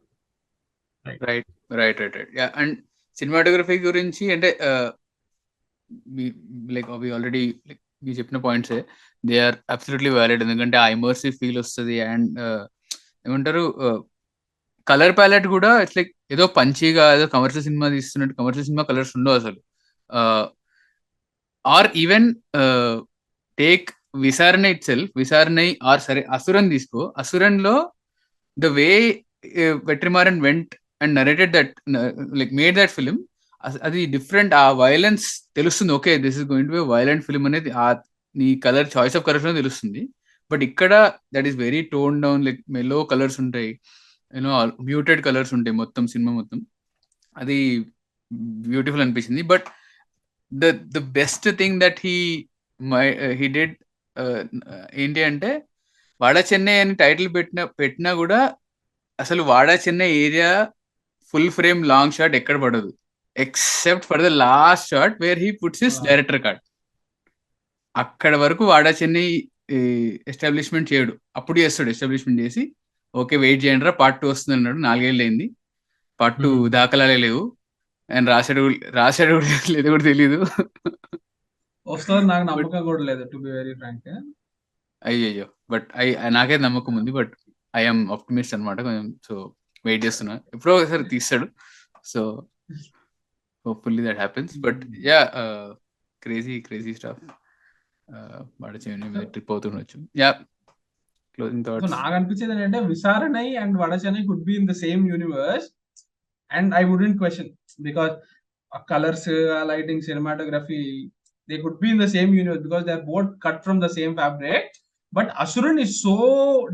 Right. Yeah, and cinematography గురించి అంటే like అవి already మీరు చెప్పిన points they are absolutely valid. ఎందుకంటే ఆ immersive feel వస్తుంది. And ఏమంటారు, కలర్ ప్యాలెట్ కూడా ఇట్స్ లైక్ ఏదో పంచీగా ఏదో కమర్షియల్ సినిమా తీస్తున్నట్టు, కమర్షియల్ సినిమా కలర్స్ ఉండవు అసలు. Or even take Visaranai itself, Visaranai or సరే అసురన్ తీసుకో. అసురన్ లో the way Vetrimaaran went and narrated that, like made that film, అది డిఫరెంట్. ఆ వైలెన్స్ తెలుస్తుంది. Okay, this is going to be violent film అనేది నీ కలర్ చాయిస్ ఆఫ్ కలర్స్ లో తెలుస్తుంది. బట్ ఇక్కడ that is very tone down, like mellow colours ఉంటాయి, you know muted colours ఉంటాయి మొత్తం సినిమా మొత్తం. అది బ్యూటిఫుల్ అనిపించింది. But the best thing that he did ఏంటి అంటే, వాడా చెన్నై అని టైటిల్ పెట్టినా కూడా అసలు వాడా Chennai area full frame long shot ఎక్కడ పడదు, except for the last shot where he puts his director card. అక్కడ వరకు వాడా చెన్నై ఎస్టాబ్లిష్మెంట్ చేయడు, అప్పుడు చేస్తాడు ఎస్టాబ్లిష్మెంట్ చేసి ఓకే వెయిట్ చేయండి రా పార్ట్ 2 వస్తుంది అన్నాడు. 4 ఏళ్ళు అయింది, పార్ట్ 2 దాఖలాలే లేవు, అండ్ రాశాడు కూడా లేదు కూడా తెలియదు.
వస్తుంది నాకు నమ్మకం కూడా లేదు టు బి వెరీ ఫ్రాంక్.
అయ్యయ్యో, బట్ నాకైతే నమ్మకం ఉంది, బట్ ఐఎమ్ ఆప్టిమిస్ట్ అనమాట కొంచెం. సో వెయిట్ చేస్తున్నా, ఎప్పుడో ఒకసారి తీస్తాడు. So hopefully that happens. But yeah, crazy stuff. Vada Chennai మీద ట్రిప్ అవుతుండొచ్చు. Yeah, closing thoughts.
నాకు అనిపించేది ఏంటంటే Visaranai and Vada Chennai could be in the same universe and I wouldn't question because colours, lighting, cinematography, they could be in the same universe because they are both cut from the same fabric. But Asuran is so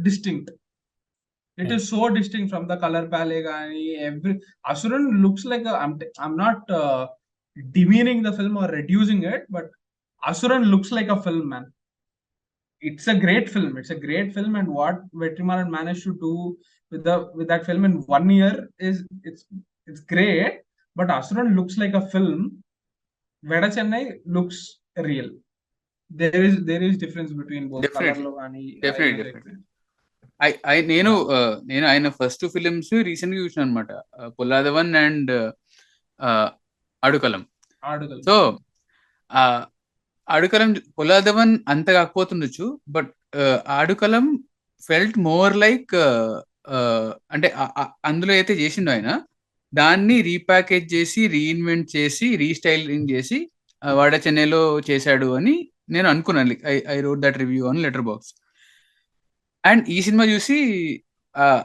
distinct. It is so distinct from the color palette. Every Asuran looks like I'm not demeaning the film or reducing it, but Asuran looks like a film, man. It's a great film. And what Vetri Maaran managed to do with that film in 1 year is it's great. But Asuran looks like a film. Vada Chennai looks real. There is difference between both.
Definitely. నేను ఆయన first films recent గా చూసిన అనమాట, పొల్లాదవన్ and అడుకలం. So అడుకలం, పొల్లాదవన్ అంత కాకపోతుండొచ్చు, but అడుకలం felt more like, అంటే అందులో అయితే చేసిండో ఆయన దాన్ని రీప్యాకేజ్ చేసి, రీఇన్వెంట్ చేసి, రీస్టైలింగ్ చేసి వాడ చెన్నైలో చేశాడు అని నేను అనుకున్నాను. Like I wrote that review on letter box. And ఈ సినిమా చూసి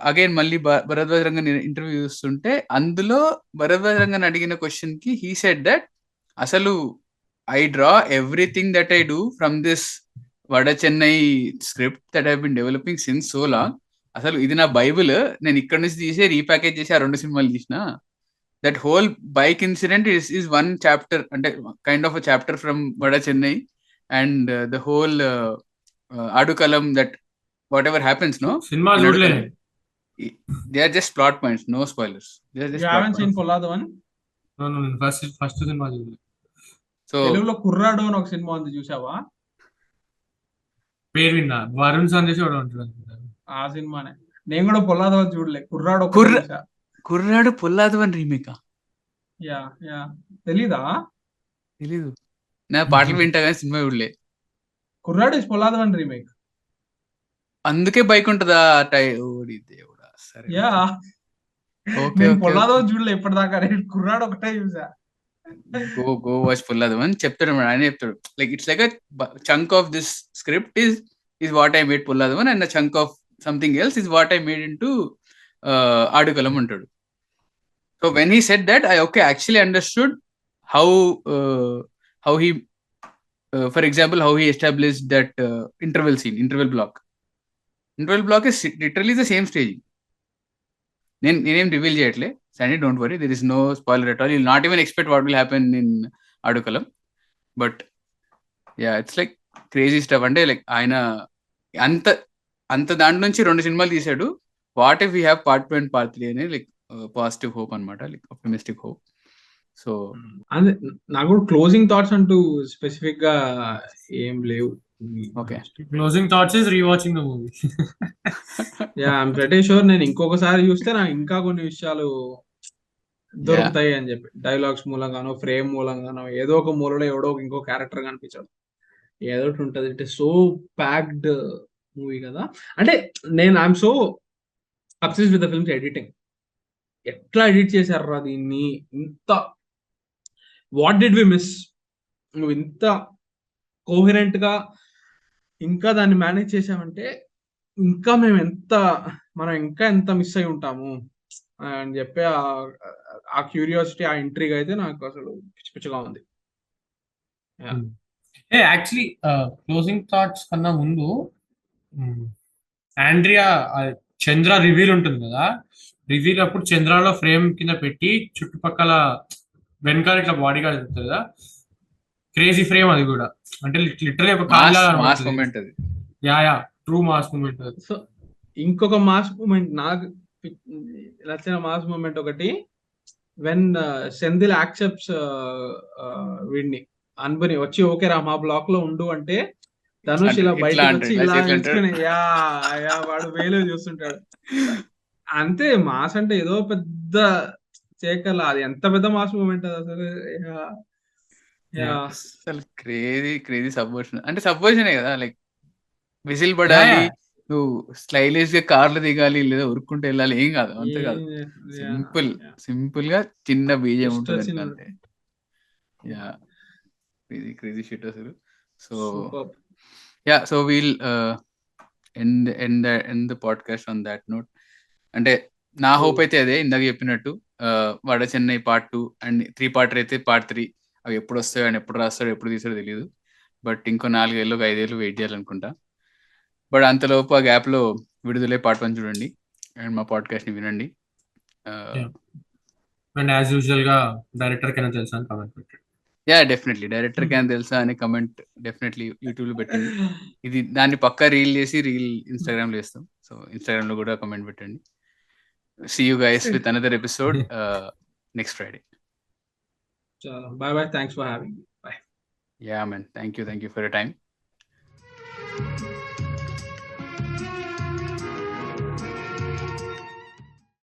అగైన్ మళ్ళీ భరద్వాజ్ రంగన్ ఇంటర్వ్యూ చూస్తుంటే అందులో భరద్వాజ్ రంగన్ అడిగిన క్వశ్చన్ కి హీ సెడ్ దట్ అసలు I draw everything that I do from this Vada Chennai script that I been developing since so long. అసలు ఇది నా బైబుల్, నేను ఇక్కడ నుంచి తీసే రీప్యాకేజ్ చేసి ఆ 2 సినిమాలు తీసిన. That whole bike incident is one chapter, అంటే kind of a chapter from Vada Chennai. And the whole Aadukalam, that whatever happens, no
cinema చూడలే,
they are just plot points, no spoilers.
First cinema చూడలే.
So
తెలుగులో కుర్రాడు అని ఒక cinema ఉంది, చూసావా?
పేరు విన్నా, వరుణ్ సందేశ్ కూడా ఉంటాడు.
ఆ సినిమానే. నేను కూడా పొల్లాదవన్ చూడలే, కుర్రాడు
పొల్లాదవన్ రీమేకా?
యా తెలీదా?
తెలీదు, నా పాటలు వింటా కానీ సినిమా చూడలే.
కుర్రాడు ఇస్ పొల్లాదవన్ రీమేక్.
అందుకే బైక్ ఉంటుందా? దేవుడా, సరే.
యా, నేను పొల్లాదవన్ చూడలే ఇప్పటిదాకా, కుర్రాడు ఒకటే చూసా.
గో వాచ్ పొల్లాదవన్ చెప్తాడు, ఆయన చెప్తాడు like it's like a chunk of this script is what I made పొల్లాదవన్, and a chunk of something else is what I made into Adukalam అంటాడు. So when he said that, I actually understood how he for example how he established that interval block is literally the same staging. నేనేం reveal చేయట్లే, Sandy, don't worry, there is no spoiler at all. You'll not even expect what will happen in Adukalam. But yeah, it's like crazy stuff. అంటే like ఆయన అంత దాంట్లో నుంచి 2 సినిమాలు తీసాడు. What if we have part 2 and part 3 అనే like positive hope అనమాట, like optimistic hope. So
నాకు క్లోజింగ్ థాట్స్ అంటూ స్పెసిఫిక్ గా ఏం లేవు.
Okay,
closing thoughts is rewatching the movie.
Yeah, I'm pretty sure నేను ఇంకొకసారి చూస్తే నాకు ఇంకా కొన్ని విషయాలు దొరుకుతాయి అని చెప్పి, డైలాగ్స్ మూలంగానో, ఫ్రేమ్ మూలంగానో, ఏదో ఒక మూలలో ఎవడో ఇంకో క్యారెక్టర్ కనిపించడం ఏదో ఒకటి ఉంటది. It is so packed movie కదా. అంటే I'm so obsessed with the films editing. ఎట్లా ఎడిట్ చేశారా దీన్ని, ఇంత వాట్ డిడ్ వి మిస్, నువ్వు ఇంత కోహరెంట్ గా ఇంకా దాన్ని మేనేజ్ చేసామంటే ఇంకా మేము ఎంత మిస్ అయి ఉంటాము అని చెప్పి ఆ క్యూరియాసిటీ, ఆ ఇంట్రీగ్ అయితే నాకు అసలు పిచ్చిగా ఉంది.
యాక్చువల్లీ క్లోజింగ్ థాట్స్ కన్నా ముందు ఆండ్రియా చంద్ర రివీల్ ఉంటుంది కదా, రివీల్ అప్పుడు చంద్రలో ఫ్రేమ్ కింద పెట్టి చుట్టుపక్కల వెనకాల ఇట్లా బాడీ గార్డ్ ఉంటుంది కదా, క్రేజీ ఫ్రేమ్ అది కూడా. అంటే లిటరల్లీ ఒక
మాస్ మూమెంట్ అది.
యా ట్రూ మాస్ మూమెంట్ అది.
సో ఇంకొక మాస్ మూమెంట్ నాకు నచ్చిన మాస్ మూమెంట్ ఒకటి, వెన్ సెంధిల్ యాక్సెప్ట్స్ వీడిని అన్బని వచ్చి ఓకే రా మా బ్లాక్ లో ఉండు అంటే ధనుష్ ఇలా
ఇట్లా
బయటకు
అంటాడు,
వచ్చి
ఇలా
ఇలా
చేతులు అంటాడు.
ఎంచుకుని యా యా వాడు వేలే చూస్తుంటాడు. అంతే మాస్ అంటే ఏదో పెద్ద చేకల, అది ఎంత పెద్ద మాస్ మూమెంట్ అది అసలు. యా యా
అసలు క్రేజీ సబ్వర్షన్ అంటే సబ్వర్షనే కదా, లైక్ విజిల్ పడాలి, నువ్వు స్టైలిష్ గా కార్లు దిగాలి లేదా ఉరుక్కుంటూ వెళ్ళాలి, ఏం కాదు, అంతే కాదు. సింపుల్ గా చిన్న బీజం ఉంటుంది అట్లా అంతే. యా క్రేజీ షిట్ అసలు. So yeah, so we'll end the podcast on that note. అంటే నా హోప్ అయితే అదే, ఇందాక చెప్పినట్టు vada Chennai part 2 and 3 part అయితే పార్ట్ 3 అవి ఎప్పుడు వస్తాయో అండ్ ఎప్పుడు రాస్తాడో ఎప్పుడు తీసాడో తెలియదు. బట్ ఇంకో 4 ఏళ్ళు 5 ఏళ్ళు వెయిట్ చేయాలనుకుంటా. బట్ అంతలోపు ఆ గ్యాప్ లో విడుదలై పార్ట్ 1 చూడండి అండ్ మా పాడ్కాస్ట్ ని వినండి.
అండ్ యాజ్ యూజువల్ గా డైరెక్టర్ కైనా తెలుసా అని కామెంట్ పెట్టండి.
యా డెఫినెట్లీ డైరెక్టర్ క్యాన్ తెలుసా అనే కమెంట్ డెఫినెట్లీ యూట్యూబ్ లో పెట్టండి. ఇది దాన్ని పక్కా రీల్ ఇన్స్టాగ్రామ్ లో వేస్తాం. సో ఇన్స్టాగ్రామ్ లో కూడా కమెంట్ పెట్టండి. See you guys with another episode next Friday.
Bye. Thanks for having me. Bye.
Yeah man, thank you for your time.